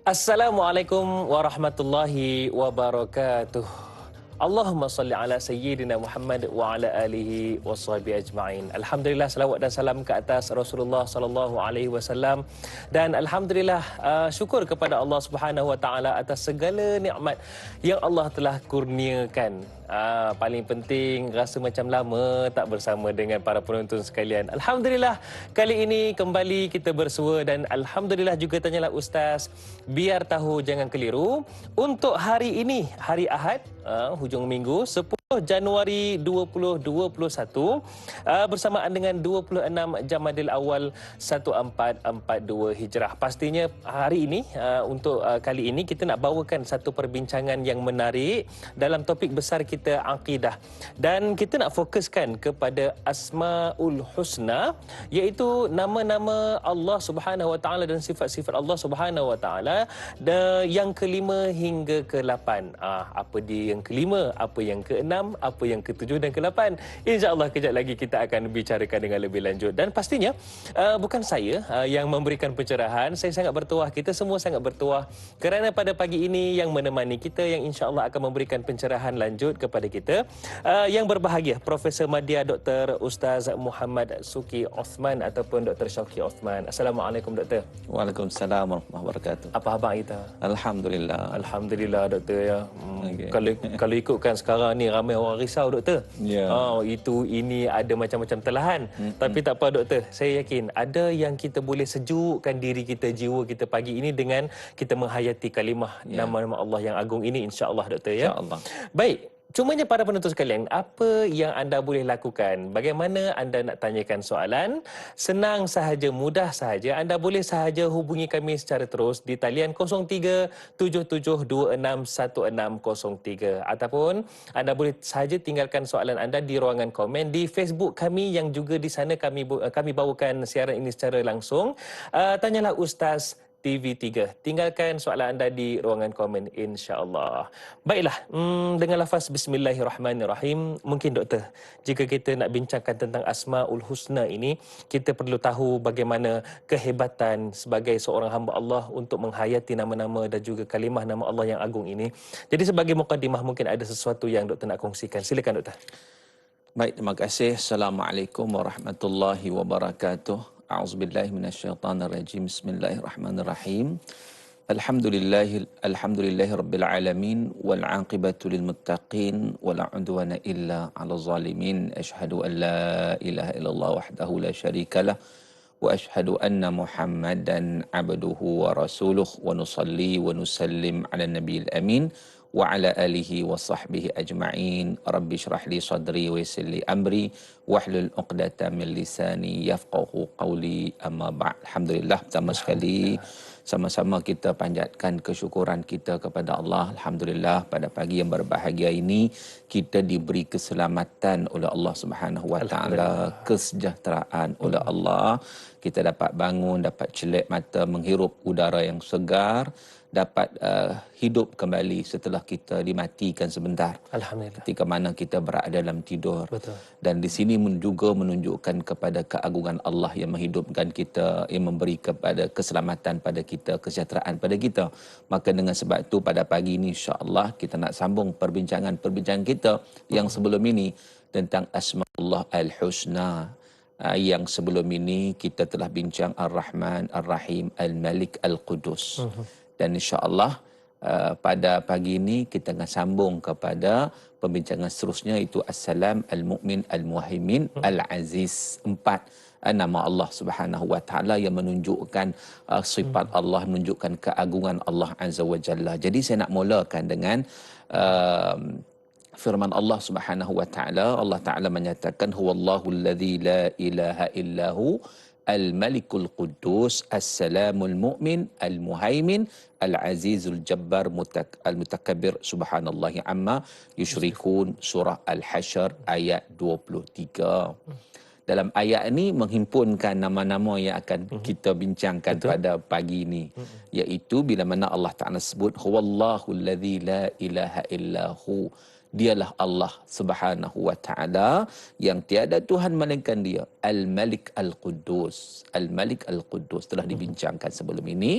Assalamualaikum warahmatullahi wabarakatuh. Allahumma salli ala sayyidina Muhammad wa ala alihi washabihi ajma'in. Alhamdulillah, salawat dan salam ke atas Rasulullah sallallahu alaihi wasallam, dan alhamdulillah syukur kepada Allah Subhanahu wa taala atas segala nikmat yang Allah telah kurniakan. Paling penting, rasa macam lama tak bersama dengan para penonton sekalian. Alhamdulillah, kali ini kembali kita bersua, dan alhamdulillah juga tanyalah Ustaz, biar tahu jangan keliru. Untuk hari ini, hari Ahad, hujung minggu, 10 Januari 2021, bersamaan dengan 26 Jamadil Awal 1442 Hijrah. Pastinya hari ini, untuk kali ini kita nak bawakan satu perbincangan yang menarik dalam topik besar kita, akidah. Dan kita nak fokuskan kepada Asmaul Husna, iaitu nama-nama Allah Subhanahu Wa Taala dan sifat-sifat Allah Subhanahu Wa Taala yang kelima hingga ke-8. Apa dia yang kelima, apa yang ke-6, apa yang ke-7 dan ke-8. InsyaAllah kejap lagi kita akan bicarakan dengan lebih lanjut. Dan pastinya bukan saya yang memberikan pencerahan. Saya sangat bertuah, kita semua sangat bertuah, kerana pada pagi ini yang menemani kita, yang insyaAllah akan memberikan pencerahan lanjut kepada kita, yang berbahagia Profesor Madya Dr. Ustaz Muhammad Suki Osman ataupun Dr. Syauqi Osman. Assalamualaikum Doktor. Waalaikumsalam warahmatullahi wabarakatuh. Apa khabar kita? Alhamdulillah. Alhamdulillah Doktor ya. Okay. Kalau ikutkan sekarang ni ramai orang risau Doktor. Ya. Itu ini ada macam-macam telahan. Tapi tak apa Doktor, saya yakin ada yang kita boleh sejukkan diri kita, jiwa kita pagi ini dengan kita menghayati kalimah nama-nama Allah yang agung ini, insya-Allah Doktor ya. InsyaAllah. Baik. Cumanya para penonton sekalian, apa yang anda boleh lakukan? Bagaimana anda nak tanyakan soalan? Senang sahaja, mudah sahaja. Anda boleh sahaja hubungi kami secara terus di talian 0377261603, ataupun anda boleh sahaja tinggalkan soalan anda di ruangan komen di Facebook kami, yang juga di sana kami bawakan siaran ini secara langsung. Tanyalah Ustaz TV3. Tinggalkan soalan anda di ruangan komen, insya-Allah. Baiklah, dengan lafaz Bismillahirrahmanirrahim, mungkin Doktor, jika kita nak bincangkan tentang Asmaul Husna ini, kita perlu tahu bagaimana kehebatan sebagai seorang hamba Allah untuk menghayati nama-nama dan juga kalimah nama Allah yang agung ini. Jadi sebagai mukadimah, mungkin ada sesuatu yang Doktor nak kongsikan. Silakan Doktor. Baik, terima kasih. Assalamualaikum warahmatullahi wabarakatuh. A'udzubillahi minasyaitonirrajim. Bismillahirrahmanirrahim. Alhamdulillahi rabbil alamin wal 'aqibatu lil muttaqin wala 'udwana illa 'alal zalimin. Asyhadu an la ilaha illallah wahdahu la syarikalah wa asyhadu anna Muhammadan 'abduhu wa rasuluh wa nusalli wa nusallim 'ala nabiyil amin wa ala alihi wa sahbihi ajma'in. Rabbi syrah li sadri wa yassir li amri wahlul 'uqdatam min lisani yafqahu qawli, amma ba'd. Alhamdulillah, pertama sekali sama-sama kita panjatkan kesyukuran kita kepada Allah. Alhamdulillah, pada pagi yang berbahagia ini kita diberi keselamatan oleh Allah Subhanahu wa taala, kesejahteraan oleh Allah. Kita dapat bangun, dapat celak mata, menghirup udara yang segar, dapat hidup kembali setelah kita dimatikan sebentar. Alhamdulillah. Ketika mana kita berada dalam tidur. Betul. Dan di sini juga menunjukkan kepada keagungan Allah yang menghidupkan kita, yang memberi kepada keselamatan pada kita, kesejahteraan pada kita. Maka dengan sebab itu pada pagi ini insya-Allah kita nak sambung perbincangan kita yang sebelum ini tentang Asmaullah Al-Husna. Yang sebelum ini kita telah bincang Ar-Rahman, Ar-Rahim, Al-Malik, Al-Qudus. Dan insya-Allah pada pagi ini kita akan sambung kepada pembincangan seterusnya, itu As-Salam, Al-Mu'min, Al-Muhaimin, Al-Aziz. 4 nama Allah Subhanahu wa taala yang menunjukkan sifat Allah, menunjukkan keagungan Allah Azza wa Jalla. Jadi saya nak mulakan dengan firman Allah Subhanahu wa taala. Allah Taala menyatakan, huwallahu allazi la ilaha illahu Al-Malikul Quddus, As-Salamul Mu'min, Al-Muhaimin, Al-Azizul Jabbar, Al-Mutakabbir, Subhanallahi amma yusyrikun. Surah Al-Hasyr ayat 23. dalam ayat ini menghimpunkan nama-nama yang akan kita bincangkan Betul. pada pagi ini, iaitu bila mana Allah Ta'ala sebut huwallahu allazi la ilaha illahu, dialah Allah Subhanahu wa Ta'ala yang tiada Tuhan melainkan dia, Al-Malik Al-Quddus. Al-Malik Al-Quddus telah dibincangkan sebelum ini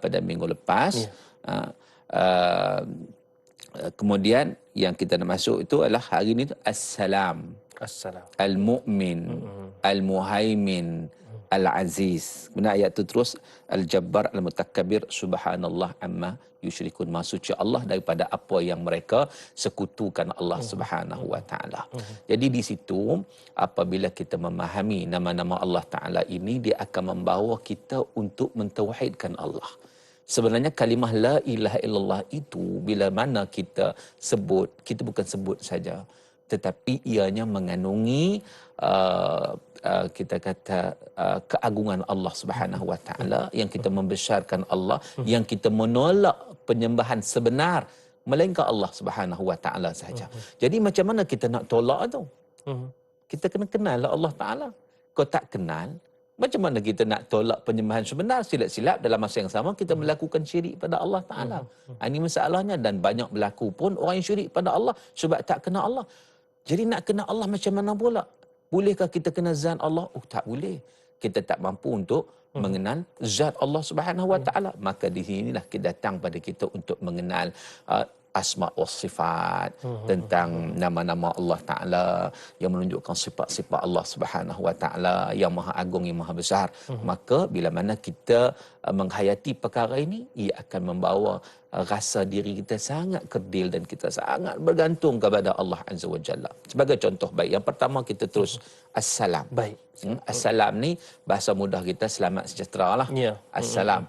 pada minggu lepas. Kemudian yang kita nak masuk itu adalah hari ini As-Salam, Assalam. Al-Mu'min, Al-Muhaimin, Al-Aziz. Kemudian ayat itu terus Al-Jabbar, Al-Mutakabbir, Subhanallah amma yusyrikun. Maksudnya Allah daripada apa yang mereka sekutukan Allah Subhanahu wa Ta'ala. Jadi di situ apabila kita memahami nama-nama Allah Ta'ala ini, dia akan membawa kita untuk mentauhidkan Allah. Sebenarnya kalimah la ilaha illallah itu bila mana kita sebut, kita bukan sebut saja, tetapi ianya mengandungi kita kata keagungan Allah Subhanahu wa Ta'ala, yang kita membesarkan Allah, yang kita menolak penyembahan sebenar melainkan Allah Subhanahu wa Ta'ala saja. Jadi macam mana kita nak tolak tu? Kita kena kenal Allah Ta'ala. Kau tak kenal, macam mana kita nak tolak penyembahan sebenar? Silap-silap dalam masa yang sama kita melakukan syirik pada Allah Ta'ala. Ini masalahnya, dan banyak berlaku pun orang yang syirik pada Allah sebab tak kenal Allah. Jadi nak kenal Allah macam mana pula? Bolehkah kita kenal zat Allah? Oh, tak boleh. Kita tak mampu untuk mengenal zat Allah Subhanahu wa Ta'ala. Maka di sinilah kita datang pada kita untuk mengenal asma wa sifat, tentang nama-nama Allah Ta'ala yang menunjukkan sifat-sifat Allah Subhanahu wa Ta'ala yang maha agung, yang maha besar. Maka bila mana kita menghayati perkara ini, ia akan membawa rasa diri kita sangat kerdil dan kita sangat bergantung kepada Allah Azza wa Jalla. Sebagai contoh baik, yang pertama kita terus Assalam. Baik. Assalam ni bahasa mudah kita selamat sejahtera lah. Ya. Assalam.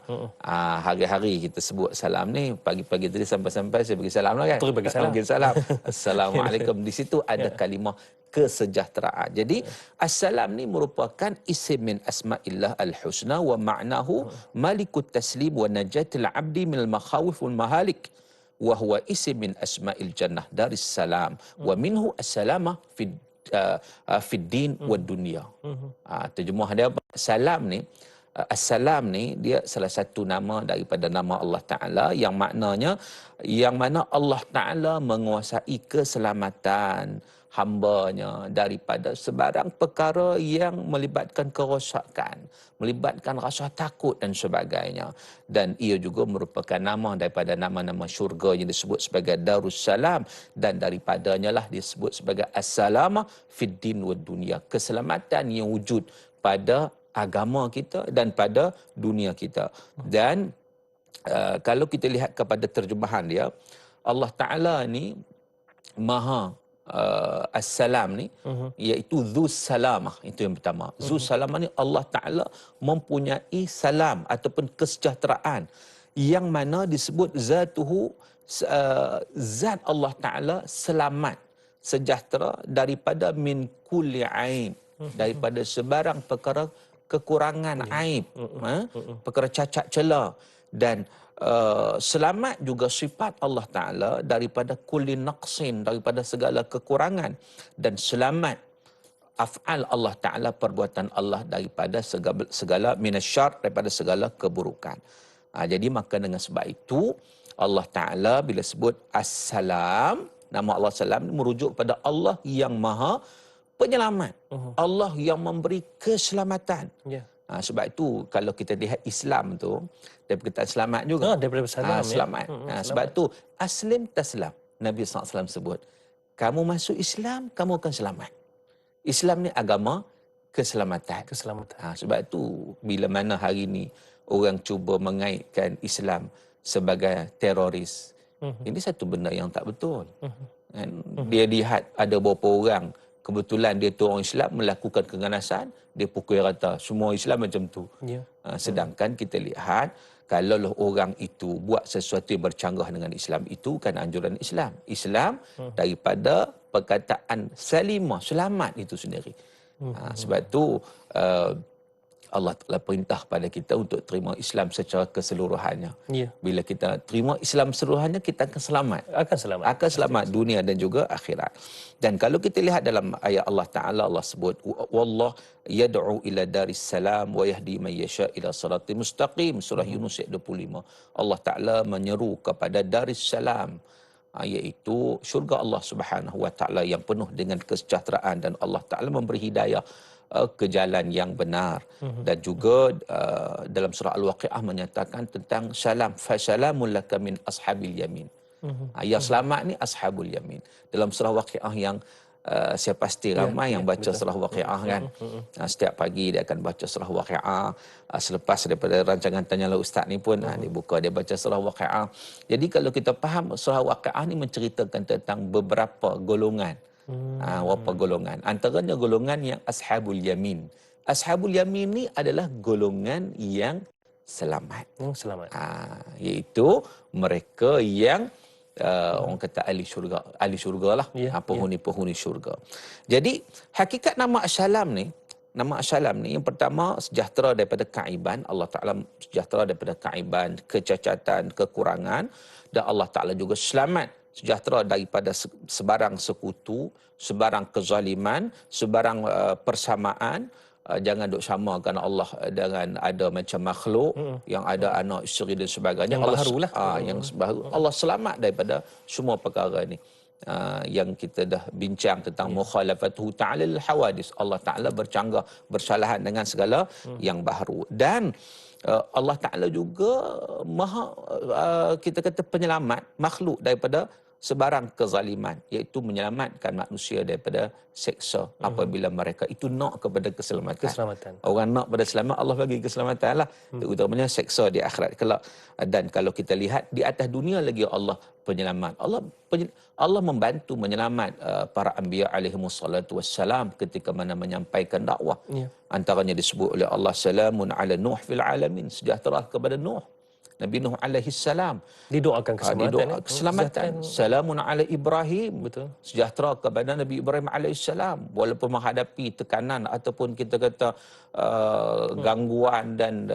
Hari-hari kita sebut salam ni, pagi-pagi tadi sampai-sampai saya bagi salam lah kan. Terus bagi salam. Bagi salam. Assalamualaikum. Di situ ada kalimah kesejahteraan. Jadi assalam ni merupakan isim min asma'illah al-husna wa ma'nahu malikut taslim wa najatil abdi minal makhawif wal mahalik, wa huwa isim min asma'il jannah daris salam wa minhu assalamah fid din wa dunya. Terjemah dia apa? Salam ni, Assalam ni dia salah satu nama daripada nama Allah Ta'ala yang maknanya yang mana Allah Ta'ala menguasai keselamatan hambanya daripada sebarang perkara yang melibatkan kerosakan, melibatkan rasa takut dan sebagainya. Dan ia juga merupakan nama daripada nama-nama syurga yang disebut sebagai Darussalam, dan daripadanya lah disebut sebagai Assalamah fid din wad dunya, keselamatan yang wujud pada agama kita dan pada dunia kita. Dan kalau kita lihat kepada terjemahan dia, Allah Ta'ala ni maha Assalam ni, iaitu Dzus Salamah. Itu yang pertama. Dzus Salamah ni Allah Ta'ala mempunyai salam ataupun kesejahteraan yang mana disebut zatuhu, zat Allah Ta'ala selamat, sejahtera daripada min kulli aib, daripada sebarang perkara kekurangan aib, perkara cacat celah, dan selamat juga sifat Allah Ta'ala daripada kulli naqsin, daripada segala kekurangan, dan selamat af'al Allah Ta'ala, perbuatan Allah daripada segala minasyar, daripada segala keburukan. Jadi maka dengan sebab itu Allah Ta'ala bila sebut Assalam, nama Allah Salam merujuk pada Allah yang maha penyelamat, Allah yang memberi keselamatan. Sebab itu kalau kita lihat Islam tu daripada perkataan selamat juga. Daripada salam. Selamat. Sebab itu aslim taslam. Nabi SAW sebut, kamu masuk Islam, kamu akan selamat. Islam ni agama keselamatan. Sebab itu bila mana hari ni orang cuba mengaitkan Islam sebagai teroris, ini satu benda yang tak betul. Dia lihat ada beberapa orang kebetulan dia tu orang Islam melakukan keganasan, dia pukul rata semua Islam macam tu. Sedangkan kita lihat kalau orang itu buat sesuatu yang bercanggah dengan Islam, itu kan anjuran Islam. Islam daripada perkataan salimah, selamat itu sendiri. Sebab tu Allah Ta'ala perintah pada kita untuk terima Islam secara keseluruhannya. Ya. Bila kita terima Islam seluruhannya, kita akan selamat. Akan selamat. Akan selamat Pasti. dunia dan juga akhirat. Dan kalau kita lihat dalam ayat Allah Ta'ala, Allah sebut, Wallah yad'u ila daris salam wa yahdi man yasha ila siratim mustaqim. Surah Yunus ayat 25. Allah Ta'ala menyeru kepada daris salam, iaitu syurga Allah Subhanahu wa Ta'ala yang penuh dengan kesejahteraan, dan Allah Ta'ala memberi hidayah ke jalan yang benar. Dan juga dalam surah Al-Waqi'ah menyatakan tentang salam, fasalamun laka min ashabil yamin. Yang selamat ni ashabul yamin. Dalam surah Waqi'ah yang saya pasti ramai yang baca surah Waqi'ah kan. Setiap pagi dia akan baca surah Waqi'ah. Selepas daripada rancangan Tanyalah Ustaz ni pun dia buka, dia baca surah Waqi'ah. Jadi kalau kita faham, surah Waqi'ah ni menceritakan tentang beberapa golongan. Beberapa golongan. Antaranya golongan yang ashabul yamin. Ashabul yamin ni adalah golongan yang selamat. Selamat. Iaitu mereka yang orang kata ahli syurga lah, penghuni-penghuni syurga. Jadi hakikat nama Assalam ni, yang pertama sejahtera daripada kaiban. Allah Ta'ala sejahtera daripada kaiban, kecacatan, kekurangan. Dan Allah Ta'ala juga selamat, sejahtera daripada sebarang sekutu, sebarang kezaliman, sebarang persamaan. Jangan duk samakan Allah dengan ada macam makhluk yang ada anak, isteri dan sebagainya. Yang Allah, baharulah. Yang baharu. Allah selamat daripada semua perkara ni. Yang kita dah bincang tentang mukhalafatuhu ta'ala al-hawadis. Allah Ta'ala bercanggah, bersalahan dengan segala yang baharu. Dan Allah Ta'ala juga maha, kita kata penyelamat makhluk daripada sebarang kezaliman, iaitu menyelamatkan manusia daripada seksa apabila mereka itu nak kepada keselamatan. Orang nak pada selamat, Allah bagi keselamatan lah. Utamanya seksa di akhirat kelak. Dan kalau kita lihat di atas dunia lagi, Allah penyelamat. Allah membantu menyelamat para anbiya alaihimussalatu wassalam ketika mana menyampaikan dakwah. Antaranya disebut oleh Allah, salamun ala Nuh fil alamin, sejahtera kepada Nuh, Nabi Nuh alaihi salam. Didoakan keselamatan. Keselamatan. Salamun ala Ibrahim. Betul. Sejahtera kepada Nabi Ibrahim alaihi salam. Walaupun menghadapi tekanan ataupun kita kata gangguan dan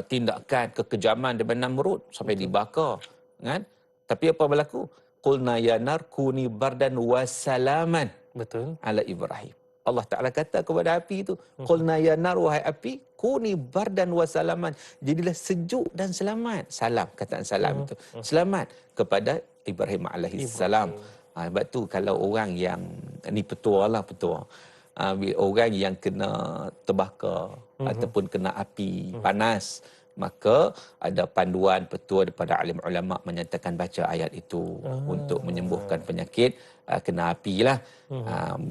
tindakan kekejaman daripada Namrud sampai dibakar, kan? Tapi apa berlaku? Qulna ya nar kuni bardan wa salaman. Betul. Ala Ibrahim. Allah Ta'ala kata kepada api itu, qulna ya nar, wahai api, kuni bardan wa salaman, jadilah sejuk dan selamat. Salam, kataan salam itu. Selamat kepada Ibrahim alaihi salam. Sebab tu kalau orang yang ni petua lah, orang yang kena terbakar ataupun kena api panas, maka ada panduan petua daripada alim ulama menyatakan baca ayat itu untuk menyembuhkan penyakit kena api lah.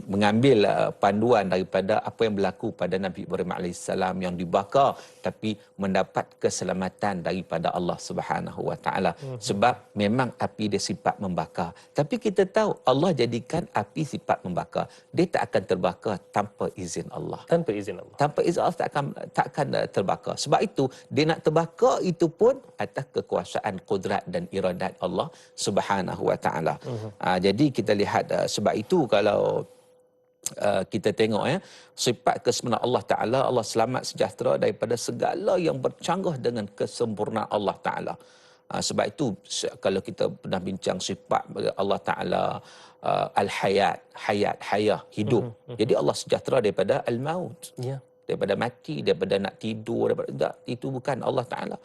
Mengambil panduan daripada apa yang berlaku pada Nabi Ibrahim AS yang dibakar tapi mendapat keselamatan daripada Allah Subhanahu Wa Taala. Sebab memang api dia sifat membakar, tapi kita tahu Allah jadikan api sifat membakar, dia tak akan terbakar tanpa izin Allah. Tanpa izin Allah. Tanpa izin Allah tak akan terbakar. Sebab itu dia nak terbakar itu pun atas kekuasaan, kudrat dan iradat Allah Subhanahu Wa Taala. Jadi kita lihat sebab itu kalau kita tengok sifat kesempurnaan Allah Ta'ala, Allah selamat sejahtera daripada segala yang bercanggah dengan kesempurnaan Allah Ta'ala. Sebab itu kalau kita pernah bincang sifat Allah Ta'ala hayah, hidup. Jadi Allah sejahtera daripada al-maut. Daripada mati, daripada nak tidur, daripada itu bukan Allah Ta'ala.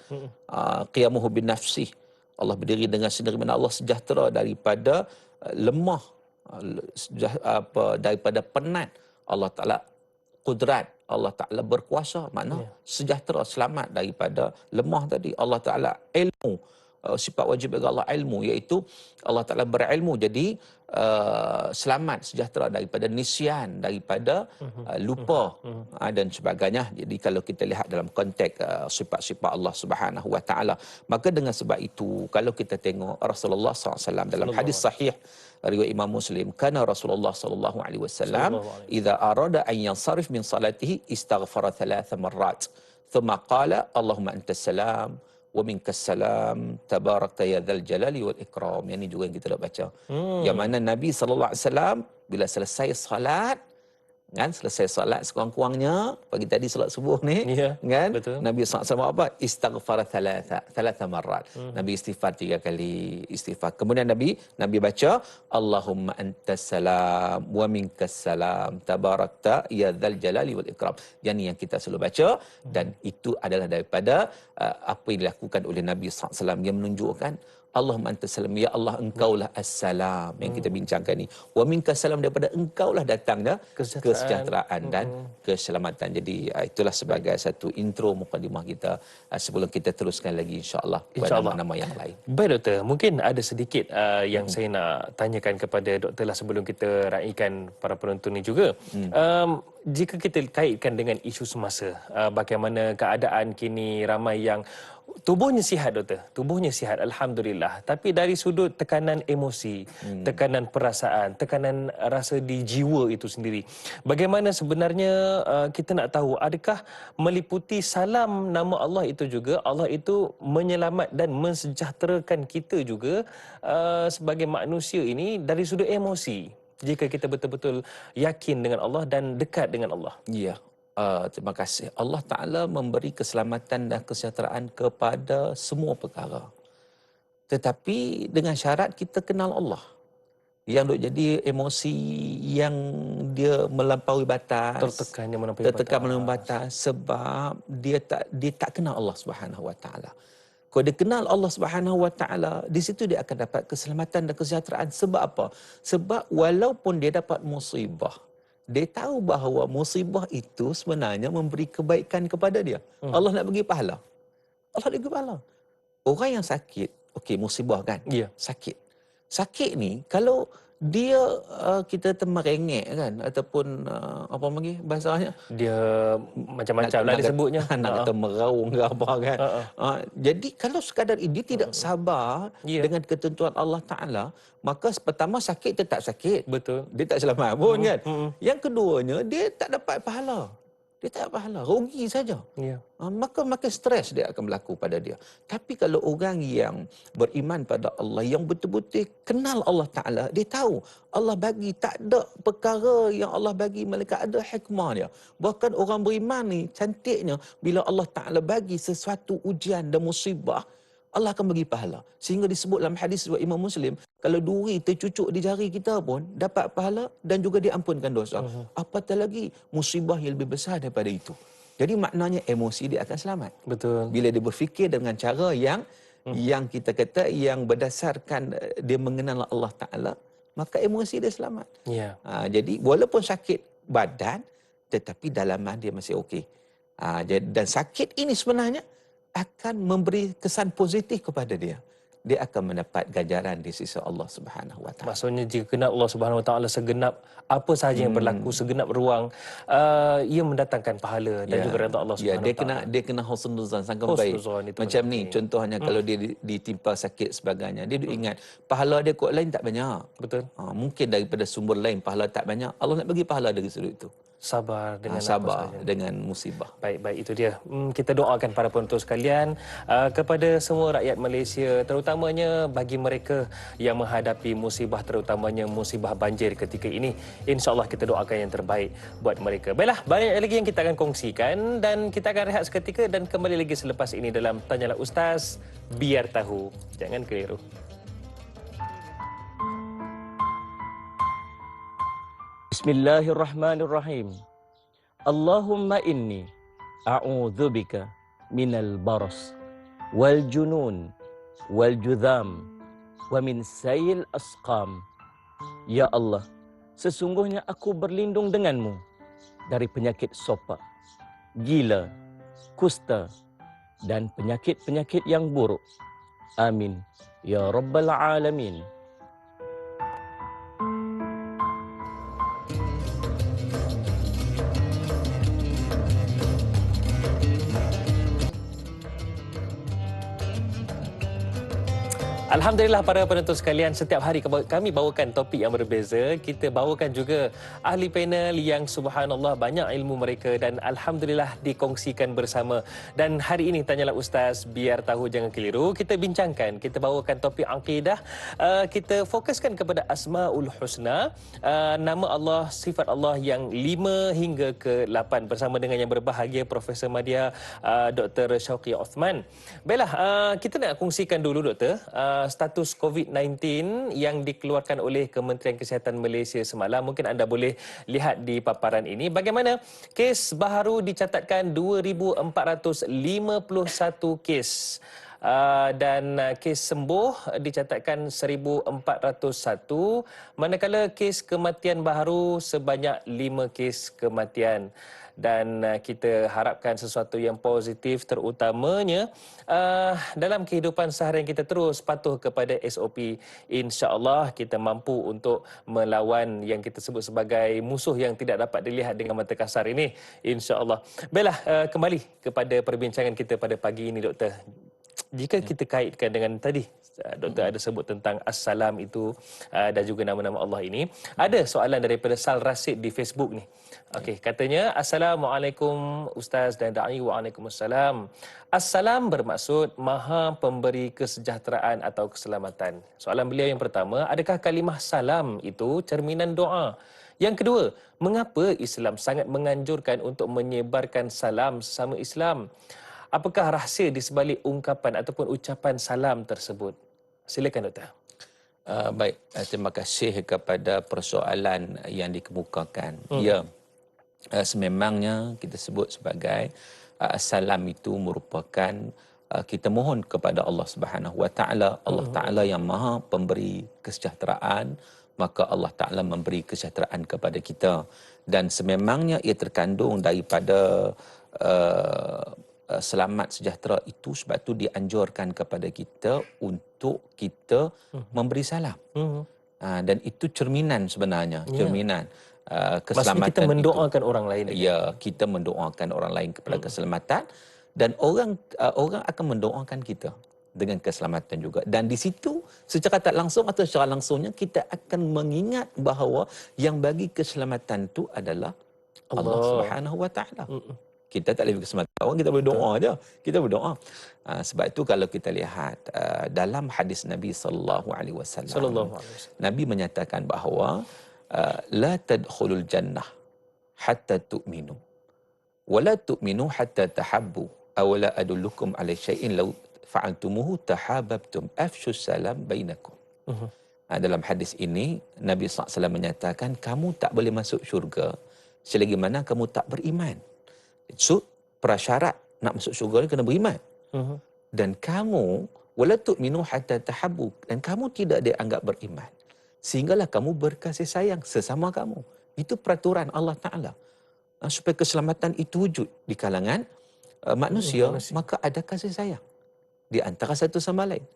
Qiyamuhu bin nafsih, Allah berdiri dengan sendiri. Mana Allah sejahtera daripada lemah, daripada penat. Allah Ta'ala kudrat, Allah Ta'ala berkuasa, makna sejahtera, selamat daripada lemah tadi. Allah Ta'ala ilmu, sifat wajib bagi Allah ilmu, iaitu Allah Ta'ala berilmu, jadi selamat sejahtera daripada nisyan, daripada lupa dan sebagainya. Jadi kalau kita lihat dalam konteks sifat-sifat Allah Subhanahu Wa Taala, maka dengan sebab itu kalau kita tengok Rasulullah SAW dalam hadis sahih riwayat Imam Muslim, kana Rasulullah sallallahu alaihi wasallam idza arada an yansarif min salatihi istaghfara 3 marrat thumma qala Allahumma antas salam wa minkas salam tabarakta ya dzal jalali wal ikram. Yang ini juga yang kita dah baca. Yang mana Nabi sallallahu alaihi wasallam bila selesai salat, kan, selesai solat sekurang-kurangnya pagi tadi solat subuh ni, Ya, kan, betul. Nabi SAW apa? Istaghfar thalatha marrat. Nabi istighfar 3 kali istighfar. Kemudian Nabi baca Allahumma antas salam wa minkas salam tabarakta ya dzal jalali wal ikram. Yang ni yang kita selalu baca, dan itu adalah daripada apa yang dilakukan oleh Nabi SAW yang menunjukkan Allahumma antas salam, ya Allah engkaulah assalam yang kita bincangkan ni. Wa minkas salam, daripada engkaulah datangnya kesejahteraan dan keselamatan. Jadi itulah sebagai satu intro mukadimah kita sebelum kita teruskan lagi insya-Allah pada nama-nama yang lain. Baik doktor, mungkin ada sedikit yang saya nak tanyakan kepada doktor lah sebelum kita raikan para penonton ni juga. Jika kita kaitkan dengan isu semasa, bagaimana keadaan kini, ramai yang tubuhnya sihat doktor, tubuhnya sihat alhamdulillah, tapi dari sudut tekanan emosi, tekanan perasaan, tekanan rasa di jiwa itu sendiri, bagaimana sebenarnya kita nak tahu, adakah meliputi salam nama Allah itu juga, Allah itu menyelamat dan mensejahterakan kita juga sebagai manusia ini dari sudut emosi, jika kita betul-betul yakin dengan Allah dan dekat dengan Allah? Ya. Terima kasih. Allah Ta'ala memberi keselamatan dan kesejahteraan kepada semua perkara. Tetapi dengan syarat kita kenal Allah. Yang duk jadi emosi yang dia melampaui batas. Tertekan melampaui batas sebab dia tak kenal Allah Subhanahu Wa Ta'ala. Kalau dia kenal Allah Subhanahu Wa Ta'ala, di situ dia akan dapat keselamatan dan kesejahteraan. Sebab apa? Sebab walaupun dia dapat musibah, dia tahu bahawa musibah itu sebenarnya memberi kebaikan kepada dia. Allah nak bagi pahala. Allah nak bagi pahala. Orang yang sakit, okey, musibah kan? Ya. Sakit. Sakit ni, kalau dia kita merengek kan, ataupun apa lagi bahasanya? Dia macam-macam lah disebutnya. Nak kata meraung ke apa kan. Jadi kalau sekadar ini tidak sabar dengan ketentuan Allah Ta'ala, maka pertama sakit dia tak sakit. Betul. Dia tak selamat pun kan. Yang keduanya, dia tak dapat pahala. Dia tak dapat pahala. Rugi saja. Ya. Maka makin stres dia akan berlaku pada dia. Tapi kalau orang yang beriman pada Allah, yang betul-betul kenal Allah Ta'ala, dia tahu Allah bagi, tak ada perkara yang Allah bagi melainkan ada hikmah dia. Bahkan orang beriman ni, cantiknya, bila Allah Ta'ala bagi sesuatu ujian dan musibah, Allah akan bagi pahala. Sehingga disebut dalam hadis riwayat Imam Muslim, kalau duri tercucuk di jari kita pun dapat pahala dan juga diampunkan dosa. Apatah lagi musibah yang lebih besar daripada itu. Jadi maknanya emosi dia akan selamat. Betul. Bila dia berfikir dengan cara yang kita kata yang berdasarkan dia mengenal Allah Ta'ala, maka emosi dia selamat. Ya. Jadi walaupun sakit badan, tetapi dalaman dia masih okey. Dan sakit ini sebenarnya akan memberi kesan positif kepada dia. Dia akan mendapat ganjaran di sisi Allah Subhanahu Wa Ta'ala. Maksudnya jika kenal Allah Subhanahu Wa Ta'ala segenap apa sahaja yang berlaku, segenap ruang, ia mendatangkan pahala dan juga redha Allah Subhanahu Wa Ta'ala. Dia kena husnuzan, sangka baik. Macam ni contohnya kalau dia ditimpa sakit sebagainya, dia ingat pahala dia kot lain tak banyak. Betul. Mungkin daripada sumber lain pahala tak banyak, Allah nak bagi pahala dari sudut itu. Sabar dengan sabar dengan musibah. Baik, itu dia. Kita doakan para penonton sekalian, kepada semua rakyat Malaysia, terutamanya bagi mereka yang menghadapi musibah, terutamanya musibah banjir ketika ini. InsyaAllah kita doakan yang terbaik buat mereka. Baiklah, banyak lagi yang kita akan kongsikan dan kita akan rehat seketika dan kembali lagi selepas ini dalam Tanyalah Ustaz, biar tahu. Jangan keliru. Bismillahirrahmanirrahim. Allahumma inni a'udzubika minal baras wal junun wal judham wa min sayil asqam. Ya Allah, sesungguhnya aku berlindung denganmu dari penyakit sopak, gila, kusta dan penyakit-penyakit yang buruk. Amin ya rabbal alamin. Alhamdulillah para penonton sekalian, setiap hari kami bawakan topik yang berbeza. Kita bawakan juga ahli panel yang subhanallah banyak ilmu mereka dan alhamdulillah dikongsikan bersama. Dan hari ini Tanyalah Ustaz, biar tahu jangan keliru. Kita bincangkan, kita bawakan topik akidah. Kita fokuskan kepada Asmaul Husna, nama Allah, sifat Allah yang 5 hingga ke 8 bersama dengan yang berbahagia Profesor Madya, Dr. Syauqi Othman. Baiklah, kita nak kongsikan dulu Doktor, status COVID-19 yang dikeluarkan oleh Kementerian Kesihatan Malaysia semalam. Mungkin anda boleh lihat di paparan ini. Bagaimana kes baharu dicatatkan 2,451 kes. Dan kes sembuh dicatatkan 1,401, manakala kes kematian baharu sebanyak 5 kes kematian. Dan kita harapkan sesuatu yang positif, terutamanya dalam kehidupan seharian kita terus patuh kepada SOP. InsyaAllah kita mampu untuk melawan yang kita sebut sebagai musuh yang tidak dapat dilihat dengan mata kasar ini, InsyaAllah. Baiklah, kembali kepada perbincangan kita pada pagi ini, Doktor. Jika kita kaitkan dengan tadi Doktor ada sebut tentang As-Salam itu dan juga nama-nama Allah ini, ada soalan daripada Sal Rasid di Facebook ni. Okey, katanya, Assalamualaikum Ustaz dan Da'i. Waalaikumsalam. As-Salam bermaksud Maha Pemberi Kesejahteraan atau Keselamatan. Soalan beliau yang pertama, adakah kalimah salam itu cerminan doa? Yang kedua, mengapa Islam sangat menganjurkan untuk menyebarkan salam sesama Islam? Apakah rahsia di sebalik ungkapan ataupun ucapan salam tersebut? Silakan Doktor. Baik, terima kasih kepada persoalan yang dikemukakan. Ya, sememangnya kita sebut sebagai salam itu merupakan kita mohon kepada Allah Subhanahu Wa Taala. Allah Taala yang Maha Pemberi kesejahteraan, maka Allah Taala memberi kesejahteraan kepada kita. Dan sememangnya ia terkandung daripada selamat sejahtera itu, sebab itu dianjurkan kepada kita untuk kita memberi salam. Dan itu cerminan sebenarnya, cerminan keselamatan. Maksudnya kita mendoakan itu. orang lain. Ya, kita mendoakan orang lain kepada keselamatan, dan orang akan mendoakan kita dengan keselamatan juga. Dan di situ secara tak langsung atau secara langsungnya kita akan mengingat bahawa yang bagi keselamatan itu adalah Allah Subhanahu Wa Taala. Kita tak boleh keselamatan orang, kita berdoa aja. Kita berdoa. Sebab itu kalau kita lihat dalam hadis Nabi sallallahu alaihi wasallam, Nabi menyatakan bahawa la tadkhulul jannah hatta tu'minu wa la tu'minu hatta tahabbu aw la adullukum ala syai'in law fa'altumuhu tahabbtum afshus salam bainakum. Dalam hadis ini Nabi sallallahu alaihi wasallam menyatakan kamu tak boleh masuk syurga selagi mana kamu tak beriman. So, prasyarat nak masuk syurga ni kena beriman. Dan kamu wala tu'minu hatta tahabbu, dan kamu tidak dianggap beriman sehinggalah kamu berkasih sayang sesama kamu. Itu peraturan Allah Taala. Supaya keselamatan itu wujud di kalangan manusia, maka ada kasih sayang di antara satu sama lain.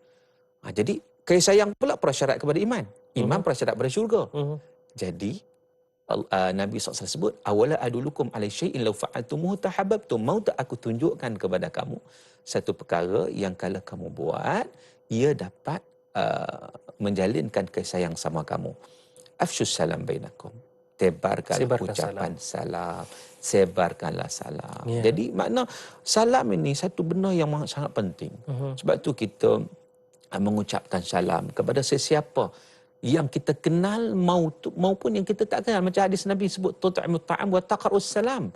Jadi kasih sayang pula prasyarat kepada iman. Iman prasyarat kepada syurga. Jadi Nabi SAW sebut, awala adulukum alai syai'in law fa'altumuhu tahabbtum. Mau tak aku tunjukkan kepada kamu satu perkara yang kalau kamu buat, ia dapat menjalinkan kasih sayang sama kamu. Afshus salam bainakum. Sebarkanlah ucapan salam. Sebarkanlah salam. Jadi makna salam ini satu benda yang sangat penting. Sebab tu kita mengucapkan salam kepada sesiapa yang kita kenal maupun yang kita tak kenal. Macam hadis Nabi sebut, tut'imut ta'am wa taqra'us salam.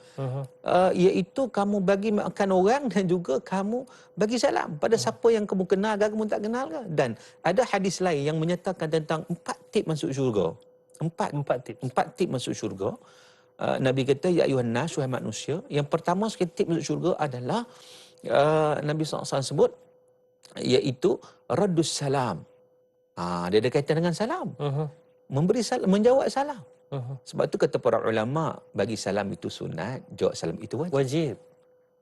Iaitu kamu bagi makan orang dan juga kamu bagi salam pada siapa yang kamu kenal dan kamu tak kenal. Dan ada hadis lain yang menyatakan tentang 4 tip masuk syurga. 4 tip masuk syurga. Nabi kata, ya ayuhan nas, wahai manusia. Yang pertama sekali tip masuk syurga adalah Nabi SAW sebut, iaitu raddus salam. Dia ada kaitan dengan salam. Memberi salam, menjawab salam. Sebab tu kata para ulama, bagi salam itu sunat, jawab salam itu wajib.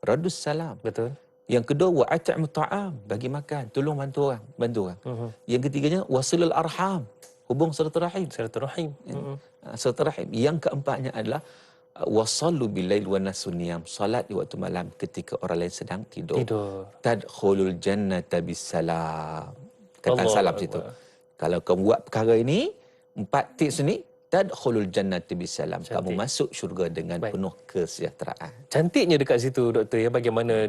Radus salam. Betul. Yang kedua, wa at'imut ta'am, bagi makan, tolong bantu orang. Yang ketiganya, wasilul arham, hubung silaturahim. Silaturahim. Yang keempatnya adalah wasallu bilail wa nasuniyam, salat di waktu malam ketika orang lain sedang tidur. Tadkhulul jannata bisalam. perkataan Allahu salaf situ. Akbar. Kalau kamu buat perkara ini, 4 tips ni, tadkhulul jannati bisalam. Kamu Cantik. masuk syurga dengan Baik. penuh kesejahteraan. Cantiknya dekat situ doktor ya, bagaimana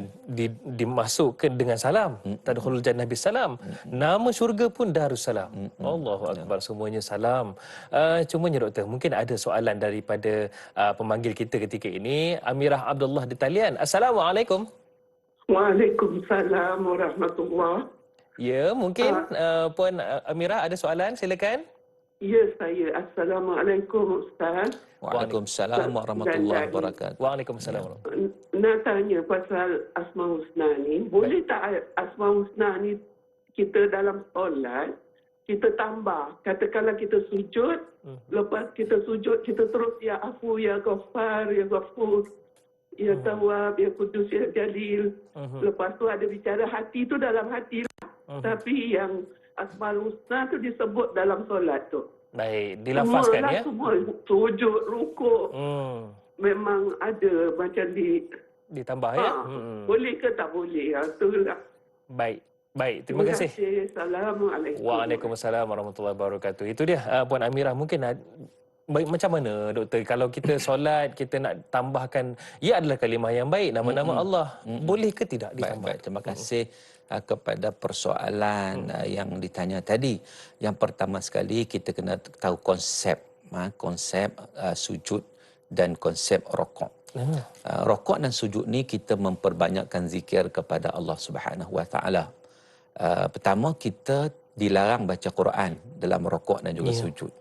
dimasukkan dengan salam. Tadkhulul jannah bis salam. Nama syurga pun Darussalam. Allahu Akbar, semuanya salam. Cumanya doktor, mungkin ada soalan daripada pemanggil kita ketika ini, Amirah Abdullah di talian. Assalamualaikum. Waalaikumsalam warahmatullahi. Ya, mungkin Puan Amirah ada soalan, silakan. Ya, saya. Assalamualaikum Ustaz. Waalaikumsalam warahmatullahi wabarakatuh. Waalaikumsalam. Nak tanya pasal Asmaul Husna ni. Boleh tak Asmaul Husna ni kita dalam solat, kita tambah. Katakanlah kita sujud, lepas kita sujud, kita terus Ya Afu, Ya Ghaffar, Ya Ghafur, Ya Tawwab, Ya Qudus, Ya Jalil. Lepas tu ada bicara hati tu dalam hati lah. Tapi yang Asmaul Husna tu disebut dalam solat tu. Baik, dilafazkan ya. Semua sujud, rukuk. Memang ada macam Ditambah ya. Boleh ke tak boleh? Itulah. Baik. Baik, terima kasih. Assalamualaikum. Waalaikumsalam warahmatullahi wabarakatuh. Itu dia Puan Amirah, mungkin baik, macam mana doktor kalau kita solat, kita nak tambahkan, ia adalah kalimah yang baik, nama-nama Allah, boleh ke tidak ditambah? Baik, terima kasih kepada persoalan yang ditanya tadi. Yang pertama sekali kita kena tahu konsep sujud dan konsep rokok. Rokok dan sujud ni kita memperbanyakkan zikir kepada Allah Subhanahu Wa Taala. Pertama, kita dilarang baca Quran dalam rokok dan juga sujud.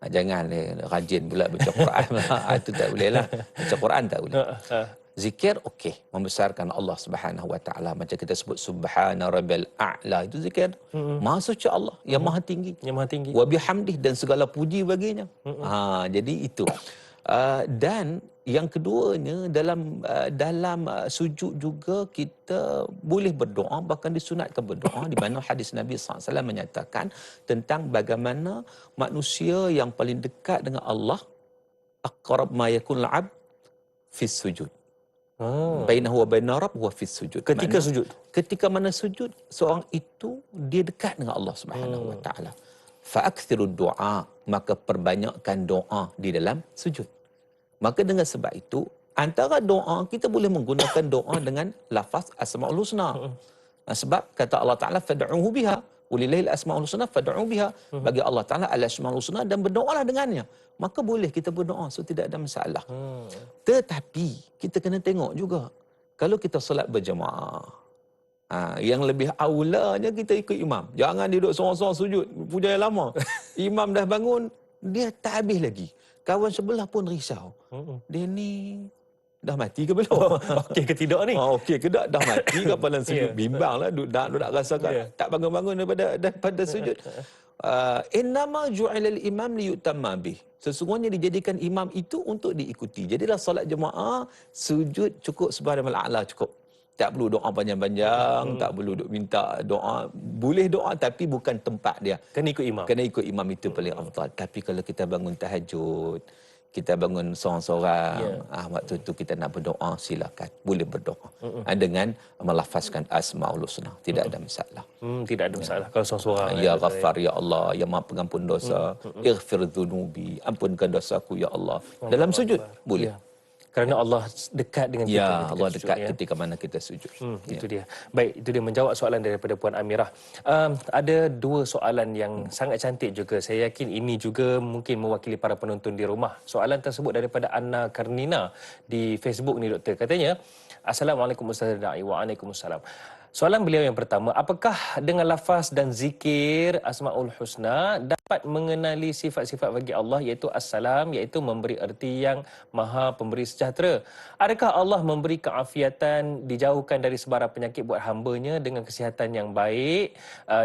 Jangan rajin pula baca Quran. Itu tak boleh lah. Baca Quran tak boleh. Zikir okey, membesarkan Allah Subhanahu Wa Taala, macam kita sebut subhana rabbil a'la, itu zikir. Maha suci Allah yang maha tinggi. Yang maha tinggi. Wa bihamdih, dan segala puji baginya. Jadi itu. Dan yang keduanya, dalam sujud juga kita boleh berdoa, bahkan disunatkan berdoa, di mana hadis Nabi SAW menyatakan tentang bagaimana manusia yang paling dekat dengan Allah, aqrab ma yakunul 'abd fi sujud. Bainahu wa baina rabb wa fi sujud. Ketika mana sujud, seorang itu dia dekat dengan Allah Subhanahu Wa Taala. Fa aktsirud du'a, maka perbanyakkan doa di dalam sujud. Maka dengan sebab itu, antara doa kita boleh menggunakan doa dengan lafaz Asmaul Husna. Sebab kata Allah Taala fad'uhu biha, walillahil asmaul husna fad'u biha. Bagi Allah Taala al-asmaul husna, dan berdoalah dengannya. Maka boleh kita berdoa, so tidak ada masalah. Tetapi kita kena tengok juga, kalau kita solat berjemaah, yang lebih aulanya kita ikut imam. Jangan duduk sorang-sorang sujud puja yang lama. Imam dah bangun, dia tak habis lagi. Kawan sebelah pun risau. Dia ni dah mati ke belum? Okey ke tidak ni? Okey ke tak? Dah mati ke apa dalam sujud? Bimbanglah, duduk rasakan tak bangun-bangun daripada sujud. Innama ju'ilal imam liyutamma bih. Sesungguhnya dijadikan imam itu untuk diikuti. Jadilah solat jemaah, sujud cukup subhanal a'la cukup. Tak perlu doa panjang-panjang, tak perlu duk minta doa. Boleh doa tapi bukan tempat dia. Kena ikut imam. Kena ikut imam, itu paling afdal. Tapi kalau kita bangun tahajud, kita bangun seorang-seorang, waktu itu kita nak berdoa, silakan. Boleh berdoa. Dengan melafazkan Asmaul Husna. Tidak ada masalah. Tidak ada masalah kalau seorang-seorang. Ya Ghaffar, ya Allah, yang Maha Pengampun dosa. Ighfir dhunubi, ampunkan dosaku ya Allah. Dalam sujud boleh. Kerana Allah dekat dengan kita. Ya, Allah dekat ketika mana kita sujud. Itu dia. Baik, itu dia menjawab soalan daripada Puan Amirah. Ada dua soalan yang sangat cantik juga. Saya yakin ini juga mungkin mewakili para penonton di rumah. Soalan tersebut daripada Anna Karnina di Facebook ni doktor. Katanya, Assalamualaikum Ustaz Da'i. Waalaikumsalam. Soalan beliau yang pertama, apakah dengan lafaz dan zikir Asmaul Husna dapat mengenali sifat-sifat bagi Allah, iaitu Assalam, iaitu memberi erti yang Maha Pemberi Sejahtera? Adakah Allah memberi keafiatan, dijauhkan dari sebarang penyakit buat hamba-Nya dengan kesihatan yang baik,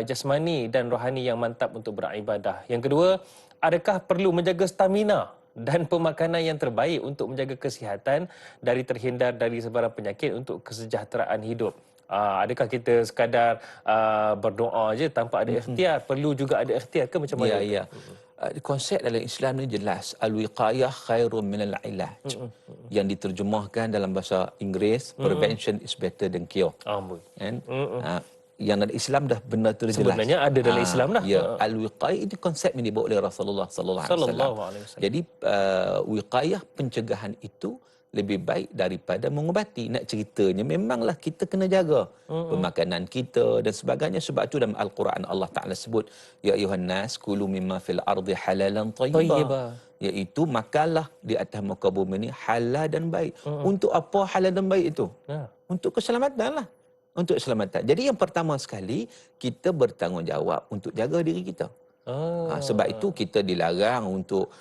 jasmani dan rohani yang mantap untuk beribadah? Yang kedua, adakah perlu menjaga stamina dan pemakanan yang terbaik untuk menjaga kesihatan dari terhindar dari sebarang penyakit untuk kesejahteraan hidup? Adakah kita sekadar berdoa je tanpa ada ikhtiar? Perlu juga ada ikhtiar ke macam mana? Ya. Konsep dalam Islam ni jelas. Al-wiqayah khairun minal ilaj. Yang diterjemahkan dalam bahasa Inggeris, prevention is better than cure. Ampun. Kan? yang dalam Islam dah benar tu jelas. Sebenarnya ada dalam Islam dah. Ya, al-wiqayah itu konsep yang dibawa oleh Rasulullah sallallahu alaihi wasallam. Sallallahu alaihi wasallam. Jadi wiqayah pencegahan itu lebih baik daripada mengubati. Nak ceritanya memanglah kita kena jaga pemakanan kita dan sebagainya. Sebab tu dalam Al-Quran Allah Ta'ala sebut, ya ayuhan nas kulu mimma fil ardi halalan tayyiba, iaitu makanlah di atas muka bumi ni halal dan baik. Untuk apa halal dan baik itu? Untuk keselamatan lah. Untuk keselamatan. Jadi yang pertama sekali, kita bertanggungjawab untuk jaga diri kita. Sebab itu kita dilarang untuk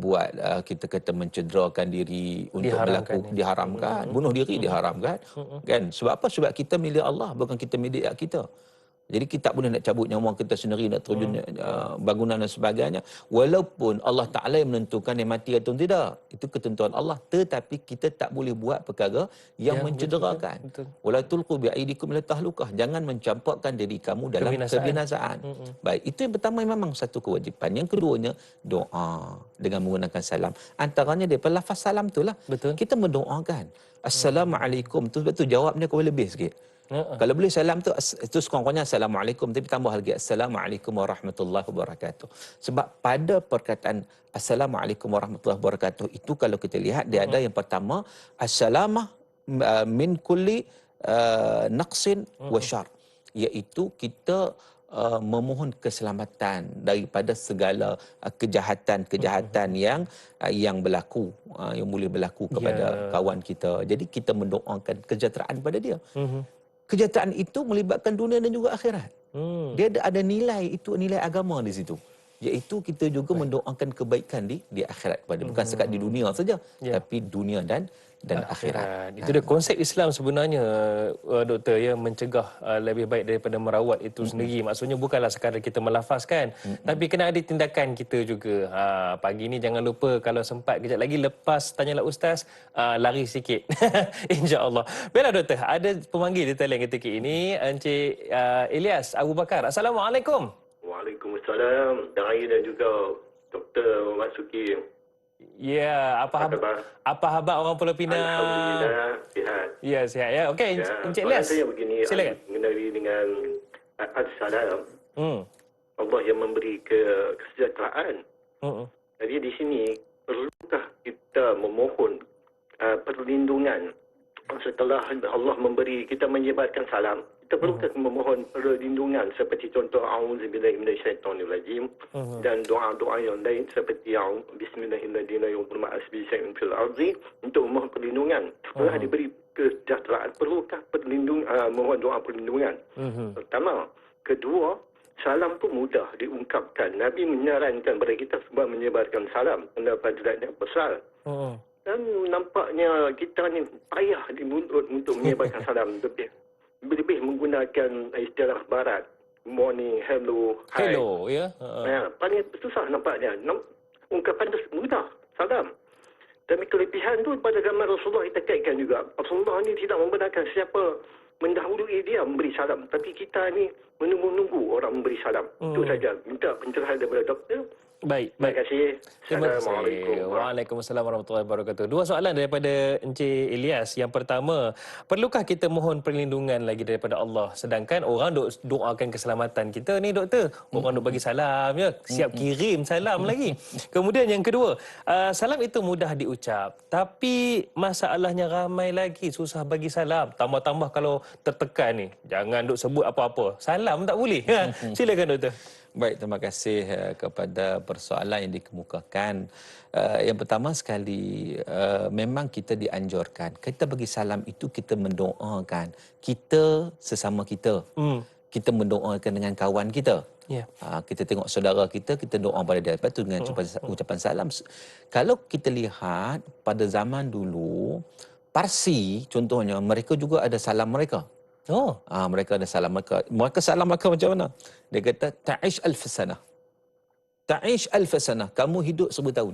buat kita kata mencederakan diri, untuk diharamkan. Bunuh diri diharamkan. Kan? Sebab apa? Sebab kita milik Allah, bukan kita milik kita. Jadi kita tak boleh nak cabut nyawa kita sendiri, nak terjun bangunan dan sebagainya. Walaupun Allah Ta'ala yang menentukan dia mati atau tidak. Itu ketentuan Allah. Tetapi kita tak boleh buat perkara yang mencederakan. Wala tulqu bi'aidikum ila tahlukah. Jangan mencampakkan diri kamu dalam kebinasaan. Baik, itu yang pertama memang satu kewajipan. Yang keduanya, doa dengan menggunakan salam. Antaranya daripada lafaz salam itulah. Kita mendoakan. Assalamualaikum. Tu betul jawabnya kau lebih sikit. Kalau boleh salam tu sekurang-kurangnya Assalamualaikum, tapi tambah lagi Assalamualaikum warahmatullahi wabarakatuh. Sebab pada perkataan Assalamualaikum warahmatullahi wabarakatuh itu, kalau kita lihat dia ada yang pertama assalamah min kulli naqsin wa syar, iaitu kita memohon keselamatan daripada segala kejahatan yang berlaku, yang boleh berlaku kepada kawan kita. Jadi kita mendoakan kesejahteraan pada dia. Kesejahteraan itu melibatkan dunia dan juga akhirat. Dia ada nilai, itu nilai agama di situ. Iaitu kita juga mendoakan kebaikan di akhirat kepada, bukan sekat di dunia saja, tapi dunia dan akhirat. Itu dia konsep Islam sebenarnya, doktor, ya, mencegah lebih baik daripada merawat itu sendiri. Maksudnya bukanlah sekadar kita melafazkan, tapi kena ada tindakan kita juga. Pagi ni jangan lupa, kalau sempat kejap lagi lepas Tanyalah Ustaz, lari sikit. InsyaAllah. Baiklah doktor, ada pemanggil di talian ketika ini, Encik Ilyas Abu Bakar. Assalamualaikum. Waalaikumsalam, Dai dan juga Dr. Masuki. Ya, apa khabar orang Pulau Pinang? Alhamdulillah, sihat. Ya, sihat ya. Okey, Encik Ilyas. Saya begini, silakan. mengenai dengan as-salam. Allah yang memberi kesejahteraan. Jadi di sini perlukah kita memohon perlindungan setelah Allah memberi kita menyebarkan salam? Kita perlukah memohon perlindungan seperti contoh auzubillahi minasyaitonirrajim dan doa-doa yang lain seperti bismillahirrahmanirrahim fil ardi untuk memohon perlindungan. Setelah diberi kesejahteraan, perlukah mohon doa perlindungan? Pertama. Kedua, salam tu mudah diungkapkan. Nabi menyarankan kepada kita sebab menyebarkan salam kerana fadilatnya besar. Dan nampaknya kita ni payah di mulut untuk menyebarkan salam, lebih menggunakan istilah barat, morning, hello, hi. Hello, ya. Paling susah nampaknya. Ungkapan tu mudah, salam. Tapi kelebihan tu pada gambar Rasulullah kita kaitkan juga. Rasulullah ni tidak membenarkan siapa mendahului dia memberi salam. Tapi kita ni menunggu-nunggu orang memberi salam. Itu saja. Minta pencerahan daripada doktor. Baik. Terima kasih. Assalamualaikum. Waalaikumsalam warahmatullahi wabarakatuh. Dua soalan daripada Encik Ilyas. Yang pertama, perlukah kita mohon perlindungan lagi daripada Allah? Sedangkan orang doakan keselamatan kita ni, doktor. Orang duk bagi salam, ya. Siap kirim salam lagi. Kemudian yang kedua, salam itu mudah diucap. Tapi masalahnya ramai lagi susah bagi salam. Tambah-tambah kalau tertekan ni, jangan duk sebut apa-apa. Salam tak boleh. Silakan doktor. Baik, terima kasih kepada persoalan yang dikemukakan. Yang pertama sekali, memang kita dianjurkan. Kita bagi salam itu kita mendoakan kita sesama kita. Kita mendoakan dengan kawan kita. Kita tengok saudara kita doa pada dia. Lepas tu dengan ucapan salam. Kalau kita lihat pada zaman dulu, Parsi contohnya, mereka juga ada salam mereka. Mereka ada salam mereka. Mereka salam mereka macam mana? Dia kata, ta'ish alf-sanah. Ta'ish alf-sanah. Kamu hidup 1000 tahun.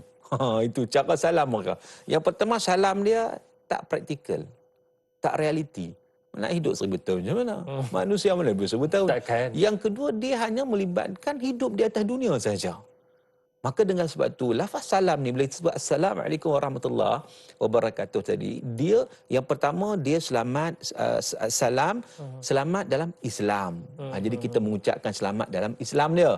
Itu cara salam mereka. Yang pertama, salam dia tak praktikal. Tak realiti. Nak hidup 1000 tahun macam mana? Manusia mana hidup 1000 tahun? Takkan. Yang kedua, dia hanya melibatkan hidup di atas dunia saja. Maka dengan sebab tu lafaz salam ni bila disebut assalamualaikum warahmatullahi wabarakatuh tadi, dia yang pertama dia salam selamat dalam Islam. Jadi kita mengucapkan selamat dalam Islam dia.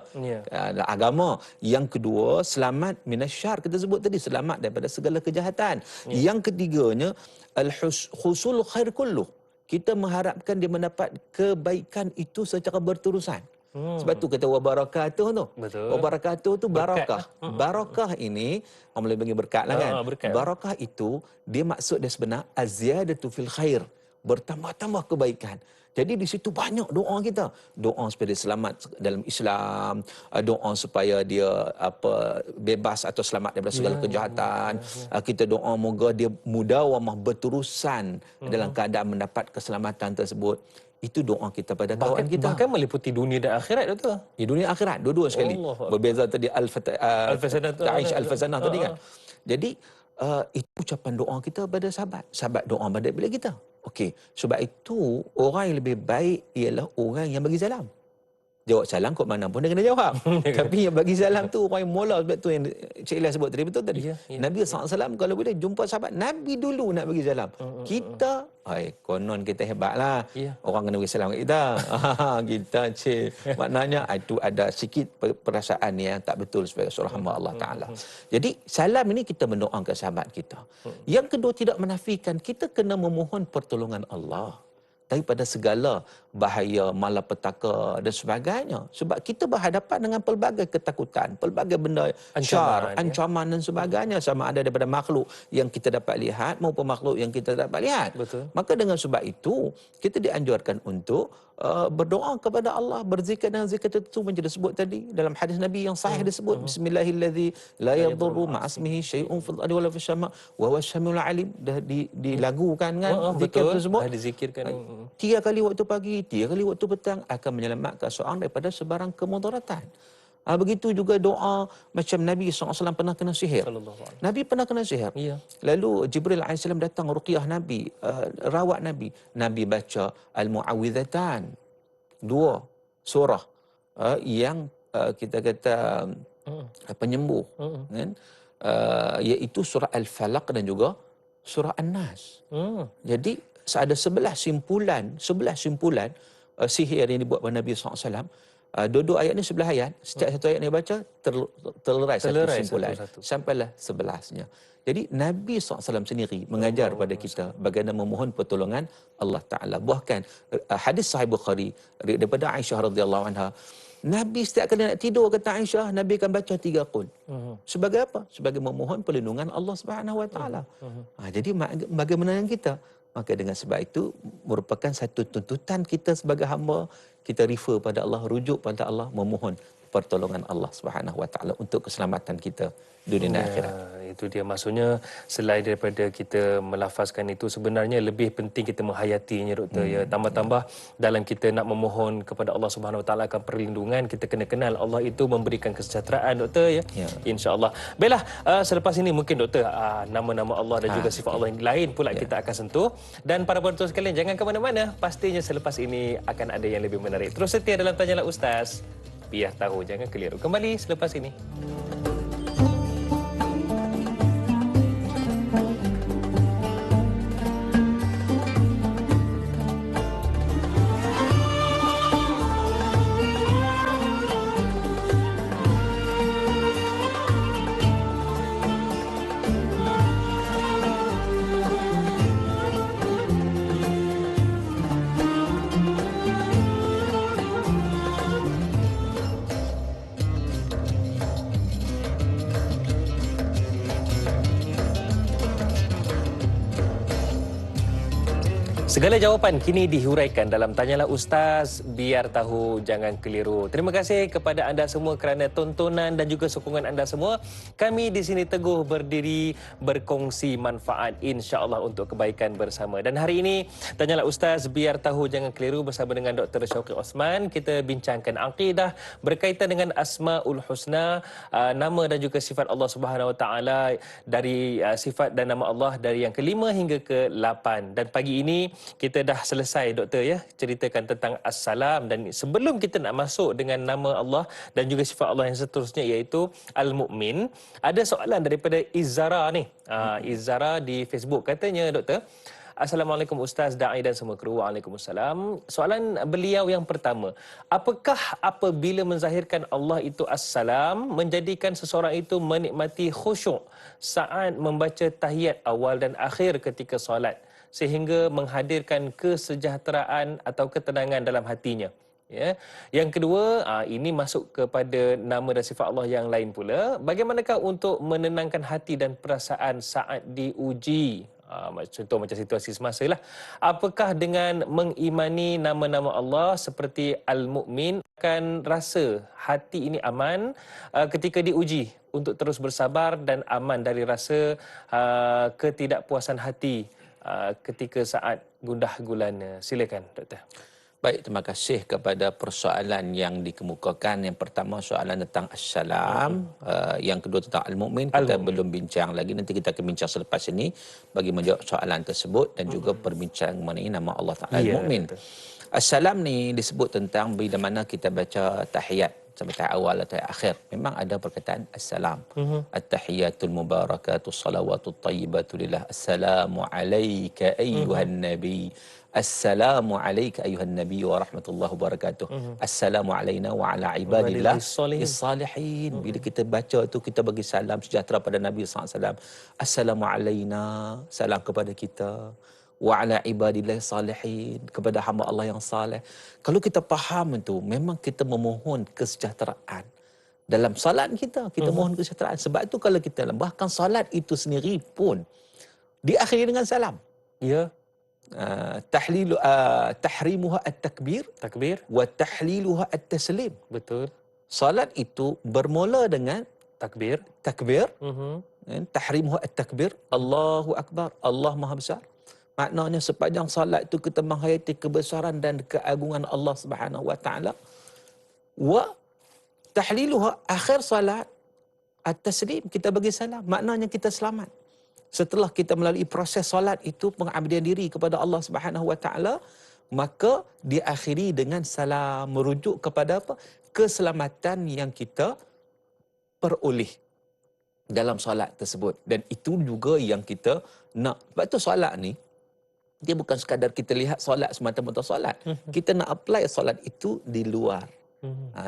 Dalam agama. Yang kedua selamat minasyar, kita sebut tadi selamat daripada segala kejahatan. Yang ketiganya al-husul khair kulluh. Kita mengharapkan dia mendapat kebaikan itu secara berterusan. Sebab tu kata wabarakatuh tu. Betul. Wabarakatuh tu barakah. Barakah ini orang boleh bagi berkat lah kan. Berkat. Barakah itu dia maksud dia sebenar az-ziyadatu fil khair. Bertambah-tambah kebaikan. Jadi di situ banyak doa kita. Doa supaya dia selamat dalam Islam, doa supaya dia bebas atau selamat daripada segala kejahatan. Kita doa moga dia mudawamah berterusan dalam keadaan mendapat keselamatan tersebut. Itu doa kita pada kawan kita. Bahkan meliputi dunia dan akhirat, Doktor. Di dunia akhirat, dua-dua sekali. Berbeza tadi Al-Fazanah tadi kan. Jadi itu ucapan doa kita pada sahabat. Sahabat doa pada bila kita. Okey, sebab itu orang yang lebih baik ialah orang yang bagi salam. Jawab salam kok mana pun dia kena jawab. Tapi yang bagi salam tu orang yang mola. Sebab tu yang Cik Ilyas sebut tadi, betul tadi. Nabi SAW kalau boleh jumpa sahabat, Nabi dulu nak bagi salam. Kita, konon kita hebatlah. Orang kena bagi salam kat kita. Kita cik. Maknanya itu ada sikit perasaan yang tak betul sebagai seorang hamba Allah Ta'ala. Jadi salam ini kita mendoakan sahabat kita. Yang kedua tidak menafikan kita kena memohon pertolongan Allah daripada segala bahaya, malapetaka dan sebagainya. Sebab kita berhadapan dengan pelbagai ketakutan, pelbagai benda syar, ancaman dan sebagainya, sama ada daripada makhluk yang kita dapat lihat maupun makhluk yang kita dapat lihat. Betul. Maka dengan sebab itu, kita dianjurkan untuk berdoa kepada Allah, berzikir dengan zikir tertentu macam disebut tadi dalam hadis Nabi yang sahih disebut Bismillahillazi la yadurru ma'asmihi syai'un fil ardi wala fis sama' wa huwa syamiul alim. Dah dilagukan kan zikir tersebut. Dah dizikirkan. 3 kali waktu pagi, 3 kali waktu petang akan menyelamatkan seorang daripada sebarang kemudaratan. Begitu juga doa macam Nabi SAW pernah kena sihir. Nabi pernah kena sihir. Lalu Jibril AS datang ruqyah Nabi, rawat Nabi. Nabi baca Al-Mu'awwidhatan, 2 surah yang kita kata penyembuh, kan? Iaitu surah Al-Falaq dan juga surah An-Nas. Jadi ada 11 simpulan sihir yang dibuat oleh Nabi SAW. Dua-dua ayat ni 11 ayat. Setiap satu ayat ni baca terlerai satu simpulan. Sampailah 11-nya. Jadi Nabi SAW sendiri mengajar kepada kita bagaimana memohon pertolongan Allah Ta'ala. Bahkan hadis Sahih Bukhari daripada Aisyah radhiyallahu anha, Nabi setiap kali nak tidur, kata Aisyah, Nabi akan baca 3 qul. Sebagai apa? Sebagai memohon perlindungan Allah Subhanahu Wa Ta'ala. Jadi bagaimana dengan kita? Maka dengan sebab itu merupakan satu tuntutan kita sebagai hamba, kita refer pada Allah, rujuk pada Allah, memohon pertolongan Allah Subhanahu Wa Ta'ala untuk keselamatan kita dunia dan akhirat. Itu dia maksudnya, selain daripada kita melafazkan itu, sebenarnya lebih penting kita menghayatinya, Doktor. Ya, tambah-tambah dalam kita nak memohon kepada Allah Subhanahu Wa Ta'ala akan perlindungan, kita kena kenal Allah itu memberikan kesejahteraan, Doktor, ya. Insya-Allah. Baiklah, selepas ini mungkin Doktor nama-nama Allah dan juga sifat Allah yang lain pula kita akan sentuh. Dan para penonton sekalian, jangan ke mana-mana. Pastinya selepas ini akan ada yang lebih menarik. Terus setia dalam Tanyalah Ustaz. Biar tahu, jangan keliru. Kembali selepas ini. Segala jawapan kini dihuraikan dalam Tanyalah Ustaz, biar tahu jangan keliru. Terima kasih kepada anda semua kerana tontonan dan juga sokongan anda semua. Kami di sini teguh berdiri berkongsi manfaat insya-Allah untuk kebaikan bersama. Dan hari ini Tanyalah Ustaz, biar tahu jangan keliru bersama dengan Dr. Syauqi Osman. Kita bincangkan akidah berkaitan dengan Asmaul Husna, nama dan juga sifat Allah Subhanahu Wa Taala, dari sifat dan nama Allah dari yang ke-5 hingga ke-8. Dan pagi ini kita dah selesai doktor ya ceritakan tentang assalam, dan sebelum kita nak masuk dengan nama Allah dan juga sifat Allah yang seterusnya iaitu Al-Mu'min, ada soalan daripada Izzara ni. Izzara di Facebook katanya, doktor, Assalamualaikum Ustaz, Da'i dan semua kru. Waalaikumsalam. Soalan beliau yang pertama, apakah apabila menzahirkan Allah itu Assalam menjadikan seseorang itu menikmati khusyuk saat membaca tahiyat awal dan akhir ketika solat sehingga menghadirkan kesejahteraan atau ketenangan dalam hatinya? Ya. Yang kedua, ini masuk kepada nama dan sifat Allah yang lain pula. Bagaimanakah untuk menenangkan hati dan perasaan saat diuji? Contoh macam situasi semasa lah. Apakah dengan mengimani nama-nama Allah seperti Al-Mu'min akan rasa hati ini aman ketika diuji untuk terus bersabar dan aman dari rasa ketidakpuasan hati ketika saat gundah gulana? Silakan, doktor. Baik, terima kasih kepada persoalan yang dikemukakan. Yang pertama soalan tentang Assalam, yang kedua tentang Al-Mu'min. Kita belum bincang lagi, nanti kita akan bincang selepas ini bagi menjawab soalan tersebut dan juga perbincang mengenai nama Allah Ta'ala Al-Mu'min. Assalam ni disebut tentang bila mana kita baca tahiyat sampai tahiyat awal atau tahiyat akhir. Memang ada perkataan Assalam. At-tahiyatul mubarakatuh salawatut tayyibatu lillah. Assalamu alayka ayyuhan nabi. Assalamu alayka ayuhan nabi wa rahmatullahi wabarakatuh. Assalamu alayna wa ala ibadillah as-salihin. Bila kita baca tu, kita bagi salam sejahtera pada Nabi SAW. Assalamu alayna, salam kepada kita. Wa ala ibadillah salihin, kepada hamba Allah yang saleh. Kalau kita faham itu, memang kita memohon kesejahteraan. Dalam salat kita mohon kesejahteraan. Sebab itu kalau kita, bahkan salat itu sendiri pun diakhiri dengan salam. Ya. Tahrimuha at-takbir wa tahliluha at-taslim. Betul. Salat itu bermula dengan takbir. Tahrimuha at-takbir, Allahu akbar, Allah Maha Besar. Maknanya sepanjang salat itu kita menghayati kebesaran dan keagungan Allah Subhanahu wa taala. Wa tahliluha, akhir salat, at-taslim, kita bagi salam. Maknanya kita selamat. Setelah kita melalui proses solat itu, pengabdian diri kepada Allah Subhanahu wa taala, maka diakhiri dengan salam, merujuk kepada apa? Keselamatan yang kita peroleh dalam solat tersebut. Dan itu juga yang kita nak. Sebab tu solat ni, dia bukan sekadar kita lihat solat semata-mata solat. Kita nak apply solat itu di luar.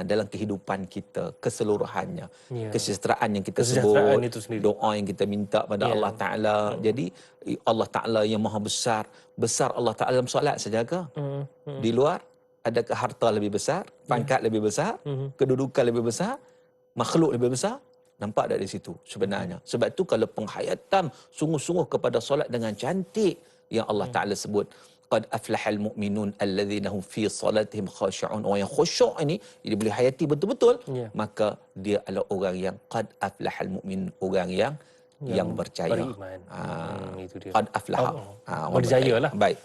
Dalam kehidupan kita keseluruhannya, kesejahteraan yang kita sebut, doa yang kita minta pada Allah Ta'ala. Jadi Allah Ta'ala yang maha besar, besar Allah Ta'ala dalam solat saja ke? Di luar, adakah harta lebih besar, pangkat lebih besar, kedudukan lebih besar, makhluk lebih besar? Nampak tak di situ sebenarnya? Sebab tu kalau penghayatan sungguh-sungguh kepada solat dengan cantik yang Allah Ta'ala sebut, qad aflahal mu'minun alladzina hum fi salatihim khashi'un. Orang yang khusyuk ini, dia boleh hayati betul-betul, maka dia adalah orang yang qad aflahal mu'min, orang yang berjaya. Beriman. Itu dia. Qad aflaha. Berjaya lah. Baik.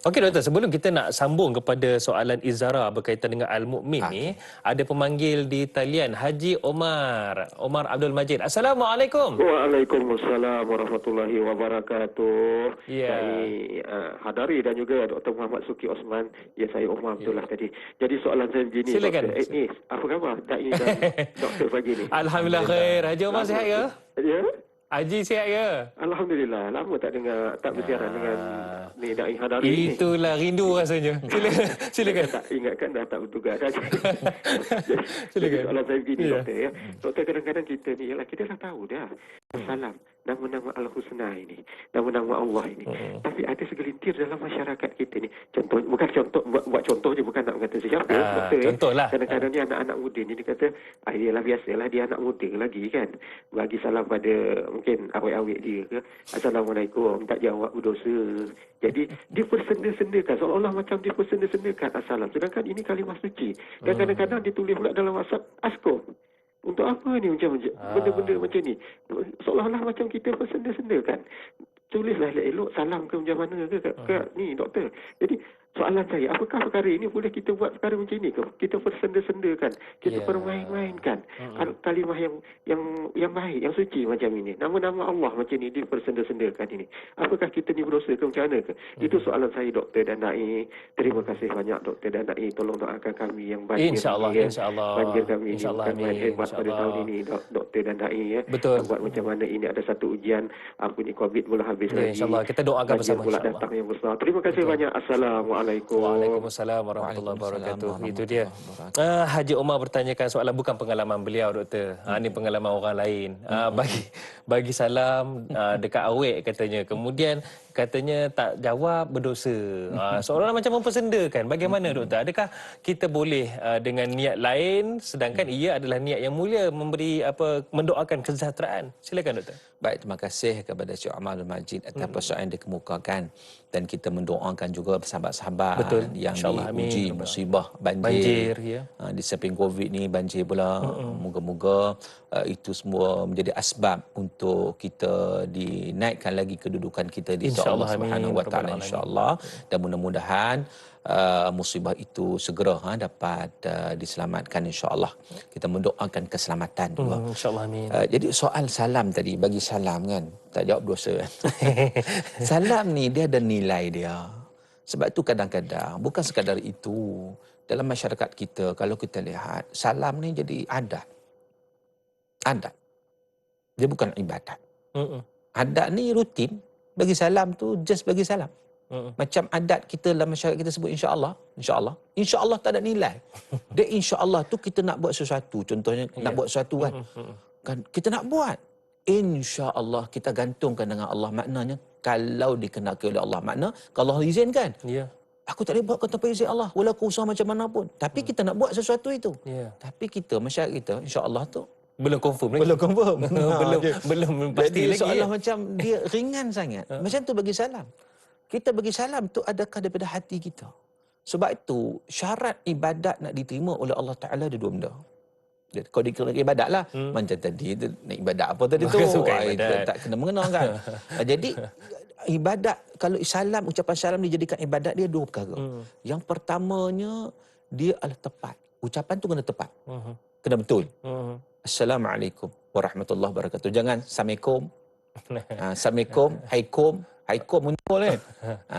Okey doktor, sebelum kita nak sambung kepada soalan Izara berkaitan dengan Al-Mu'min ni, ada pemanggil di talian, Haji Omar Abdul Majid. Assalamualaikum. Waalaikumsalam warahmatullahi wabarakatuh. Ya. Saya Hadari dan juga Dr. Muhammad Suki Osman. Ya, saya Omar Abdullah tadi. Jadi soalan saya begini. Silakan. Doktor, apa khabar Da'i dan doktor pagi ni? Alhamdulillah khair. Haji Omar sihat ke? Ya. Haji sihat ke? Alhamdulillah. Lama tak bersiaran dengan ni Da'i Hadari ni. Itulah rindu rasanya. Silakan. Tak ingatkan dah tak bertugas dah. Silakan. Soalan saya begini doktor ya. Doktor, kadang-kadang kita ni ialah kita dah tahu dah. Salam, nama-nama Al-Husna ini, nama-nama Allah ini. Tapi ada segelintir dalam masyarakat kita ni. Contoh, bukan contoh, buat contoh je, bukan nak kata siapa. Doktor, contohlah. Kadang-kadang ni anak-anak muda ni dia kata, ialah biasalah dia anak muda lagi kan. Bagi salam pada mungkin awet-awet dia ke. Assalamualaikum, tak jawab berdosa. Jadi dia bersenda-sendakan, seolah-olah macam dia bersenda-sendakan assalam. Sedangkan ini kalimah suci. Dan kadang-kadang ditulis pula dalam WhatsApp, Askom. Untuk apa ni macam benda-benda macam ni? Seolah-olah macam kita bersenda-sendakan. Tulislah elok salam ke macam mana ke kat ni doktor. Jadi Soalan saya, apakah perkara ini boleh kita buat perkara macam ini ke? Kita bersenda-sendakan, kita permain-mainkan kalimah yang baik, yang suci macam ini. Nama-nama Allah macam ini dipersenda-sendakan ini. Apakah kita ni berdosa ke macam mana ke? Itu soalan saya, Dr. Danai. Terima kasih banyak Dr. Danai. Tolong doakan kami yang banjir InsyaAllah, ini, insyaAllah. banjir kami ini InsyaAllah, bukan main amin. hebat pada tahun ini, Dr. Danai. Betul. Buat macam mana ini ada satu ujian, apa ni, COVID mula habis lagi. InsyaAllah. Kita doakan banjir bersama, pula insyaAllah. datang yang besar. Terima kasih banyak. Assalamualaikum. Waalaikumsalam warahmatullahi wabarakatuh. Itu dia. Haji Omar bertanyakan soalan bukan pengalaman beliau, doktor. Ini pengalaman orang lain. Bagi salam dekat awek katanya. Kemudian katanya tak jawab, berdosa. Seolah-olah macam mempersendakan. Bagaimana doktor? Adakah kita boleh dengan niat lain sedangkan ia adalah niat yang mulia memberi mendoakan kesejahteraan? Silakan doktor. Baik, terima kasih kepada Syekh Amalul Majid atas persoalan yang dikemukakan, dan kita mendoakan juga sahabat-sahabat yang diuji musibah banjir ya. Di samping COVID ni banjir pula. Moga-moga itu semua menjadi asbab untuk kita dinaikkan lagi kedudukan kita di sisi Allah Subhanahu Wa Taala, insya-Allah. Dan mudah-mudahan musibah itu segera dapat diselamatkan, insya-Allah. Kita mendoakan keselamatan juga. Insya-Allah, amin. Jadi soal salam tadi, bagi salam kan tak jawab dosa kan. Salam ni dia ada nilai dia. Sebab tu kadang-kadang bukan sekadar itu, dalam masyarakat kita kalau kita lihat salam ni jadi adat. Dia bukan ibadat. Adat ni rutin, bagi salam tu just bagi salam. Macam adat kita dalam masyarakat kita sebut insya-Allah. Insya-Allah tak ada nilai. Dia insya-Allah tu kita nak buat sesuatu, contohnya nak buat sesuatu kan kita nak buat. Insya-Allah kita gantungkan dengan Allah, maknanya kalau dikenakan oleh Allah, makna kalau Allah izinkan. Aku tak boleh buat tanpa izin Allah, walaupun usaha macam mana pun. Tapi kita nak buat sesuatu itu. Tapi kita, masyarakat kita, insya-Allah tu belum confirm lagi. belum pasti lagi. Jadi seolah macam dia ringan sangat. Macam tu bagi salam. Kita bagi salam tu adakah daripada hati kita. Sebab itu syarat ibadat nak diterima oleh Allah Ta'ala ada dua benda. Kau dikira ibadat lah. Macam tadi nak ibadat apa tadi tu. Tak kena mengena kan. Jadi ibadat, kalau salam, ucapan salam dijadikan ibadat, dia dua perkara. Yang pertamanya dia adalah tepat. Ucapan tu kena tepat. Kena betul. Assalamualaikum warahmatullahi wabarakatuh. Jangan Assalamualaikum. Assalamualaikum, Haikum muncul kan.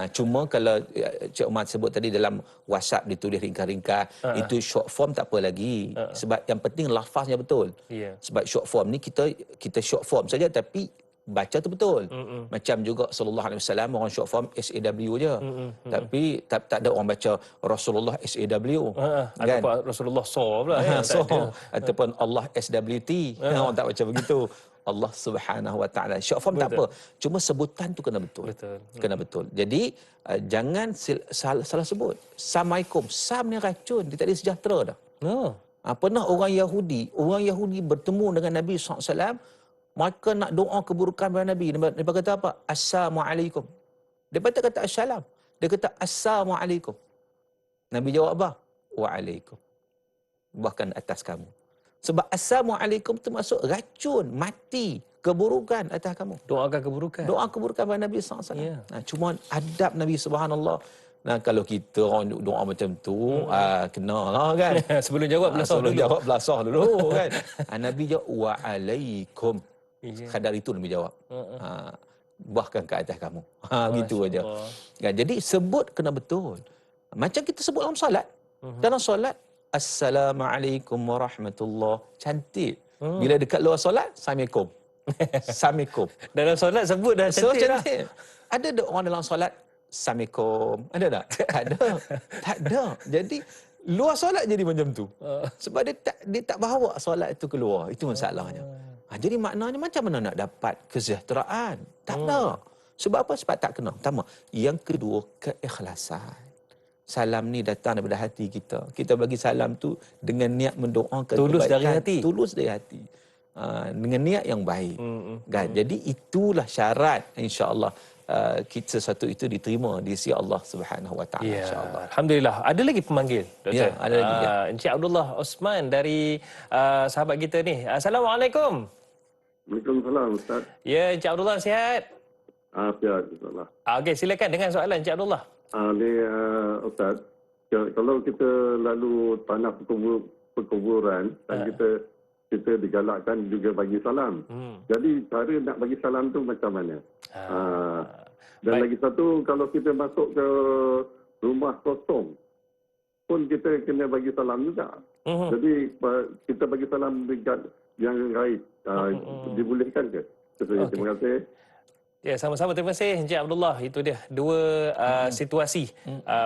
Cuma kalau Cik Umar sebut tadi dalam WhatsApp ditulis ringkas-ringkas, itu short form tak apa lagi. Sebab yang penting lafaznya betul. Sebab short form ni kita short form saja tapi baca tu betul. Macam juga sallallahu alaihi wasallam orang short form SAW je. Tapi tak ada orang baca Rasulullah SAW. Kan? Ataupun Rasulullah SAW pula. Ataupun Allah SWT. Orang tak baca begitu. Allah Subhanahu Wa Taala. Short form tak apa. Cuma sebutan tu kena betul. Kena betul. Jadi jangan salah sebut. Assalamualaikum. Sam ni racun, dia tak ada sejahtera dah. Pernah orang Yahudi bertemu dengan Nabi SAW, mereka nak doa keburukan pada Nabi. Mereka kata apa? Assalamualaikum. Dia tak kata assalam. Dia kata assalamualaikum. Nabi jawab apa? Waalaikum. Bahkan atas kamu. Sebab assalamualaikum tu masuk racun, mati, keburukan atas kamu. Doakan keburukan. Doa keburukan pada Nabi SAW. Cuma adab Nabi, subhanallah. Nah, kalau kita orang doa macam tu, kena lah kan. Sebelum jawab belasah dulu. Jawab belasah dulu kan. Nabi jawab waalaikum. Kadar itu Nabi jawab. Bahkan ke atas kamu. Gitu aja. Jadi sebut kena betul. Macam kita sebut dalam solat. Dalam solat, Assalamualaikum warahmatullahi. Cantik. Bila dekat luar solat, Assalamualaikum. Assalamualaikum. Dalam solat sebut dah cantik lah. Ada tak orang dalam solat Assalamualaikum? Ada tak? Tak ada. Jadi luar solat jadi macam tu. Sebab dia tak bawa solat itu keluar. Itu masalahnya. Jadi maknanya macam mana nak dapat kesejahteraan? Tak ada. Sebab apa? Sebab tak kena. Pertama. Yang kedua, keikhlasan. Salam ni datang daripada hati kita. Kita bagi salam tu dengan niat mendoakan tulus kebaikan. Dari hati. Tulus dari hati. Dengan niat yang baik. Kan? Jadi itulah syarat, insya-Allah, sesuatu itu diterima di sisi Allah Subhanahu Wa Taala, insya-Allah. Alhamdulillah. Ada lagi pemanggil, Doktor? Ada lagi. Encik Abdullah Osman dari sahabat kita ni. Assalamualaikum. Waalaikumsalam, Ustaz. Ya, Encik Abdullah sihat? Sihat, insyaAllah. Okey, silakan dengan soalan Encik Abdullah. Ustaz, kalau kita lalu tanah perkuburan dan kita digalakkan juga bagi salam. Jadi cara nak bagi salam tu macam mana? Dan lagi satu, kalau kita masuk ke rumah kosong pun kita kena bagi salam juga. Jadi kita bagi salam dekat yang gaib. Dibolehkan ke? Terima kasih. Ya, sama-sama. Terima kasih Encik Abdullah. Itu dia dua situasi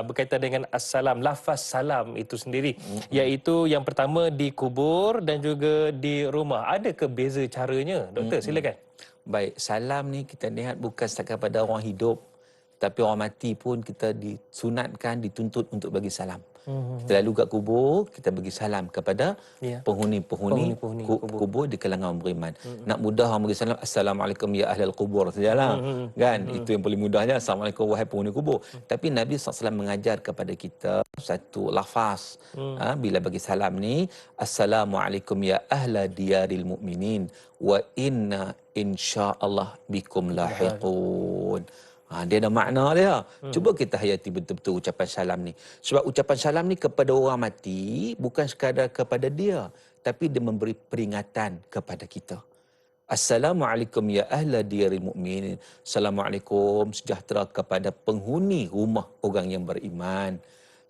berkaitan dengan assalam, lafaz salam itu sendiri. Iaitu yang pertama di kubur dan juga di rumah. Ada ke beza caranya? Doktor, silakan. Baik, salam ni kita lihat bukan setakat pada orang hidup, tapi orang mati pun kita disunatkan, dituntut untuk bagi salam. Kita lalu kat kubur, kita bagi salam kepada penghuni-penghuni kubur di kalangan orang beriman. Nak mudah orang bagi salam, Assalamualaikum ya ahlal kubur sajalah. Kan? Itu yang paling mudahnya, Assalamualaikum wahai penghuni kubur. Tapi Nabi SAW mengajar kepada kita satu lafaz. Bila bagi salam ni, Assalamualaikum ya ahla diyaril mu'minin wa inna insyaallah bikum lahiqun. Dia ada makna dia. Cuba kita hayati betul-betul ucapan salam ni. Sebab ucapan salam ni kepada orang mati bukan sekadar kepada dia, tapi dia memberi peringatan kepada kita. Assalamualaikum ya ahla diyaril mu'minin. Assalamualaikum sejahtera kepada penghuni rumah orang yang beriman.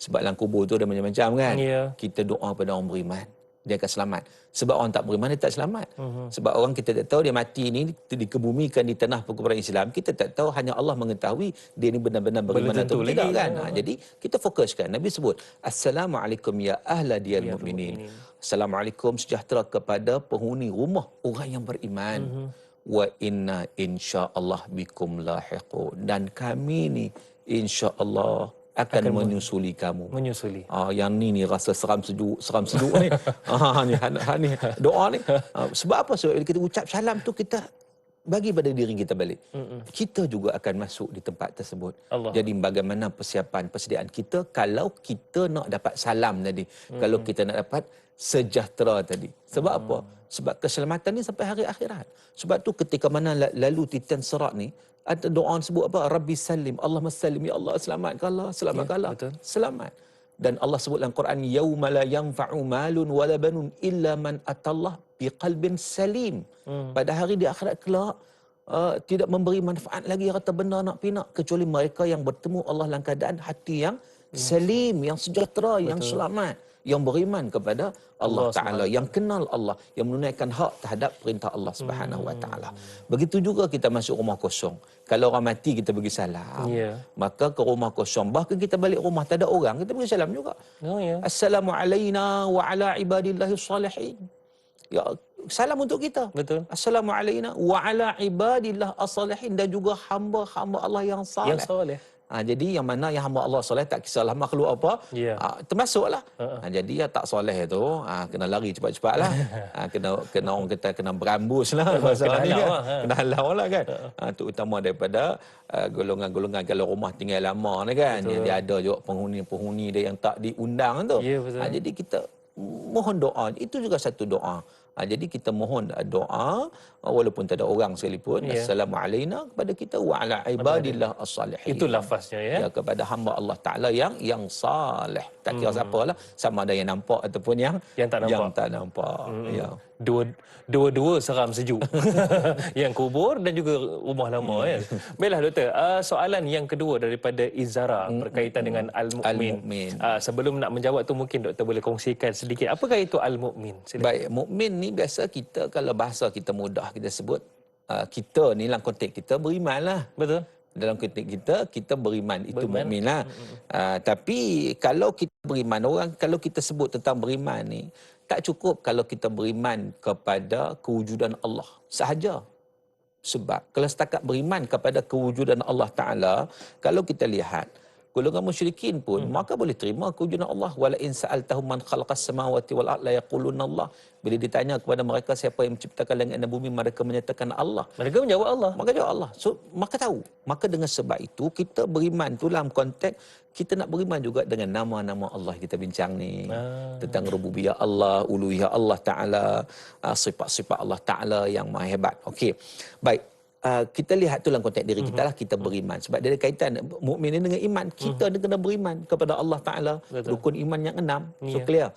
Sebab dalam kubur tu ada macam-macam kan. Kita doa pada orang beriman, dia akan selamat. Sebab orang tak beriman, dia tak selamat. Sebab orang kita tak tahu dia mati ni dikebumikan di tanah perkuburan Islam. Kita tak tahu, hanya Allah mengetahui dia ni benar-benar beriman atau tidak kan. Jadi kita fokuskan. Nabi sebut, Assalamualaikum ya ahla diyaril mu'minin. Assalamualaikum sejahtera kepada penghuni rumah orang yang beriman. Wa inna insyaallah bikum lahiqun. Dan kami ni insya-Allah akan menyusuli kamu. Menyusuli. Yang ni rasa seram sejuk ni. Ni doa ni. Sebab apa? Sebab bila kita ucap salam tu, kita bagi pada diri kita balik. Kita juga akan masuk di tempat tersebut. Jadi bagaimana persiapan, persediaan kita kalau kita nak dapat salam tadi. Kalau kita nak dapat sejahtera tadi. Sebab apa? Sebab keselamatan ni sampai hari akhirat. Sebab tu ketika mana lalu titian serat ni, ada doa sebut apa? Rabbi salim, Allahumma salim, ya Allah selamatkanlah, selamatkanlah. Selamat. Dan Allah sebut dalam Quran, yauma la yanfa'u malun wala banun illa man atallah biqalbin salim. Pada hari di akhirat kelak, tidak memberi manfaat lagi harta benda nak pinak kecuali mereka yang bertemu Allah dalam keadaan hati yang salim, yang sejahtera, yang selamat, yang beriman kepada Allah Ta'ala, yang kenal Allah, yang menunaikan hak terhadap perintah Allah Subhanahu Wa Ta'ala. Begitu juga kita masuk rumah kosong. Kalau orang mati kita bagi salam, maka ke rumah kosong. Bahkan kita balik rumah tak ada orang, kita bagi salam juga. Assalamualaikum wa ala ibadillahi salihin. Ya, salam untuk kita. Betul. Assalamualaikum wa ala ibadillah as-salihin, dan juga hamba-hamba Allah yang saleh. Yang soleh. Jadi yang mana yang hamba Allah soleh, tak kisahlah makhluk apa, termasuklah. Jadi yang tak soleh tu kena lari cepat-cepatlah. Kena orang kata kena berambus lah bahasa ni kan. Kena halau lah kan. Terutama daripada golongan-golongan kalau rumah tinggal lama ni kan. Dia ada juga penghuni-penghuni dia yang tak diundang tu. Jadi kita mohon doa. Itu juga satu doa. Jadi kita mohon doa walaupun tak ada orang sekalipun. Assalamualaikum kepada kita wa ala ibadillah as-salihin. Itu lafaznya ya. Kepada hamba Allah Taala yang saleh. Tak kira siapalah, sama ada yang nampak ataupun yang tak nampak. Dua-dua seram sejuk. Yang kubur dan juga rumah lama ya. Baiklah doktor, soalan yang kedua daripada Izara berkaitan dengan al-mukmin. Sebelum nak menjawab tu mungkin doktor boleh kongsikan sedikit apakah itu al-mukmin? Baik, mukmin ni biasa kita kalau bahasa kita mudah kita sebut kita ni dalam konteks kita beriman lah. Betul. Dalam konteks kita beriman, itu mukmin lah. Tapi kalau kita beriman, orang kalau kita sebut tentang beriman ni, tak cukup kalau kita beriman kepada kewujudan Allah sahaja. Sebab kalau setakat beriman kepada kewujudan Allah Ta'ala, kalau kita lihat golongan musyrikin pun maka boleh terima kewujudan Allah. Wala in sa'altahum man khalaqas samawati wal ardh la yaquluna Allah. Bila ditanya kepada mereka siapa yang menciptakan langit dan bumi, mereka menyatakan Allah. Mereka menjawab Allah. Maka jawab Allah. So maka tahu. Maka dengan sebab itu kita beriman tu dalam konteks kita nak beriman juga dengan nama-nama Allah kita bincang ni. Tentang rububiyah Allah, uluhiyah Allah Ta'ala, sifat-sifat Allah Ta'ala yang maha hebat. Okey. Baik. kita lihat tu dalam konteks diri kita lah, kita beriman. Sebab dia ada kaitan mukmin ni dengan iman. Kita ni kena beriman kepada Allah Ta'ala. Rukun iman yang 6. So clear.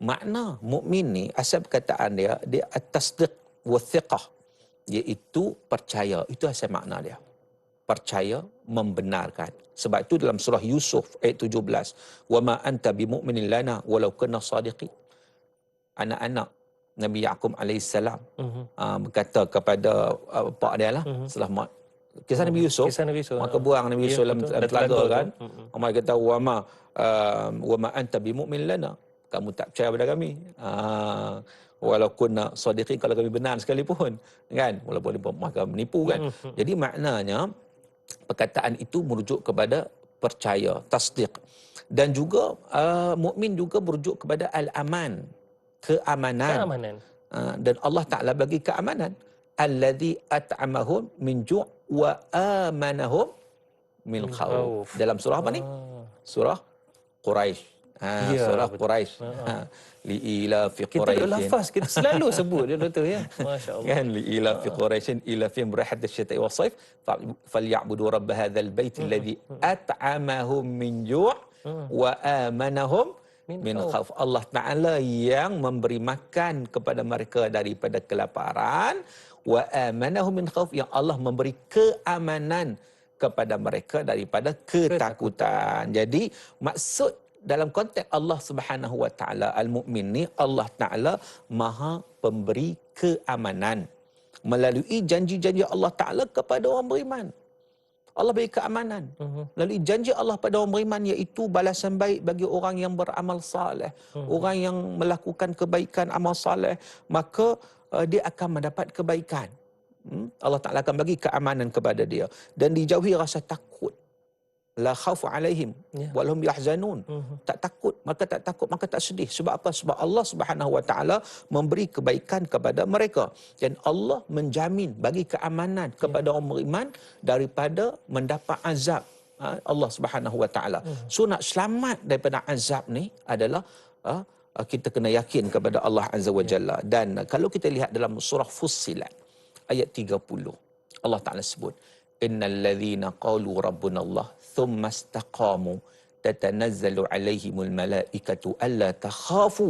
Makna mukmin ni, asal perkataan dia at-tasdiq wa thiqah, iaitu percaya. Itu asal makna dia. Percaya, membenarkan. Sebab itu dalam surah Yusuf ayat 17, wa ma anta bimu'minin lana walau kunna sadiqin. Anak-anak Nabi Yaqub alaihissalam berkata kepada pak dia lah, setelah kisah Nabi Yusuf, maka buang Nabi Yusuf dalam telaga kan. Umar kata wa ma anta bimu'min lana, kamu tak percaya pada kami. Walau kunna sadiqin, kalau kami benar sekalipun kan, walaupun mereka menipu kan. Jadi maknanya perkataan itu merujuk kepada percaya, tasdiq. Dan juga mukmin juga merujuk kepada al-aman, keamanan. Dan Allah Ta'ala bagi keamanan. Alladhi at'amahum min ju' wa amanahum min khawf. Dalam surah apa ni? Surah Quraisy. Surah Quraisy. Li'ila fi Quraisy. Kita lafaz kita selalu sebut dia betul ya. Masya-Allah. Kan li'ila fi Quraisy ila fi murahat asy-syita'i was-sayf falyabudu rabb hadzal bait alladhi at'amahum min ju' wa amanahum min khauf. Allah Ta'ala yang memberi makan kepada mereka daripada kelaparan, wa amanahum min khauf, yang Allah memberi keamanan kepada mereka daripada ketakutan. Jadi maksud dalam konteks Allah Subhanahu wa taala, al-mukmin ni Allah Ta'ala Maha pemberi keamanan melalui janji-janji Allah Ta'ala kepada orang beriman. Allah beri keamanan. Lalu janji Allah pada orang beriman iaitu balasan baik bagi orang yang beramal saleh, orang yang melakukan kebaikan amal saleh, maka dia akan mendapat kebaikan. Allah Ta'ala akan bagi keamanan kepada dia dan dijauhi rasa takut. La khaufu alaihim walhum yahzanun. Tak takut, maka tak sedih. Sebab apa? Sebab Allah Subhanahu wa taala memberi kebaikan kepada mereka dan Allah menjamin bagi keamanan kepada orang beriman daripada mendapat azab Allah Subhanahu wa taala. So nak selamat daripada azab ni adalah kita kena yakin kepada Allah Azza wa Jalla. Dan kalau kita lihat dalam surah Fussilat ayat 30, Allah Ta'ala sebut, innal ladzina qalu rabbuna Allah thumma istaqamu tatanazzalu alaihimul malaikatu alla takhafu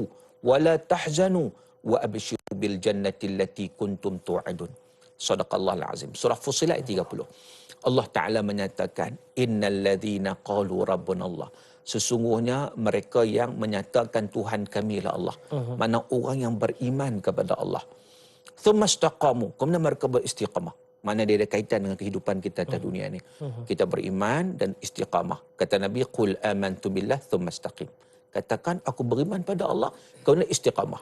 wa la tahzanu wa abshiru bil jannati allati kuntum tu'adun. Sadaqallahul azim. Surah Fussilat ayat 30. Allah Ta'ala menyatakan, innal ladzina qalu rabbuna Allah, sesungguhnya mereka yang menyatakan Tuhan kami lah Allah. Mana orang yang beriman kepada Allah. Thumma istaqamu, kemudian mereka beristiqamah. Mana dia ada kaitan dengan kehidupan kita atas dunia ni. Kita beriman dan istiqamah. Kata Nabi, qul amantu billah thumma istaqim. Katakan aku beriman pada Allah, kemudian istiqamah.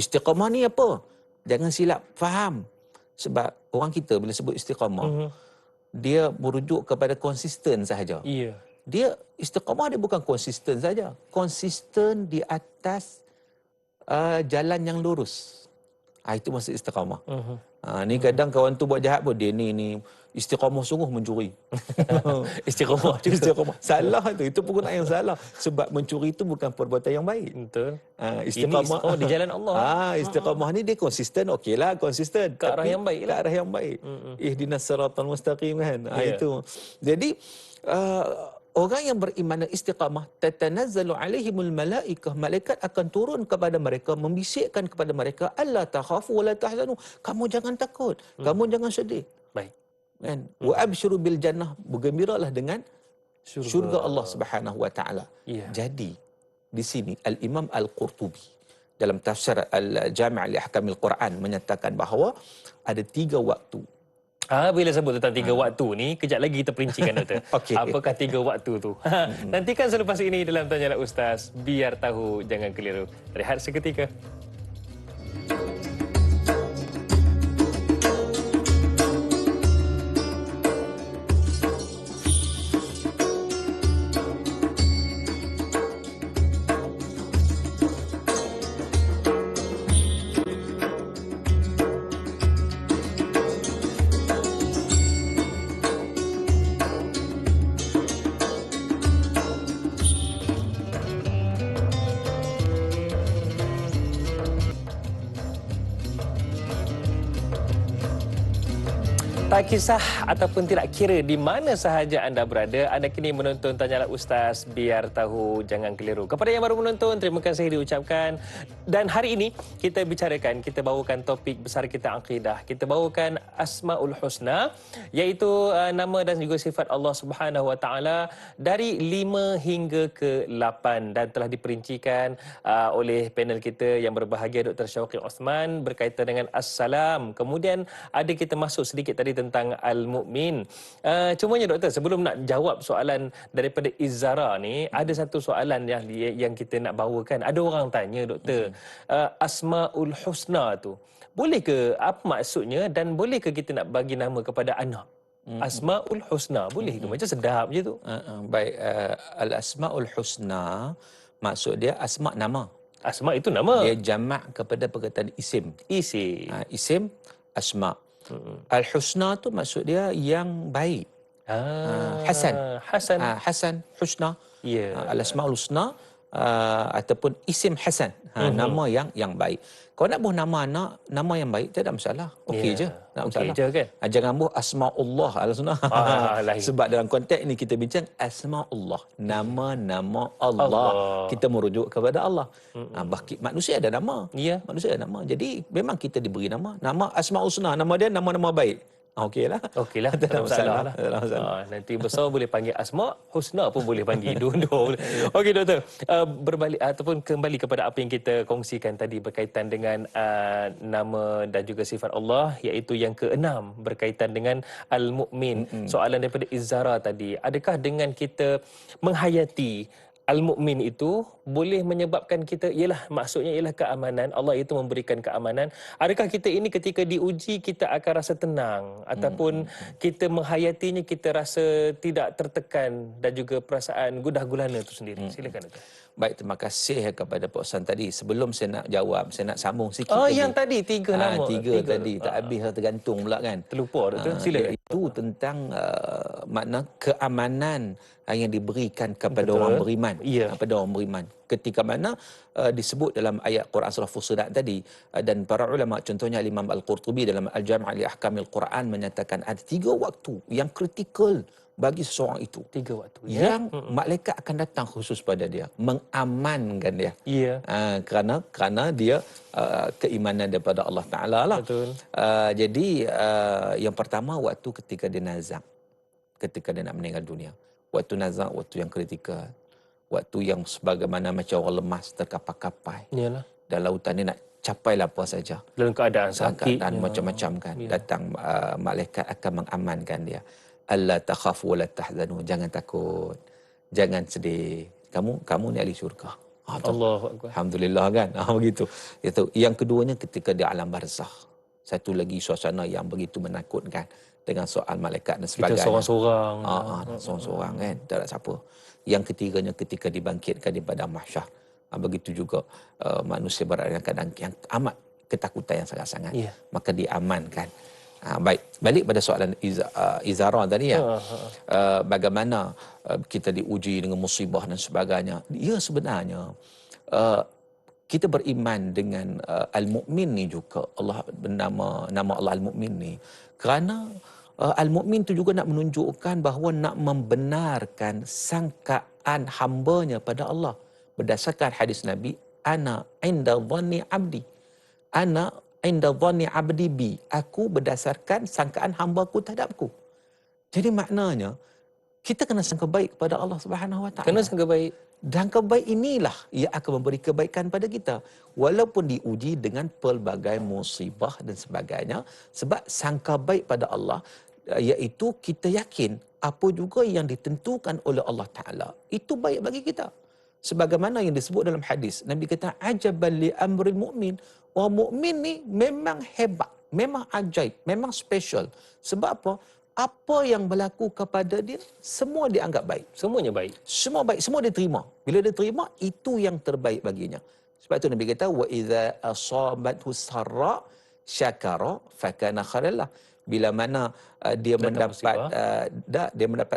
Istiqamah ni apa? Jangan silap faham. Sebab orang kita bila sebut istiqamah, dia merujuk kepada konsisten sahaja. Dia istiqamah dia bukan konsisten saja. Konsisten di atas jalan yang lurus. Itu maksud istiqamah. Ni kadang kawan tu buat jahat pun, dia ni istiqamah sungguh mencuri. Istiqamah juga. Istiqamah. Salah tu. Itu penggunaan yang salah. Sebab mencuri itu bukan perbuatan yang baik. Betul. Istiqamah di jalan Allah. Istiqamah ni dia konsisten. Okeylah, konsisten. Ke arah yang baik lah. Ke arah yang baik. Ihdinas siratal mustaqim kan. Itu. Jadi orang yang beriman dan istiqamah, tatanazzalu alaihimul malaikah, malaikat akan turun kepada mereka, membisikkan kepada mereka, alla takhafu wa la tahzanu, kamu jangan takut, kamu jangan sedih. Baik. Kan? Wa abshiru bil jannah, bergembiralah dengan syurga Allah Subhanahu wa taala. Jadi di sini Al-Imam Al-Qurtubi dalam tafsir Al-Jami' li Ahkamil Quran menyatakan bahawa ada 3 waktu. Bila sebut tentang 3 waktu ni, kejap lagi kita perincikan, Doktor. Apakah 3 waktu tu? Nantikan selepas ini dalam Tanyalah Ustaz. Biar tahu, jangan keliru. Rehat seketika. Tak kisah ataupun tidak kira di mana sahaja anda berada, anda kini menonton Tanyalah Ustaz, biar tahu jangan keliru. Kepada yang baru menonton, terima kasih diucapkan. Dan hari ini kita bicarakan, kita bawakan topik besar kita akidah. Kita bawakan Asmaul Husna, iaitu nama dan juga sifat Allah Subhanahu Wa Taala dari 5 hingga ke 8 dan telah diperincikan oleh panel kita yang berbahagia Dr. Syauqi Osman berkaitan dengan As-Salam. Kemudian ada kita masuk sedikit tadi tentang Al-Mu'min. Cumanya doktor, sebelum nak jawab soalan daripada Izzara ni, ada satu soalan yang kita nak bawakan. Ada orang tanya doktor, Asmaul Husna tu, boleh ke, apa maksudnya, dan boleh ke kita nak bagi nama kepada anak? Asmaul Husna, boleh ke? Macam sedap je tu. Baik, Al-Asmaul Husna, maksud dia asma' nama. Asma' itu nama. Dia jamak kepada perkataan isim. Isim. Isim, asma'. Al-Husna tu maksud dia yang baik. Hasan. Hasan, Husna. Al-Asma'ul Husna ataupun isim Hasan. Nama yang baik. Kalau nak buh nama anak, nama yang baik, tak ada masalah. Okey je. Tak masalah. Je, kan? Jangan buh Asma'ullah Al-Husna. Sebab dalam konteks ni kita bincang Asma'ullah. Nama-nama Allah. Kita merujuk kepada Allah. Manusia ada nama. Manusia ada nama. Jadi memang kita diberi nama. Nama Asma'ul Husna. Nama dia nama-nama baik. Okeylah. Tak ada masalah. Nanti besar boleh panggil Asma', Husna pun boleh panggil. Dua-dua boleh. Okey doktor, berbalik ataupun kembali kepada apa yang kita kongsikan tadi berkaitan dengan nama dan juga sifat Allah, iaitu yang ke-6 berkaitan dengan Al-Mu'min. Soalan daripada Izzara tadi, adakah dengan kita menghayati Al-Mu'min itu boleh menyebabkan kita, maksudnya ialah keamanan. Allah itu memberikan keamanan. Adakah kita ini ketika diuji kita akan rasa tenang, ataupun kita menghayatinya kita rasa tidak tertekan dan juga perasaan gundah gulana itu sendiri? Silakan doktor. Baik, terima kasih kepada Pak Ustaz tadi. Sebelum saya nak jawab, saya nak sambung sikit yang tadi 3 nama. Tiga tadi, tak habis tergantung pula kan. Terlupa doktor. Silakan. Itu tentang makna keamanan yang diberikan kepada orang beriman. Kepada orang beriman. Ketika mana disebut dalam ayat Quran surah Fussilat tadi, dan para ulama, contohnya Imam Al-Qurtubi dalam Al-Jami' li Ahkamil Quran menyatakan ada 3 waktu yang kritikal bagi seseorang itu. 3 waktu. Yang malaikat akan datang khusus pada dia, mengamankan dia. Kerana dia keimanan daripada Allah Ta'ala lah. Betul. Jadi yang pertama, waktu ketika dia nazak, ketika dia nak meninggal dunia. Waktu nazak, waktu yang kritikal. Waktu yang sebagaimana macam orang lemas, terkapai-kapai. Dan lautan ni nak capai apa saja. Dalam keadaan sakit. Keadaan macam-macam kan. Datang malaikat akan mengamankan dia. Allah takhafu wa la tahzanu, jangan takut, jangan sedih, kamu ni ahli syurga. Allahu Akbar. Alhamdulillah kan. Begitu. Itu. Yang keduanya ketika di alam barzakh. Satu lagi suasana yang begitu menakutkan dengan soal malaikat dan sebagainya. Kita seorang-seorang. Seorang-seorang kan, tak ada siapa. Yang ketiganya ketika dibangkitkan di padang mahsyar. Begitu juga manusia berada dalam keadaan yang amat ketakutan yang sangat-sangat. Maka diamankan. Baik, balik pada soalan Izara tadi bagaimana kita diuji dengan musibah dan sebagainya. Ya, sebenarnya kita beriman dengan Al-Mu'min ni juga, Allah nama Allah Al-Mu'min ni, kerana Al-Mu'min tu juga nak menunjukkan bahawa nak membenarkan sangkaan hambanya pada Allah berdasarkan hadis Nabi, ana inda dhanni abdi, ana inda dhanni abdi bi, aku berdasarkan sangkaan hamba-ku terhadapku. Jadi maknanya kita kena sangka baik kepada Allah Subhanahu Wa Taala. Kena sangka baik. Dan kebaik inilah ia akan memberi kebaikan pada kita walaupun diuji dengan pelbagai musibah dan sebagainya. Sebab sangka baik pada Allah iaitu kita yakin apa juga yang ditentukan oleh Allah Taala itu baik bagi kita. Sebagaimana yang disebut dalam hadis, Nabi kata ajaban li amril mu'min. Orang mukmin ni memang hebat, memang ajaib, memang special. Sebab apa? Apa yang berlaku kepada dia, semua dianggap baik. Semuanya baik. Semua baik, semua dia terima. Bila dia terima, itu yang terbaik baginya. Sebab itu Nabi kata, wa idza asabathu sarra syakara fakana khairan lah. Bila mana dia mendapat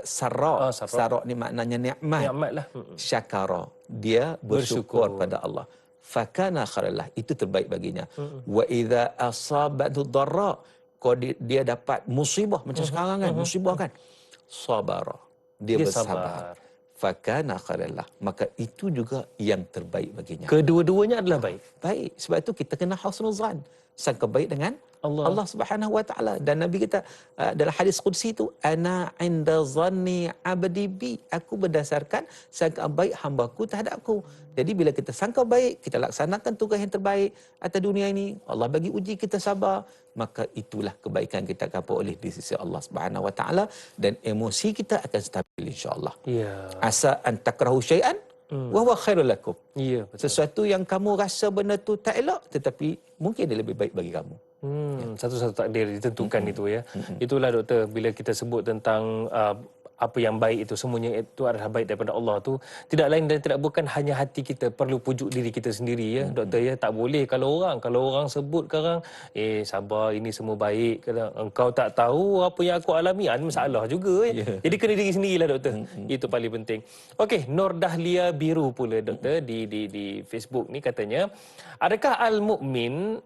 sarra. Sarra ni maknanya nikmat. Nikmatlah. Syakara, dia bersyukur pada Allah. Fakana khairan lah, itu terbaik baginya. Wa idza asabathu dharra, kalau dia dapat musibah macam sekarang kan, musibah kan, sabara, dia bersabar. Fakana khairillah, maka itu juga yang terbaik baginya. Kedua-duanya adalah baik. Baik, sebab itu kita kena husnul zan, sangka baik dengan Allah Subhanahu wa taala. Dan Nabi kita dalam hadis qudsi itu, ana inda zanni abdi bi, aku berdasarkan sangka baik hamba-Ku terhadapku. Jadi bila kita sangka baik, kita laksanakan tugas yang terbaik atas dunia ini, Allah bagi uji kita sabar, maka itulah kebaikan kita akan peroleh di sisi Allah Subhanahu wa taala, dan emosi kita akan stabil insya-Allah. Ya. Asa an takrahu syai'an wa huwa khairul lakum. Ya, betul. Sesuatu yang kamu rasa benda tu tak elok, tetapi mungkin dia lebih baik bagi kamu. Satu-satu takdir ditentukan itu ya. Itulah doktor, bila kita sebut tentang apa yang baik itu, semuanya itu adalah baik daripada Allah tu, tidak lain dan tidak bukan hanya hati kita perlu pujuk diri kita sendiri ya doktor ya. Tak boleh kalau orang sebut sekarang sabar, ini semua baik, kalau engkau tak tahu apa yang aku alami, ada masalah juga ya. Jadi kena diri sendirilah doktor. Itu paling penting. Okey, Nur Dahlia Biru pula doktor di Facebook ni katanya, adakah al-mukmin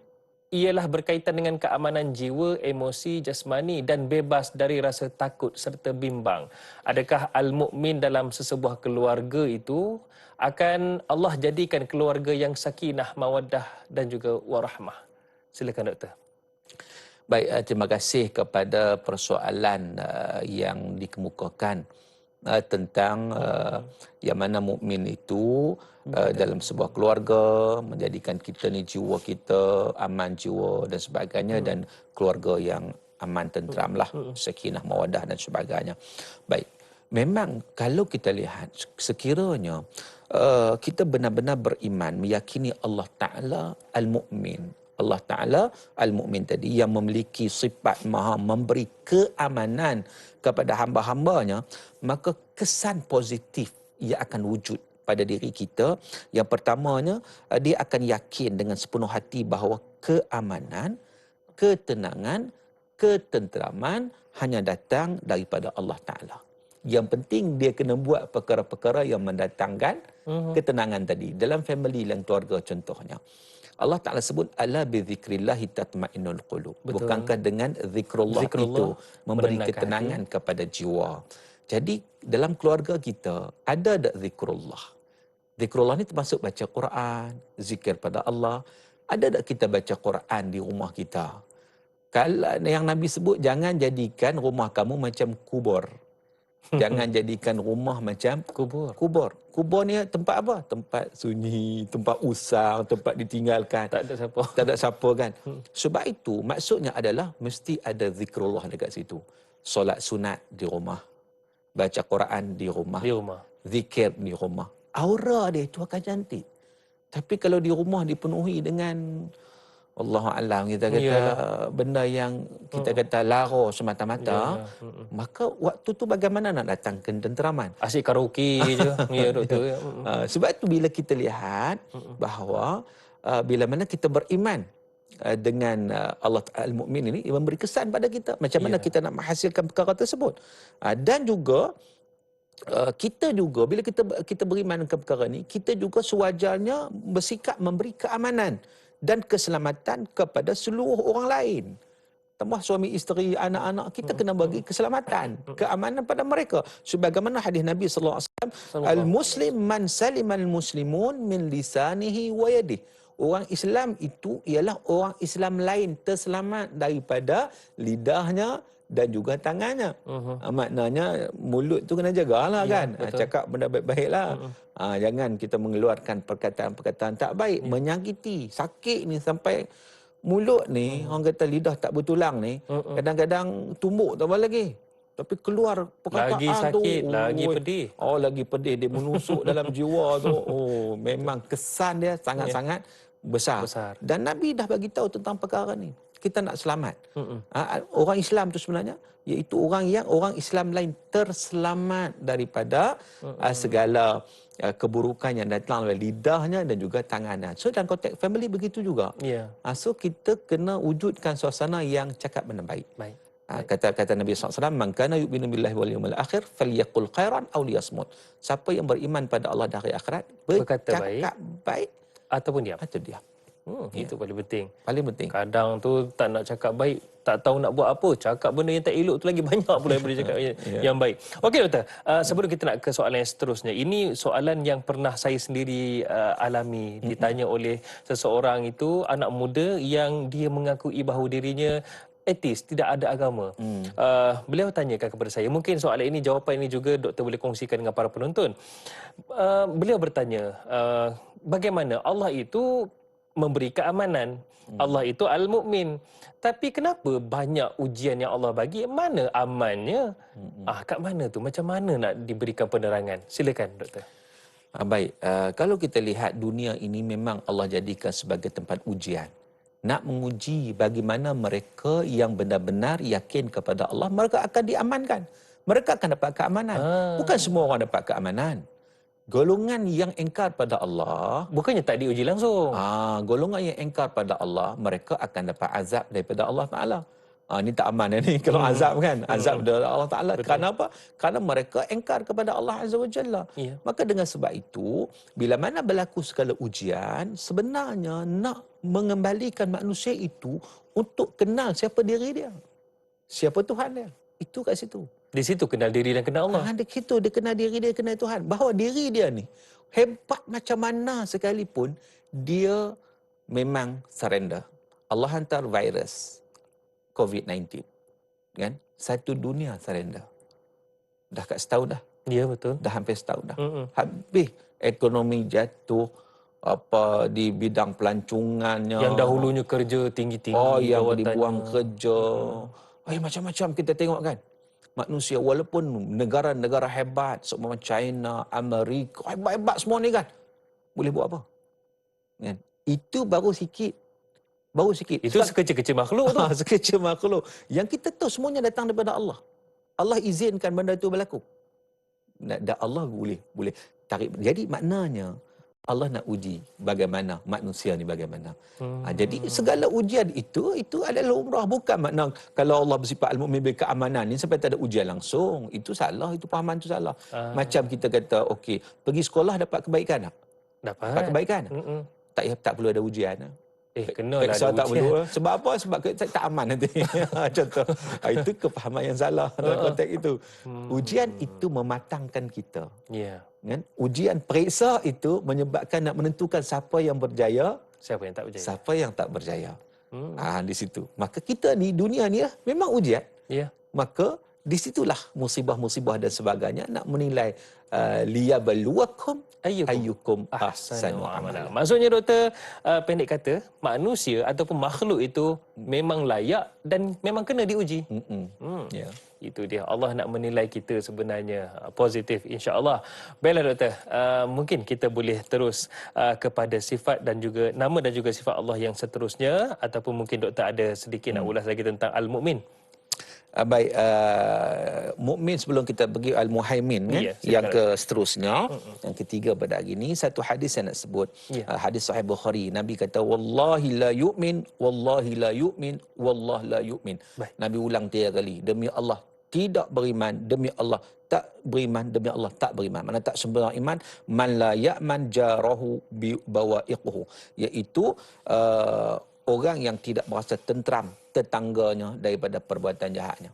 ialah berkaitan dengan keamanan jiwa, emosi, jasmani dan bebas dari rasa takut serta bimbang? Adakah al-mukmin dalam sesebuah keluarga itu akan Allah jadikan keluarga yang sakinah, mawaddah dan juga warahmah? Silakan doktor. Baik, terima kasih kepada persoalan yang dikemukakan tentang yang mana mukmin itu dalam sebuah keluarga menjadikan kita ni jiwa kita aman jiwa dan sebagainya, dan keluarga yang aman tenteramlah, sakinah mawaddah dan sebagainya. Baik, memang kalau kita lihat sekiranya kita benar-benar beriman, meyakini Allah Ta'ala al-Mu'min, Allah Ta'ala al-Mu'min tadi yang memiliki sifat maha memberi keamanan kepada hamba-hambanya, maka kesan positif ia akan wujud pada diri kita. Yang pertamanya, dia akan yakin dengan sepenuh hati bahawa keamanan, ketenangan, ketenteraman hanya datang daripada Allah Ta'ala. Yang penting dia kena buat perkara-perkara yang mendatangkan ketenangan tadi. Dalam family dan keluarga contohnya, Allah Ta'ala sebut, ala bi dzikrillahi tatma'innul qulub. Bukankah dengan zikrullah itu memberi ketenangan kepada jiwa. Jadi dalam keluarga kita ada tak zikrullah? Zikrullah ni termasuk baca Quran, zikir pada Allah. Ada tak kita baca Quran di rumah kita? Kalau yang Nabi sebut, jangan jadikan rumah kamu macam kubur. Jangan jadikan rumah macam kubur. Kubur ni tempat apa? Tempat sunyi, tempat usang, tempat ditinggalkan. Tak ada siapa. Tak ada siapa kan. Sebab itu maksudnya adalah mesti ada zikrullah dekat situ. Solat sunat di rumah. Baca Quran di rumah. Zikir di rumah. Aura dia itu akan cantik. Tapi kalau di rumah dipenuhi dengan Allahu'alam, kita kata benda yang kita kata lara semata-mata, maka waktu tu bagaimana nak datangkan ketenteraman? Asyik karaoke je. Ya doktor. Sebab tu bila kita lihat bahawa bila mana kita beriman dengan Allah Al-Mu'min ini, ia memberi kesan pada kita macam mana kita nak menghasilkan perkara tersebut. Dan juga kita juga bila kita beriman ke perkara ni, kita juga sewajarnya bersikap memberi keamanan dan keselamatan kepada seluruh orang lain. Tambah suami isteri, anak-anak, kita kena bagi keselamatan, keamanan pada mereka. Sebagaimana hadis Nabi sallallahu alaihi wasallam, al-muslim man salimal muslimun min lisanihi wa yadihi. Orang Islam itu ialah orang Islam lain terselamat daripada lidahnya dan juga tangannya. Maknanya mulut tu kena jagalah kan. Cakap benda baik-baiklah. Jangan kita mengeluarkan perkataan-perkataan tak baik, menyakiti, sakit ni sampai mulut ni, orang kata lidah tak bertulang ni, kadang-kadang tumbuk tak apa lagi. Tapi keluar perkataan lagi sakit, tu, lagi pedih. lagi pedih, dia menusuk dalam jiwa tu. Memang kesan dia sangat-sangat besar. Dan Nabi dah bagi tahu tentang perkara ni. Kita nak selamat. Orang Islam tu sebenarnya iaitu orang Islam lain terselamat daripada segala keburukan yang datang oleh lidahnya dan juga tangannya. So dalam konteks family begitu juga. So kita kena wujudkan suasana yang cakap benda baik. Kata Nabi SAW, man kana yu'minu billahi wal yawmil akhir falyaqul khairan aw liyasmut. Siapa yang beriman pada Allah dan hari akhirat, bercakap baik ataupun diam. Atau diam. Itu paling penting. Paling penting. Kadang tu tak nak cakap baik, tak tahu nak buat apa, cakap benda yang tak elok tu lagi banyak pula daripada cakap yang baik. Okey doktor, sebelum kita nak ke soalan yang seterusnya, ini soalan yang pernah saya sendiri alami, ditanya oleh seseorang itu, anak muda yang dia mengakui bahawa dirinya etis, tidak ada agama. Beliau tanyakan kepada saya, mungkin soalan ini, jawapan ini juga doktor boleh kongsikan dengan para penonton. Beliau bertanya, bagaimana Allah itu memberi keamanan, Allah itu Al-Mu'min. Tapi kenapa banyak ujian yang Allah bagi? Mana amannya? Kat mana tu? Macam mana nak diberikan penerangan? Silakan doktor. Baik, kalau kita lihat dunia ini memang Allah jadikan sebagai tempat ujian. Nak menguji bagaimana mereka yang benar-benar yakin kepada Allah, mereka akan diamankan. Mereka akan dapat keamanan. Bukan semua orang dapat keamanan. Golongan yang engkar pada Allah, bukannya tak diuji langsung. Golongan yang engkar pada Allah, mereka akan dapat azab daripada Allah Ta'ala. Ini tak aman ni kalau azab kan. Azab dari Allah Ta'ala. Kerana apa? Kerana mereka engkar kepada Allah Azza wa Jalla. Maka dengan sebab itu, bila mana berlaku segala ujian, sebenarnya nak mengembalikan manusia itu untuk kenal siapa diri dia. Siapa Tuhan dia. Itu kat situ. Di situ kenal diri dan kenal Allah. Di situ dia kenal diri dia, kenal Tuhan. Bahawa diri dia ni, hebat macam mana sekalipun, dia memang surrender. Allah hantar virus COVID-19. Kan? Satu dunia surrender. Dah kat setahun dah. Ya, betul. Dah hampir setahun dah. Habis ekonomi jatuh, apa di bidang pelancongannya. Yang dahulunya kerja tinggi-tinggi. Yang dibuang kerja. Macam-macam kita tengok kan. Manusia walaupun negara-negara hebat seperti China, Amerika, hebat-hebat semua ni kan, boleh buat apa? Kan? Itu baru sikit. Itu sekecil-kecil makhluk tu. Sekecil makhluk. Yang kita tahu semuanya datang daripada Allah. Allah izinkan benda itu berlaku. Dan Allah boleh tarik. Jadi maknanya Allah nak uji bagaimana manusia ni bagaimana. Jadi segala ujian itu adalah umrah. Bukan makna kalau Allah bersifat Al-Mu'min bil keamanan ni sampai tak ada ujian langsung. Itu salah, itu pahaman tu salah. Macam kita kata, okey, pergi sekolah dapat kebaikan tak? Dapat kebaikan. Tak perlu ada ujian. Kena lah ada tak ujian. perlu. Sebab apa? Sebab tak aman nanti. Contoh. Itu kepahaman yang salah dalam konteks itu. Ujian itu mematangkan kita. Kan? Ujian periksa itu menyebabkan nak menentukan siapa yang berjaya, siapa yang tak berjaya. Siapa yang tak berjaya. Di situ. Maka kita ni, dunia ni memang ujian. Maka di situlah musibah-musibah dan sebagainya nak menilai liyabluwakum ayyukum ahsanu amala. Maksudnya doktor, pendek kata, manusia ataupun makhluk itu memang layak dan memang kena diuji. Itu dia, Allah nak menilai kita sebenarnya positif, insya-Allah. Baiklah doktor, mungkin kita boleh terus kepada sifat dan juga nama dan juga sifat Allah yang seterusnya, ataupun mungkin doktor ada sedikit nak ulas lagi tentang Al-Mu'min. Baik, mukmin sebelum kita pergi Al-Muhaimin kan? Yang ke seterusnya, yang ketiga pada hari ini, satu hadis saya nak sebut. Hadis Sahih Bukhari, Nabi kata wallahi la yu'min, wallahi la yu'min, wallah la yu'min. Nabi ulang 3 kali, demi Allah tidak beriman, demi Allah tak beriman, demi Allah tak beriman. Mana tak sempurna iman, man la ya'man jarahu bi bawa'iquhu, iaitu orang yang tidak merasa tentram tetangganya daripada perbuatan jahatnya.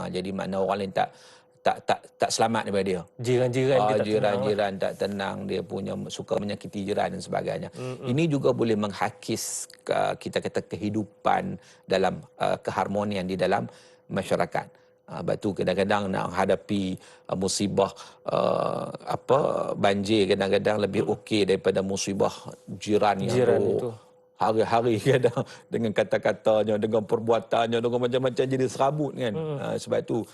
Jadi makna orang lain tak selamat daripada dia. Jiran-jiran dia tak jiran-jiran tak tenang, dia punya suka menyakiti jiran dan sebagainya. Ini juga boleh menghakis kita kata kehidupan dalam keharmonian di dalam masyarakat. Sebab tu kadang-kadang nak hadapi musibah banjir kadang-kadang lebih okey daripada musibah jiran yang itu. Hari-hari kadang dengan kata-katanya, dengan perbuatannya, dengan macam-macam jadi serabut kan. Sebab tu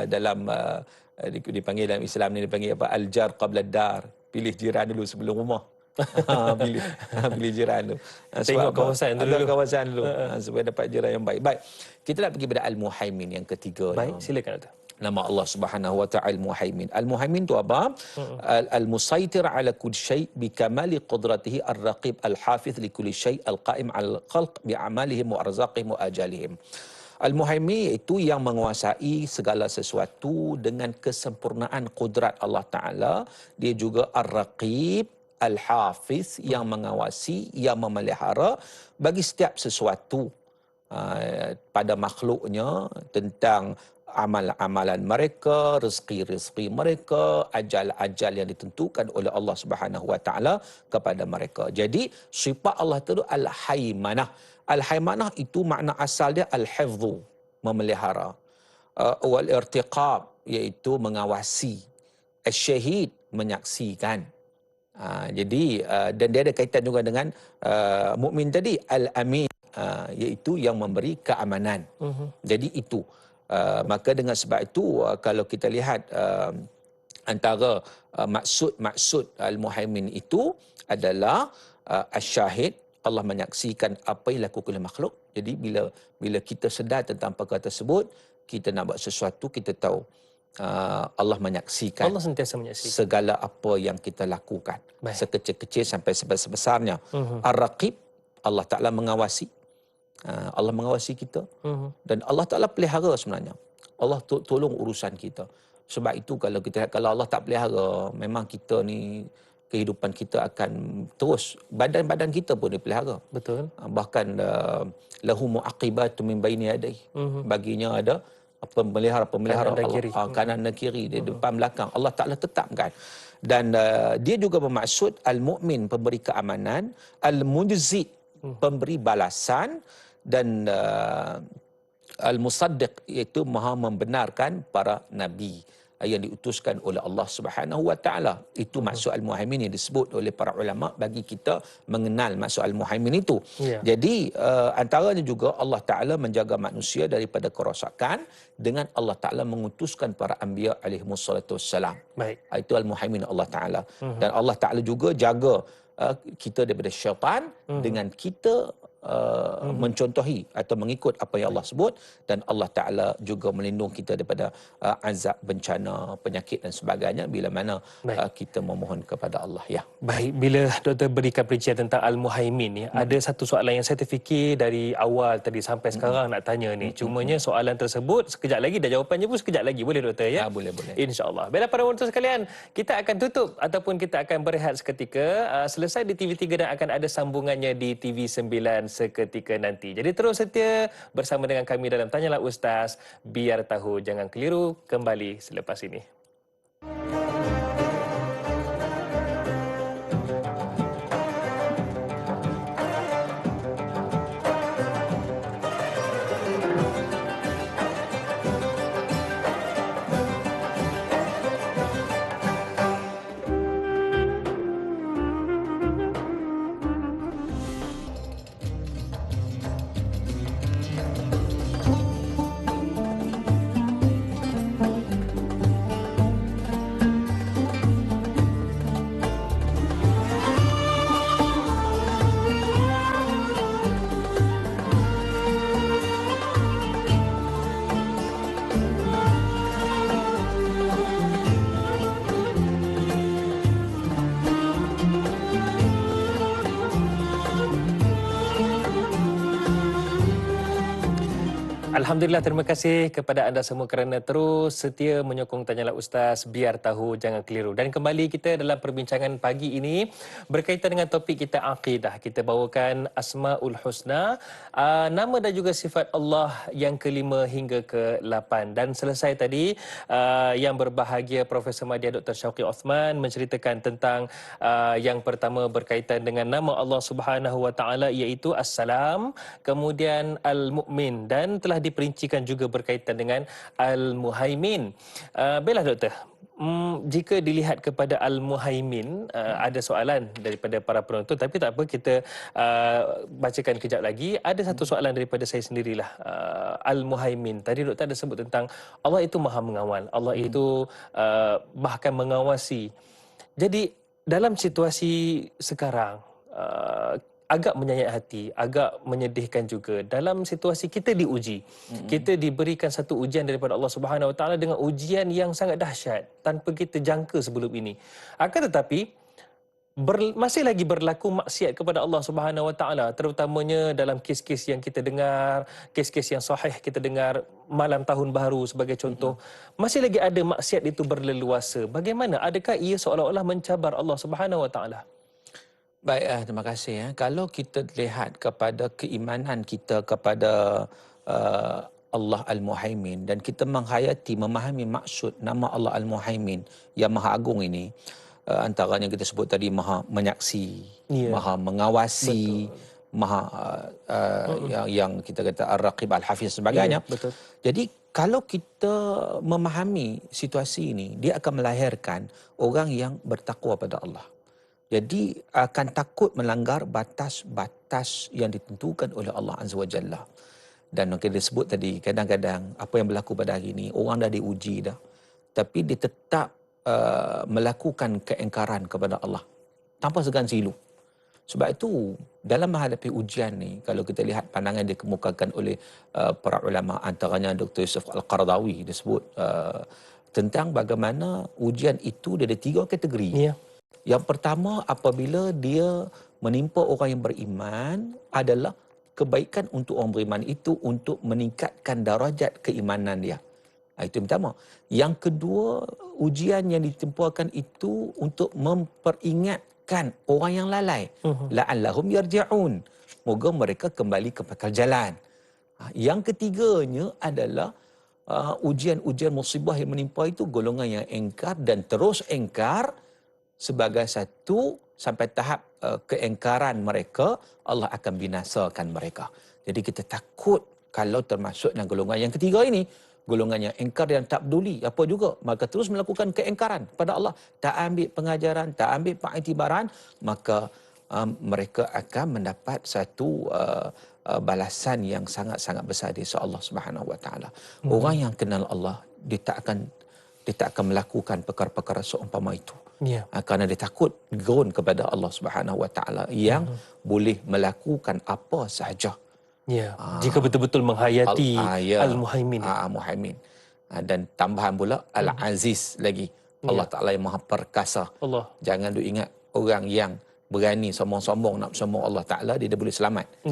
dalam dipanggil dalam Islam ni dipanggil apa, al-jar qabla dar, pilih jiran dulu sebelum rumah. pilih jiran tu. Tengok kawasan dulu. Kawasan dulu supaya dapat jiran yang baik. Baik. Kita nak pergi pada Al-Muhaimin yang ketiga. Baik, silakan doktor. Nama Allah Subhanahu wa ta'ala Al-Muhaimin. Al-Muhaimin tu apa? Al-musaitir ala kulli syai' bi kamali qudratihi ar-raqib al-hafiz li kulli syai' al-qa'im 'ala al-khalq bi a'malihim wa arzaqihim wa ajalihim. Al-Muhaimin itu yang menguasai segala sesuatu dengan kesempurnaan kudrat Allah Ta'ala. Dia juga ar-raqib, al-hafiz, yang mengawasi, yang memelihara bagi setiap sesuatu pada makhluknya, tentang amalan-amalan mereka, rezeki-rezeki mereka, ajal-ajal yang ditentukan oleh Allah Subhanahu Wa Taala kepada mereka. Jadi sifat Allah itu al-haimanah. Al-haimanah itu makna asal dia al-hifdhu, memelihara. Wal-irtiqab, iaitu mengawasi. Al-syahid, menyaksikan. Jadi dan dia ada kaitan juga dengan mukmin tadi, al-amin, iaitu yang memberi keamanan. Jadi itu maka dengan sebab itu kalau kita lihat antara maksud al-muhaimin itu adalah asyahid, Allah menyaksikan apa yang dilakukan oleh makhluk. Jadi bila kita sedar tentang perkara tersebut, kita nak buat sesuatu, kita tahu Allah menyaksikan. Allah sentiasa menyaksikan segala apa yang kita lakukan. Baik. Sekecil-kecil sampai sebesar-besarnya. Ar-Raqib, Allah Ta'ala mengawasi. Allah mengawasi kita. Dan Allah Ta'ala pelihara sebenarnya. Allah tolong urusan kita. Sebab itu kalau Allah tak pelihara, memang kita ni, kehidupan kita akan terus, badan-badan kita pun dipelihara. Betul. Bahkan lahu mu'aqibatu min baini yadayhi. Baginya ada pemelihara Allah, kanan dan kiri, di depan belakang. Allah Ta'ala tetapkan. Dan dia juga bermaksud al-mu'min, pemberi keamanan, al-mujzi, pemberi balasan, dan al-musaddiq, iaitu maha membenarkan para nabi yang diutuskan oleh Allah Subhanahu Wa Taala. Itu maksud al-muhaimin yang disebut oleh para ulama bagi kita mengenal maksud al-muhaimin itu. Jadi antaranya juga Allah Taala menjaga manusia daripada kerosakan dengan Allah Taala mengutuskan para anbiya alaihi wassalatu wassalam. Baik. Itu al-muhaimin Allah Taala. Dan Allah Taala juga jaga kita daripada syaitan dengan kita mencontohi atau mengikut apa yang Allah sebut, dan Allah Ta'ala juga melindungi kita daripada azab, bencana, penyakit dan sebagainya bila mana kita memohon kepada Allah. Ya. Baik, bila doktor berikan perincian tentang Al-Muhaimin, ada satu soalan yang saya terfikir dari awal tadi sampai sekarang nak tanya ni. Cumanya soalan tersebut sekejap lagi, dah jawapannya pun sekejap lagi. Boleh doktor ya? Boleh. InsyaAllah. Baiklah para penonton sekalian, kita akan tutup ataupun kita akan berehat seketika. Selesai di TV3 dan akan ada sambungannya di TV9 seketika nanti. Jadi terus setia bersama dengan kami dalam Tanyalah Ustaz, biar tahu jangan keliru, kembali selepas ini. Alhamdulillah, terima kasih kepada anda semua kerana terus setia menyokong Tanyalah Ustaz, biar tahu jangan keliru. Dan kembali kita dalam perbincangan pagi ini berkaitan dengan topik kita akidah. Kita bawakan Asmaul Husna, nama dan juga sifat Allah yang kelima hingga ke-8. Dan selesai tadi yang berbahagia Profesor Madya Dr. Syauqi Osman menceritakan tentang yang pertama berkaitan dengan nama Allah Subhanahu Wa Taala, iaitu As-Salam, kemudian Al-Mu'min, dan telah diperincikan juga berkaitan dengan Al-Muhaimin. Baiklah doktor, jika dilihat kepada Al-Muhaimin, ada soalan daripada para penonton, tapi tak apa, kita bacakan kejap lagi. Ada satu soalan daripada saya sendirilah. Al-Muhaimin, tadi doktor ada sebut tentang Allah itu maha mengawal, Allah itu bahkan mengawasi. Jadi dalam situasi sekarang, agak menyayat hati, agak menyedihkan juga. Dalam situasi kita diuji, kita diberikan satu ujian daripada Allah Subhanahu Wa Taala dengan ujian yang sangat dahsyat tanpa kita jangka sebelum ini. Akan tetapi masih lagi berlaku maksiat kepada Allah Subhanahu Wa Taala, terutamanya dalam kes-kes yang kita dengar, kes-kes yang sahih kita dengar malam tahun baru sebagai contoh. Masih lagi ada maksiat itu berleluasa. Bagaimana? Adakah ia seolah-olah mencabar Allah Subhanahu Wa Taala? Baik, terima kasih. Kalau kita lihat kepada keimanan kita kepada uh, Allah Al-Muhaimin dan kita menghayati, memahami maksud nama Allah Al-Muhaimin yang Maha Agung ini, antaranya kita sebut tadi Maha Menyaksi, Maha Mengawasi, betul. Maha yang kita kata Ar-Raqib Al-Hafiz sebagainya. Betul. Jadi kalau kita memahami situasi ini, dia akan melahirkan orang yang bertakwa pada Allah. Jadi akan takut melanggar batas-batas yang ditentukan oleh Allah Azza wa Jalla. Dan kita disebut tadi, kadang-kadang apa yang berlaku pada hari ini, orang dah diuji dah, tapi dia tetap melakukan keingkaran kepada Allah tanpa segan silu. Sebab itu dalam menghadapi ujian ni, kalau kita lihat pandangan dikemukakan oleh para ulama, antaranya Dr. Yusuf Al-Qaradawi, dia sebut tentang bagaimana ujian itu dia ada 3 kategori. Yang pertama, apabila dia menimpa orang yang beriman, adalah kebaikan untuk orang beriman itu untuk meningkatkan darajat keimanan dia. Itu yang pertama. Yang kedua, ujian yang ditempakan itu untuk memperingatkan orang yang lalai. La'allahum yarji'un. Moga mereka kembali ke pangkal jalan. Yang ketiganya adalah ujian-ujian musibah yang menimpa itu golongan yang engkar dan terus engkar. Sebagai satu sampai tahap keengkaran mereka, Allah akan binasakan mereka. Jadi kita takut kalau termasuk dalam golongan yang ketiga ini, golongan yang engkar dan tak peduli apa juga, maka terus melakukan keengkaran pada Allah, tak ambil pengajaran, tak ambil pengiktibaran, maka mereka akan mendapat satu balasan yang sangat-sangat besar di sisi Allah Subhanahu Wa Taala. Orang yang kenal Allah, dia tak akan melakukan perkara-perkara seumpama itu. Kerana dia takut gerun kepada Allah Subhanahu Wa Taala yang boleh melakukan apa sahaja. Jika betul-betul menghayati Al-Muhaimin. Muhaimin. Dan tambahan pula Al-Aziz lagi. Allah Taala yang Maha Perkasa. Jangan duk ingat orang yang berani sombong-sombong nak sombong Allah Taala, dia boleh selamat.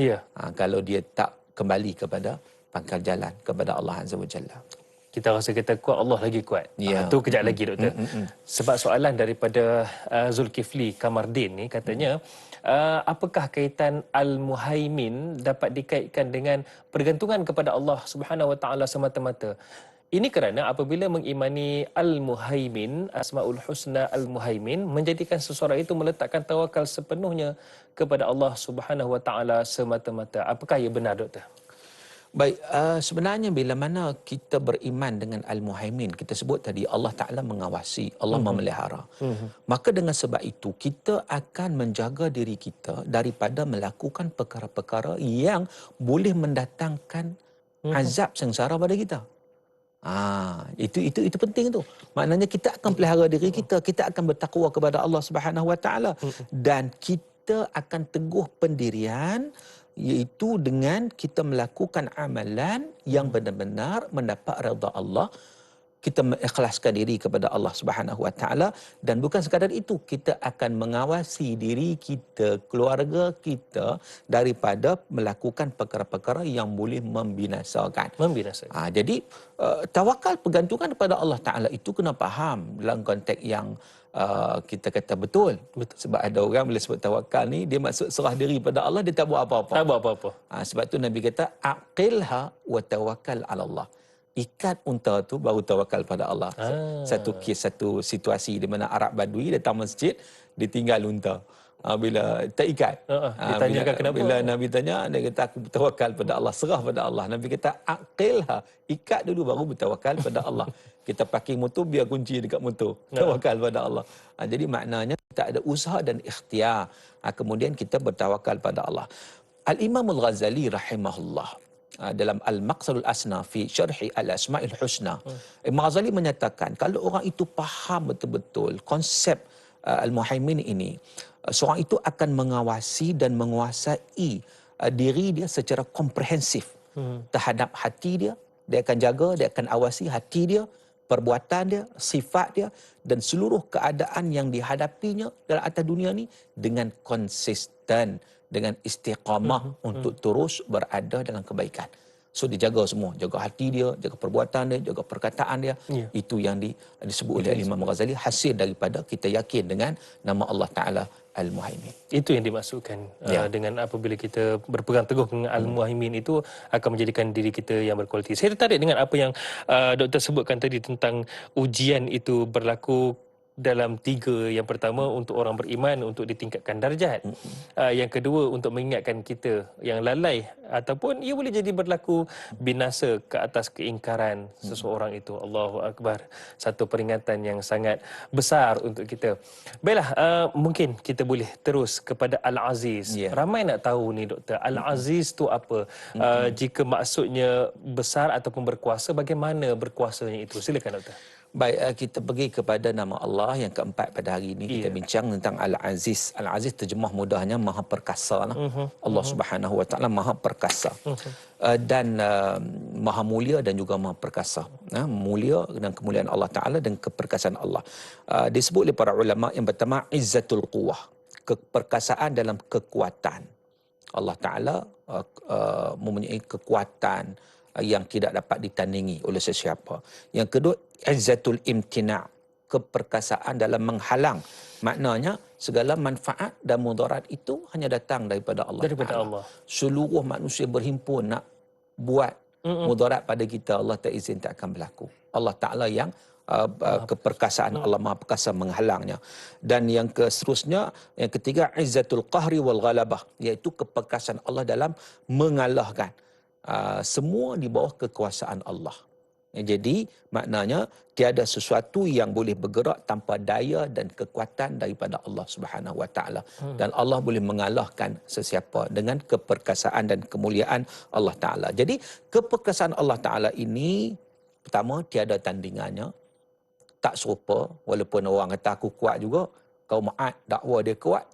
Kalau dia tak kembali kepada pangkal jalan kepada Allah Azza wa Jalla. Kita rasa kita kuat, Allah lagi kuat. Itu kejap lagi, Doktor. Sebab soalan daripada Zulkifli Kamardin ni katanya, apakah kaitan Al-Muhaimin dapat dikaitkan dengan pergantungan kepada Allah Subhanahu Wa Taala semata-mata? Ini kerana apabila mengimani Al-Muhaimin, Asmaul Husna Al-Muhaimin, menjadikan seseorang itu meletakkan tawakal sepenuhnya kepada Allah Subhanahu Wa Taala semata-mata. Apakah ia benar, Doktor? Baik, sebenarnya bila mana kita beriman dengan Al-Muhaimin, kita sebut tadi Allah Ta'ala mengawasi, Allah memelihara. Maka dengan sebab itu, kita akan menjaga diri kita daripada melakukan perkara-perkara yang boleh mendatangkan azab sengsara pada kita. Itu penting tu. Maknanya kita akan pelihara diri kita, kita akan bertakwa kepada Allah Subhanahu Wa Ta'ala, dan kita akan teguh pendirian, iaitu dengan kita melakukan amalan yang benar-benar mendapat redha Allah. Kita mengikhlaskan diri kepada Allah Subhanahu Wa Taala, dan bukan sekadar itu, kita akan mengawasi diri kita, keluarga kita daripada melakukan perkara-perkara yang boleh membinasakan. Jadi tawakal, pergantungan kepada Allah Taala itu kena faham dalam konteks yang kita kata betul. Sebab ada orang bila sebut tawakal ni, dia maksud serah diri pada Allah, dia tak buat apa-apa. Sebab tu Nabi kata aqilha wa tawakkal ala Allah. Ikat unta tu baru tawakal pada Allah. Satu situasi di mana Arab Badui datang masjid, ditinggal unta. Bila tak ikat. Ditanyakan kenapa? Bila Nabi tanya, dia kata aku bertawakal pada Allah, serah pada Allah. Nabi kata aqilha, ikat dulu baru bertawakal pada Allah. Kita parking motor, biar kunci dekat motor. Tawakal pada Allah. Jadi maknanya tak ada usaha dan ikhtiar. Kemudian kita bertawakal pada Allah. Al-Imam Al-Ghazali rahimahullah, dalam Al-Maqsadul Asna fi Syarhi Al-Asma'il Husna, Imam Ghazali menyatakan kalau orang itu faham betul-betul konsep Al-Muhaimin ini, seorang itu akan mengawasi dan menguasai diri dia secara komprehensif terhadap hati dia. Dia akan jaga, dia akan awasi hati dia, perbuatan dia, sifat dia, dan seluruh keadaan yang dihadapinya dalam atas dunia ni dengan konsisten, dengan istiqamah untuk terus berada dalam kebaikan. So dia jaga semua, jaga hati dia, jaga perbuatan dia, jaga perkataan dia. Itu yang disebut oleh Imam Ghazali, hasil daripada kita yakin dengan nama Allah Ta'ala Al-Muhaimin. Itu yang dimaksudkan dengan apabila kita berpegang teguh dengan Al-Muhaimin, itu akan menjadikan diri kita yang berkualiti. Saya tertarik dengan apa yang Doktor sebutkan tadi tentang ujian itu berlaku dalam 3. Yang pertama untuk orang beriman, untuk ditingkatkan darjat. Yang kedua untuk mengingatkan kita yang lalai, ataupun ia boleh jadi berlaku binasa ke atas keingkaran seseorang itu. Allahu Akbar. Satu peringatan yang sangat besar untuk kita. Baiklah, mungkin kita boleh terus kepada Al-Aziz. Ramai nak tahu ni Doktor, Al-Aziz tu apa? Jika maksudnya besar ataupun berkuasa, bagaimana berkuasanya itu? Silakan Doktor. Baik, kita pergi kepada nama Allah yang keempat pada hari ini. Kita bincang tentang Al-Aziz. Al-Aziz terjemah mudahnya Maha Perkasa. Allah Subhanahu Wa Taala Maha Perkasa. Dan Maha Mulia dan juga Maha Perkasa. Mulia dan kemuliaan Allah Ta'ala dan keperkasaan Allah. Disebut oleh para ulama yang pertama, Izzatul Quwah. Keperkasaan dalam kekuatan. Allah Ta'ala mempunyai kekuatan yang tidak dapat ditandingi oleh sesiapa. Yang kedua, izzatul imtina', keperkasaan dalam menghalang. Maknanya segala manfaat dan mudarat itu hanya datang daripada Allah. Allah. Seluruh manusia berhimpun nak buat mudarat pada kita, Allah tak izin, tak akan berlaku. Allah Ta'ala yang keperkasaan Allah Maha Perkasa menghalangnya. Dan yang seterusnya, yang ketiga, izzatul qahri wal ghalabah, iaitu keperkasaan Allah dalam mengalahkan. Semua di bawah kekuasaan Allah. Jadi maknanya tiada sesuatu yang boleh bergerak tanpa daya dan kekuatan daripada Allah Subhanahu Wa Taala. Dan Allah boleh mengalahkan sesiapa dengan keperkasaan dan kemuliaan Allah Taala. Jadi keperkasaan Allah Taala ini, pertama, tiada tandingannya, tak serupa. Walaupun orang kata aku kuat juga, kaum Ad dakwa dia kuat.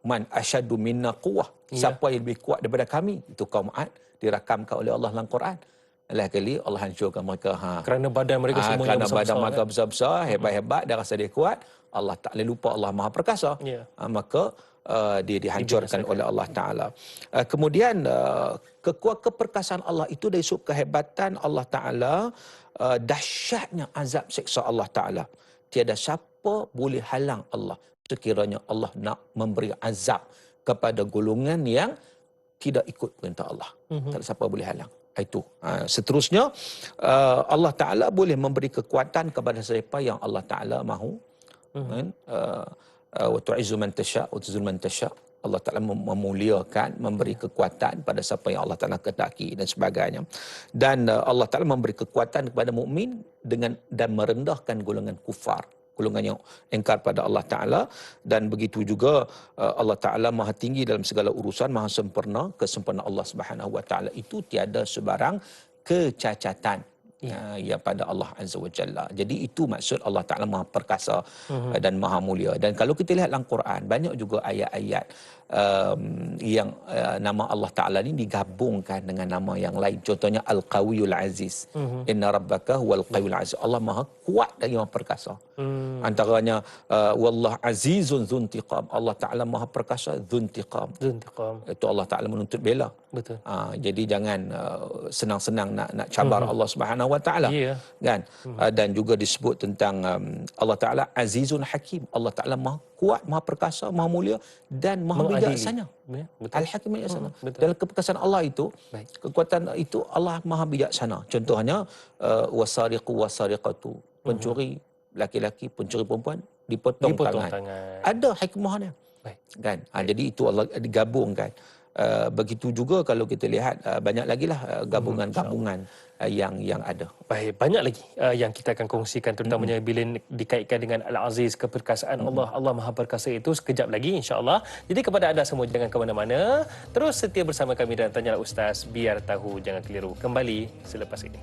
Man asyaddu minna quwwah. Siapa yang lebih kuat daripada kami? Itu kaum Ad, dirakamkan oleh Allah dalam Quran. Lain kali Allah hancurkan mereka. Kerana badan mereka semua yang besar-besar. Kerana badan mereka besar-besar, hebat-hebat, dia rasa dia kuat. Allah Ta'ala lupa Allah Maha Perkasa. Maka dia dihancurkan oleh Allah Ta'ala. Kemudian keperkasaan Allah itu dari sub kehebatan Allah Ta'ala, dahsyatnya azab seksa Allah Ta'ala. Tiada siapa boleh halang Allah sekiranya Allah nak memberi azab kepada golongan yang tidak ikut perintah Allah. Tak ada siapa boleh halang. Itu. Seterusnya, Allah Ta'ala boleh memberi kekuatan kepada siapa yang Allah Ta'ala mahu. Wa tu'izzu man tasha' wa tuzillu man tasha'. Allah Ta'ala memuliakan, memberi kekuatan pada siapa yang Allah Ta'ala kehendaki dan sebagainya. Dan Allah Ta'ala memberi kekuatan kepada mukmin dan merendahkan golongan kufar, golongan yang engkar pada Allah Ta'ala. Dan begitu juga Allah Ta'ala maha tinggi dalam segala urusan, maha sempurna. Kesempurnaan Allah Subhanahu Wa Ta'ala itu tiada sebarang kecacatan yang pada Allah Azza wa Jalla. Jadi itu maksud Allah Ta'ala Maha Perkasa dan Maha Mulia. Dan kalau kita lihat dalam Quran, banyak juga ayat-ayat yang nama Allah Ta'ala ini digabungkan dengan nama yang lain. Contohnya Al-Qawiyul Aziz. Inna rabbaka huwal qawiyul aziz. Allah Maha kuat dan Maha Perkasa. Antaranya Wallah Azizun Dzuntiqam. Allah Ta'ala Maha Perkasa Dzuntiqam. Itu Allah Ta'ala menuntut bela. Betul. Jadi jangan senang-senang nak cabar Allah Subhanahu Wa Ta'ala. Kan? Dan juga disebut tentang Allah Ta'ala Azizun Hakim. Allah Ta'ala Maha kuat, Maha Perkasa, Maha Mulia dan Maha bijaksana. Al-Hakim bijaksana. Dalam keperkasaan Allah itu, kekuatan itu Allah Maha bijaksana. Contohnya wasariqu wasariqatu. Pencuri laki-laki, pencuri perempuan dipotong tangan. Ada hikmahnya. Kan? Jadi itu Allah digabungkan. Begitu juga kalau kita lihat banyak lagi lah gabungan-gabungan yang ada. Baik, banyak lagi yang kita akan kongsikan, terutamanya bila dikaitkan dengan Al-Aziz, keperkasaan Allah. Allah Maha Perkasa itu sekejap lagi insya-Allah. Jadi kepada anda semua, jangan ke mana-mana, terus setia bersama kami dan Tanyalah Ustaz, biar tahu jangan keliru. Kembali selepas ini.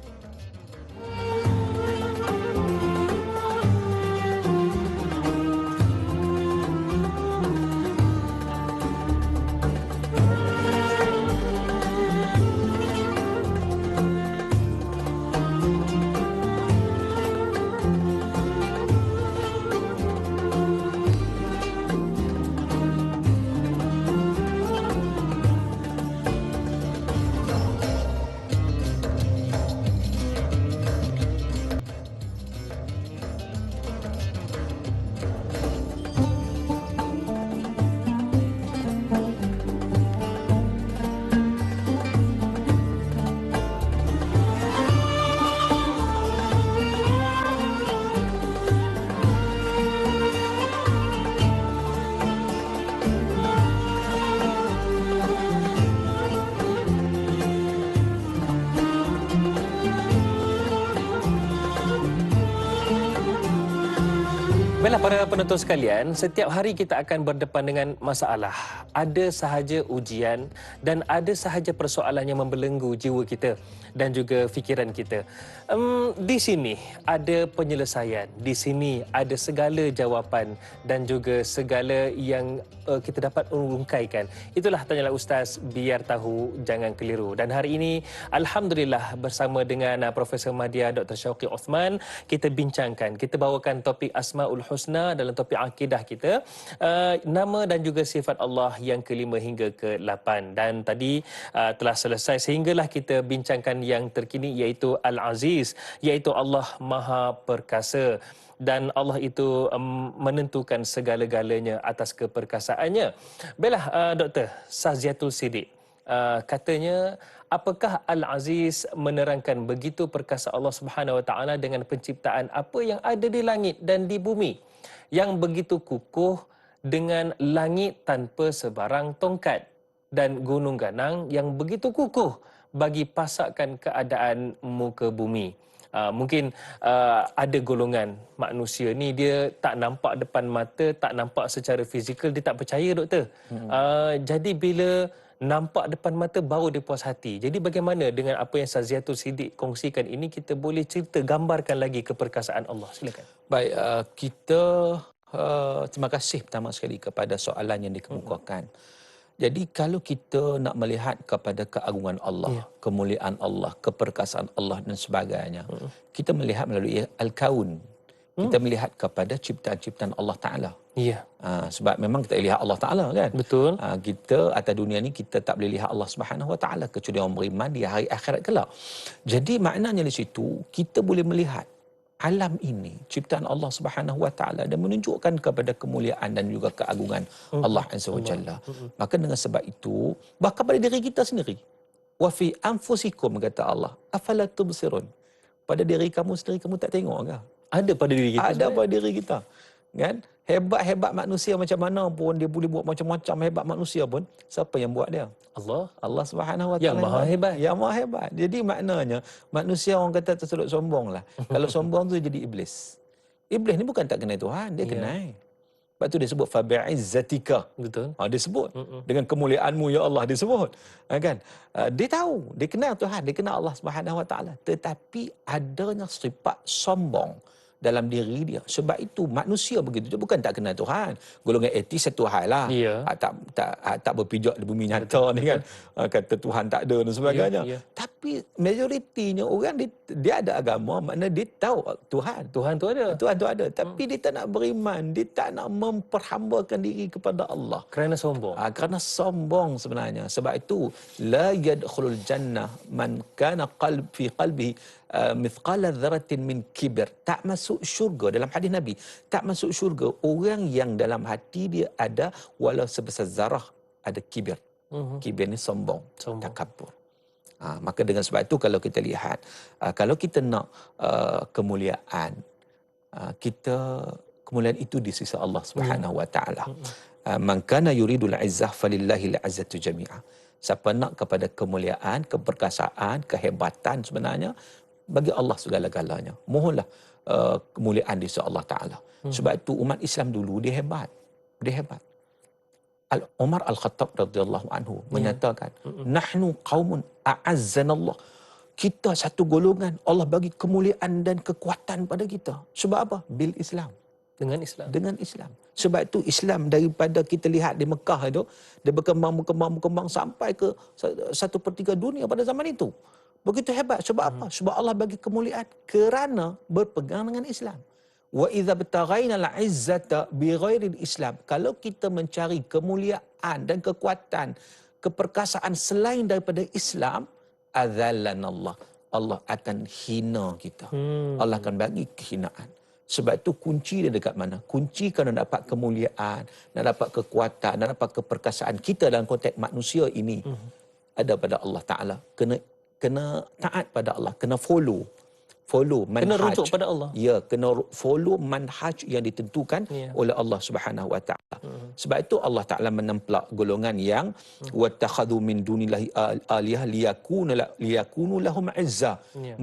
Baiklah para penonton sekalian, setiap hari kita akan berdepan dengan masalah. Ada sahaja ujian dan ada sahaja persoalan yang membelenggu jiwa kita dan juga fikiran kita. Di sini ada penyelesaian, di sini ada segala jawapan dan juga segala yang kita dapat urungkaikan. Itulah Tanyalah Ustaz, biar tahu jangan keliru. Dan hari ini alhamdulillah bersama dengan Profesor Madya Dr. Syauqi Osman, kita bincangkan, kita bawakan topik Asmaul Husna dalam topik akidah kita, nama dan juga sifat Allah yang kelima hingga ke-8. Dan tadi telah selesai sehinggalah kita bincangkan yang terkini, iaitu Al-Aziz, iaitu Allah Maha Perkasa. Dan Allah itu menentukan segala-galanya atas keperkasaannya. Baiklah, Doktor Sazyatul Siddiq, katanya, apakah Al-Aziz menerangkan begitu perkasa Allah Subhanahu Wa Taala dengan penciptaan apa yang ada di langit dan di bumi, yang begitu kukuh dengan langit tanpa sebarang tongkat dan gunung ganang yang begitu kukuh bagi pasakkan keadaan muka bumi. Mungkin ada golongan manusia ni dia tak nampak depan mata, tak nampak secara fizikal, dia tak percaya, Doktor. Jadi bila nampak depan mata baru dia puas hati. Jadi bagaimana dengan apa yang Sazyatul Siddiq kongsikan ini, kita boleh cerita, gambarkan lagi keperkasaan Allah. Silakan. Baik, kita terima kasih pertama sekali kepada soalan yang dikemukakan. Jadi kalau kita nak melihat kepada keagungan Allah, kemuliaan Allah, keperkasaan Allah dan sebagainya, kita melihat melalui Al-Kaun. Kita melihat kepada ciptaan-ciptaan Allah Ta'ala. Sebab memang kita lihat Allah Ta'ala kan. Betul. Kita atas dunia ni kita tak boleh lihat Allah Subhanahu Wa Ta'ala kecuali orang beriman di hari akhirat kelak. Jadi maknanya di situ kita boleh melihat alam ini ciptaan Allah Subhanahu Wa Taala dan menunjukkan kepada kemuliaan dan juga keagungan Allah Azza wa Jalla. Maka dengan sebab itu, bahkan pada diri kita sendiri, wa fi anfusikum, kata Allah, afala tubsirun, pada diri kamu sendiri kamu tak tengok ke? Ada pada diri kita. Ada pada diri kita. Kan? Hebat-hebat manusia macam mana pun, dia boleh buat macam-macam hebat manusia pun, siapa yang buat dia? Allah Subhanahu Wa Taala yang maha hebat. Yang maha hebat. Jadi maknanya manusia, orang kata tersedut sombong lah. Kalau sombong tu jadi iblis. Iblis ni bukan tak kenal Tuhan, dia kenal. Sebab tu dia sebut fabi'izzatika. Betul. Dia sebut dengan kemuliaanmu ya Allah, dia sebut. Kan? Dia tahu, dia kenal Tuhan, dia kenal Allah Subhanahu Wa Taala. Tetapi adanya sifat sombong dalam diri dia. Sebab itu manusia begitu, dia bukan tak kenal Tuhan. Golongan etis satu hal lah. Tak berpijak di bumi nyata ni kan. Kata Tuhan tak ada dan sebagainya. Tapi majoritinya orang dia ada agama, maknanya dia tahu Tuhan tu ada. Tuhan tu ada. Tapi dia tak nak beriman, dia tak nak memperhambakan diri kepada Allah. Kerana sombong. Kerana sombong sebenarnya. Sebab itu la yadkhulul jannah man kana fi qalbihi mithqala dzarratin min kibir. Tak masuk syurga, dalam hadis Nabi, tak masuk syurga orang yang dalam hati dia ada walau sebesar zarah ada kibir. Kibir ni sombong. Takabur. Maka dengan sebab itu kalau kita lihat, kalau kita nak kemuliaan, kemuliaan itu di sisi Allah Subhanahu Wa Taala. Man kana yuridul izzah falillahil izzatu jami'ah. Siapa nak kepada kemuliaan, keperkasaan, kehebatan, sebenarnya bagi Allah segala-galanya. Mohonlah kemuliaan di sisi Allah Ta'ala. Sebab itu umat Islam dulu dia hebat. Dia hebat. Umar Al-Khattab radhiyallahu anhu menyatakan, nahnu qaumun a'azzanallah. Kita satu golongan, Allah bagi kemuliaan dan kekuatan pada kita. Sebab apa? Bil Islam. Dengan Islam. Dengan Islam. Sebab itu Islam daripada kita lihat di Mekah itu, dia berkembang sampai ke 1/3 dunia pada zaman itu. Begitu hebat. Sebab apa? Sebab Allah bagi kemuliaan kerana berpegang dengan Islam. Wa idza btaghaina al-izzata bighairi al-Islam. Kalau kita mencari kemuliaan dan kekuatan, keperkasaan selain daripada Islam, adzallanallah. Allah akan hina kita. Allah akan bagi kehinaan. Sebab itu kunci dia dekat mana? Kunci kalau nak dapat kemuliaan, nak dapat kekuatan, nak dapat keperkasaan kita dalam konteks manusia ini, ada pada Allah Ta'ala. Kena taat pada Allah, kena follow manhaj. Kena rujuk pada Allah. Ya, kena follow manhaj yang ditentukan oleh Allah Subhanahu Wa Taala. Sebab itu Allah Taala menemplak golongan yang wattakhadhu min dunillahi alihah liyakunu lahum izza.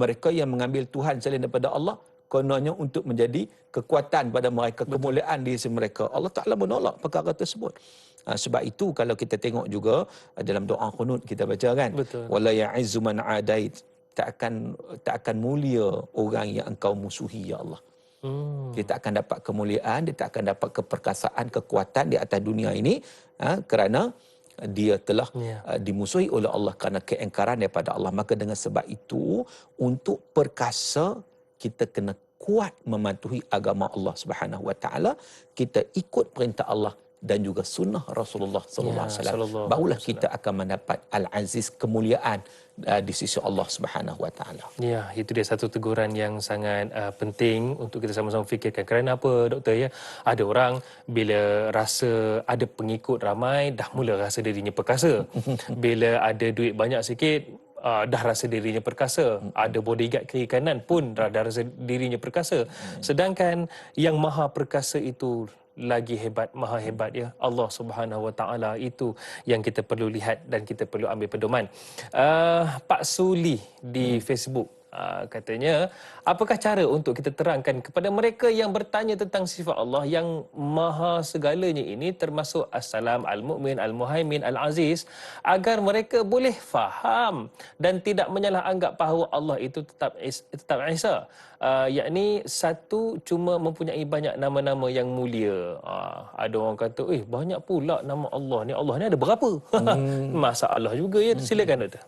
Mereka yang mengambil Tuhan selain daripada Allah kononnya untuk menjadi kekuatan pada mereka, kemuliaan di sisi mereka. Allah Ta'ala menolak perkara tersebut. Sebab itu kalau kita tengok juga dalam doa qunut kita baca kan, wala ya'izzu man adait, tak akan mulia orang yang engkau musuhi ya Allah. Dia tak akan dapat kemuliaan, dia tak akan dapat keperkasaan, kekuatan di atas dunia ini kerana dia telah dimusuhi oleh Allah kerana keengkaran daripada Allah. Maka dengan sebab itu, untuk perkasa kita kena kuat mematuhi agama Allah Subhanahu Wa Taala, kita ikut perintah Allah dan juga sunnah Rasulullah sallallahu alaihi wasallam, barulah kita akan mendapat al-aziz, kemuliaan di sisi Allah Subhanahu Wa Taala. Ya, itu dia satu teguran yang sangat penting untuk kita sama-sama fikirkan. Kerana apa, doktor ya? Ada orang bila rasa ada pengikut ramai dah mula rasa dirinya perkasa. Bila ada duit banyak sikit dah rasa dirinya perkasa. Ada bodyguard kiri kanan pun dah rasa dirinya perkasa. Sedangkan yang maha perkasa itu lagi hebat, maha hebat ya, Allah Subhanahu Wa Taala. Itu yang kita perlu lihat dan kita perlu ambil pedoman. Pak Suli di Facebook katanya, apakah cara untuk kita terangkan kepada mereka yang bertanya tentang sifat Allah yang maha segalanya ini, termasuk As-Salam, Al-Mu'min, Al-Muhaimin, Al-Aziz, agar mereka boleh faham dan tidak menyalah anggap bahawa Allah itu tetap Esa, yakni satu cuma mempunyai banyak nama-nama yang mulia. Ada orang kata, banyak pula nama Allah ni. Allah ni ada berapa? Masalah juga ya. Silakan doktor.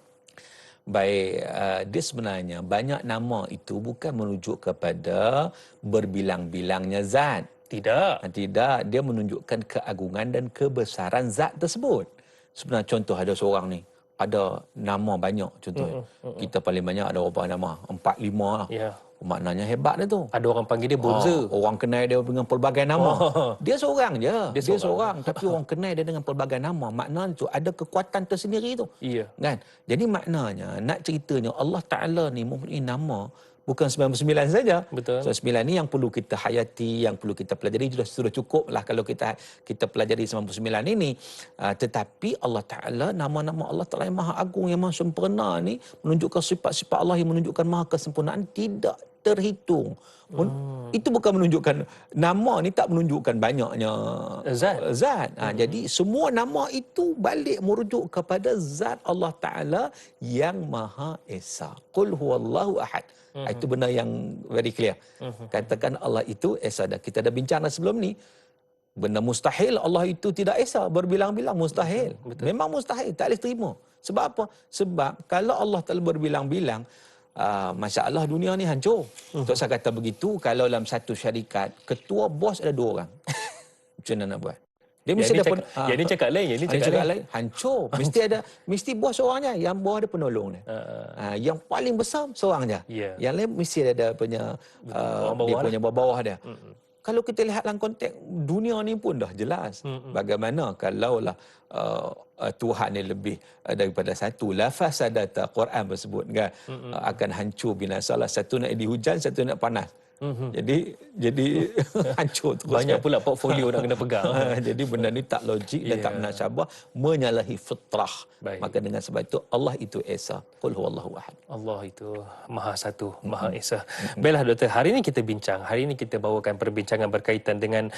Baik, dia sebenarnya banyak nama itu bukan merujuk kepada berbilang-bilangnya zat. Tidak. Tidak, dia menunjukkan keagungan dan kebesaran zat tersebut. Sebenarnya contoh, ada seorang ni, ada nama banyak contoh. Kita paling banyak ada berapa nama? 4, 5 lah. Ya. Maknanya hebat dia tu. Ada orang panggil dia Bonza. Orang kenal dia dengan pelbagai nama. Dia seorang je. Dia seorang. Tapi orang kenal dia dengan pelbagai nama. Maknanya tu ada kekuatan tersendiri tu. Iya. Kan? Jadi maknanya, nak ceritanya Allah Ta'ala ni mempunyai nama bukan 99 saja. Betul. So 9 ni yang perlu kita hayati, yang perlu kita pelajari, sudah cukup lah kalau kita pelajari 99 ini. Tetapi Allah Ta'ala, nama-nama Allah Ta'ala yang maha agung, yang maha sempurna ni, menunjukkan sifat-sifat Allah yang menunjukkan maha kesempurnaan, tidak terhitung. Itu bukan menunjukkan, nama ni tak menunjukkan banyaknya zat. Jadi semua nama itu balik merujuk kepada zat Allah Ta'ala yang maha esa. Qul huwallahu ahad. Itu benda yang very clear. Katakan Allah itu esa. Dan kita dah bincang sebelum ni, benda mustahil Allah itu tidak esa, berbilang-bilang mustahil. Betul. Memang mustahil, tak boleh terima. Sebab apa? Sebab kalau Allah telah berbilang-bilang, masalah dunia ni hancur. Untuk saya kata begitu, kalau dalam satu syarikat, ketua bos ada 2 orang. Macam mana nak buat? Dia mesti ada yang ni cakap lain, yang ni cakap lain. Hancur. Mesti bos seorang je, yang bawah ada penolong dia. Yang paling besar seorang je. Yang lain mesti ada punya dia punya bawah dia. Kalau kita lihat dalam konteks dunia ni pun dah jelas. Bagaimana kalaulah Tuhan ni lebih daripada satu. Lafaz sadata, Quran bersebut kan, akan hancur binasalah. Satu nak di hujan, satu nak panas. Jadi hancur terus. Banyak pula portfolio nak kena pegang. Jadi benda ni tak logik dan tak munasabah, menyalahi fitrah. Maka dengan sebab itu Allah itu esa. Qul huwallahu ahad. Allah itu maha satu, maha esa. Baiklah doktor, hari ini kita bincang. Hari ini kita bawakan perbincangan berkaitan dengan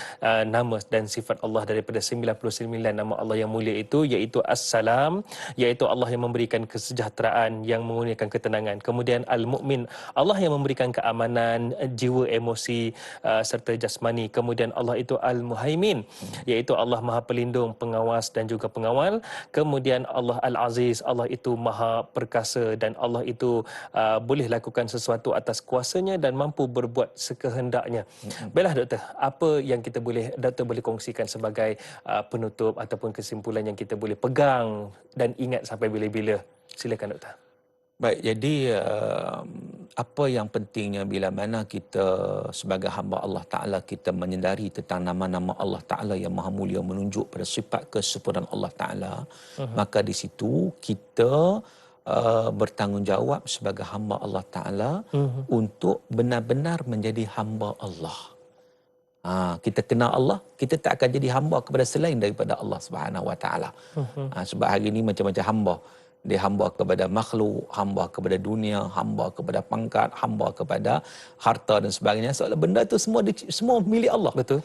nama dan sifat Allah daripada 99 nama Allah yang mulia itu, iaitu As-Salam, iaitu Allah yang memberikan kesejahteraan, yang mengurniakan ketenangan. Kemudian Al-Mu'min, Allah yang memberikan keamanan jiwa, emosi serta jasmani. Kemudian Allah itu Al-Muhaimin, iaitu Allah maha pelindung, pengawas dan juga pengawal. Kemudian Allah Al-Aziz, Allah itu maha perkasa, dan Allah itu boleh lakukan sesuatu atas kuasanya dan mampu berbuat sekehendaknya. Baiklah doktor, apa yang doktor boleh kongsikan sebagai penutup ataupun kesimpulan yang kita boleh pegang dan ingat sampai bila-bila? Silakan doktor. Baik, jadi apa yang pentingnya bila mana kita sebagai hamba Allah Ta'ala, kita menyedari tentang nama-nama Allah Ta'ala yang maha mulia, menunjuk pada sifat kesempurnaan Allah Ta'ala, maka di situ kita bertanggungjawab sebagai hamba Allah Ta'ala untuk benar-benar menjadi hamba Allah. Kita kenal Allah, kita tak akan jadi hamba kepada selain daripada Allah Subhanahu Wa Ta'ala. Sebab hari ini macam-macam hamba. Dia hamba kepada makhluk, hamba kepada dunia, hamba kepada pangkat, hamba kepada harta dan sebagainya. Soalnya benda itu semua milik Allah. Betul.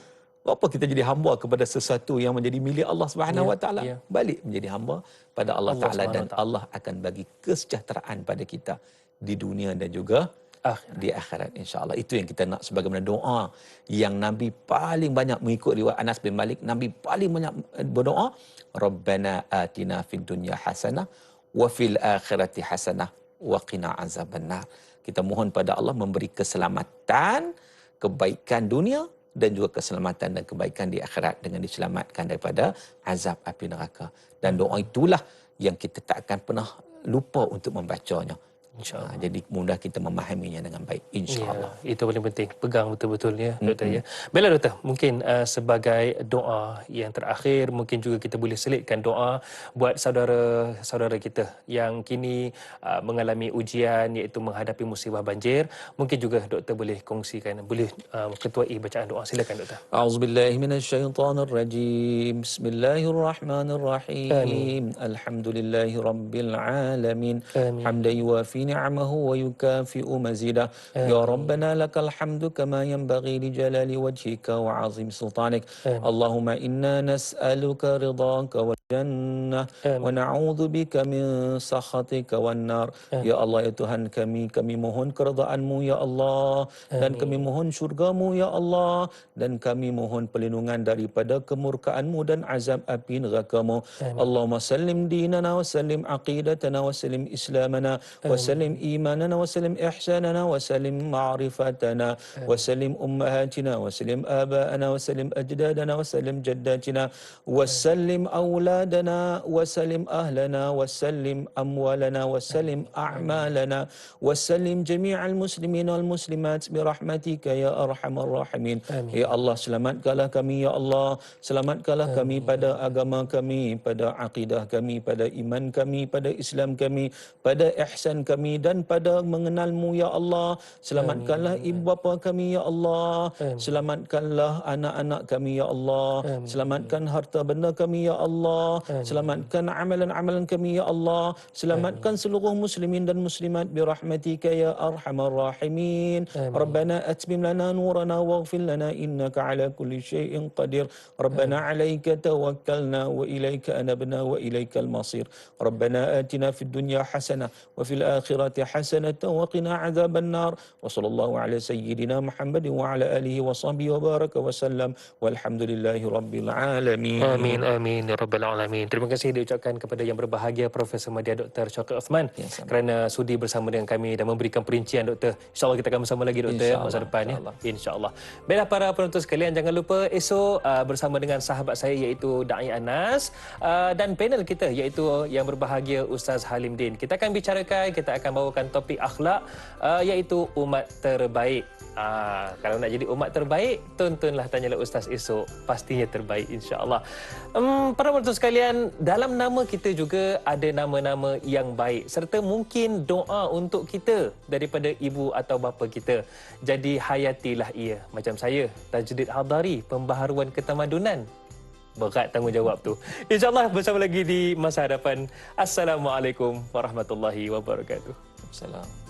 Apa kita jadi hamba kepada sesuatu yang menjadi milik Allah Subhanahu Wa Taala? Balik menjadi hamba pada Allah Taala, dan Allah akan bagi kesejahteraan pada kita di dunia dan juga di akhirat, insya-Allah. Itu yang kita nak sebagaimana doa yang Nabi paling banyak mengikut riwayat Anas bin Malik. Nabi paling banyak berdoa, Rabbana atina fid dunya hasanah wa fil akhirati hasanah wa qina azabannar. Kita mohon pada Allah memberi keselamatan, kebaikan dunia dan juga keselamatan dan kebaikan di akhirat dengan diselamatkan daripada azab api neraka. Dan doa itulah yang kita tak akan pernah lupa untuk membacanya. InsyaAllah. Jadi mudah kita memahaminya dengan baik, insyaAllah. Ya, itu paling penting. Pegang betul-betulnya, Doktor. Ya. Baiklah, Doktor. Mungkin sebagai doa yang terakhir, mungkin juga kita boleh selitkan doa buat saudara-saudara kita yang kini mengalami ujian, iaitu menghadapi musibah banjir. Mungkin juga Doktor boleh kongsikan, boleh ketuai bacaan doa. Silakan, Doktor. A'udzubillahi minasyaitonirrajim. Bismillahirrahmanirrahim. Alhamdulillahi rabbil alamin. Hamdan yuwafi نعمه ويكافئ مزيده يا ربنا لك الحمد كما ينبغي لجلال وجهك وعظيم سلطانك اللهم إنا نسألك رضاك والجنة ونعوذ بك من سخطك والنار يا الله ya Tuhan kami mohon keridaan-Mu ya Allah, dan kami mohon syurga-Mu ya Allah, dan kami mohon perlindungan daripada kemurkaan-Mu dan azab api neraka-Mu. Allahumma sallim dinana wa sallim aqidatana wa sallim islamana wa وسلم إيماننا وسلم إحساننا وسلم معرفتنا وسلم أمهاتنا وسلم آباءنا وسلم أجدادنا وسلم جداتنا وسلم أولادنا وسلم أهلنا وسلم أموالنا وسلم أعمالنا وسلم جميع المسلمين والمسلمات برحمتك يا أرحم الراحمين. Ya Allah, selamatkanlah kami ya Allah, selamatkanlah kami pada agama kami, pada akidah kami, pada iman kami, pada Islam kami, pada ihsan kami dan pada mengenal-Mu ya Allah. Selamatkanlah ibu bapa kami ya Allah, selamatkanlah anak-anak kami ya Allah, selamatkan harta benda kami ya Allah, selamatkan amalan-amalan kami ya Allah, selamatkan seluruh muslimin dan muslimat birahmatika ya arhamar rahimin. Rabbana atmim lana nurana waghfir lana innaka ala kulli syai'in qadir. Rabbana alayka tawakkalna wa ilayka anabna wa ilaykal masir. Rabbana atina fid dunya hasanah wa fil akhirati hasanatan wa qina adzaban nar. Wa sallallahu ala sayyidina Muhammad wa ala alihi wa sahbihi wa baraka wa sallam walhamdulillahi rabbil alamin. Amin amin ya rabbal alamin. Terima kasih diucapkan kepada yang berbahagia Profesor Madya Dr. Shauqi Osman kerana sudi bersama dengan kami dan memberikan perincian, Doktor. InsyaAllah kita akan bersama lagi, Doktor, masa depan ya. InsyaAllah. Baiklah para penonton sekalian, jangan lupa esok bersama dengan sahabat saya iaitu Da'i Anas dan panel kita iaitu yang berbahagia Ustaz Halim Din. Kita akan bicarakan, kita akan bawakan topik akhlak iaitu umat terbaik. Kalau nak jadi umat terbaik, tontonlah Tanyalah Ustaz esok. Pastinya terbaik, insya-Allah. Para penonton sekalian, dalam nama kita juga ada nama-nama yang baik serta mungkin doa untuk kita daripada ibu atau bapa kita. Jadi hayatilah ia. Macam saya, Tajdid Hadari, pembaharuan ketamadunan. Berat tanggungjawab tu. InsyaAllah bersama lagi di masa hadapan. Assalamualaikum warahmatullahi wabarakatuh. Assalamualaikum.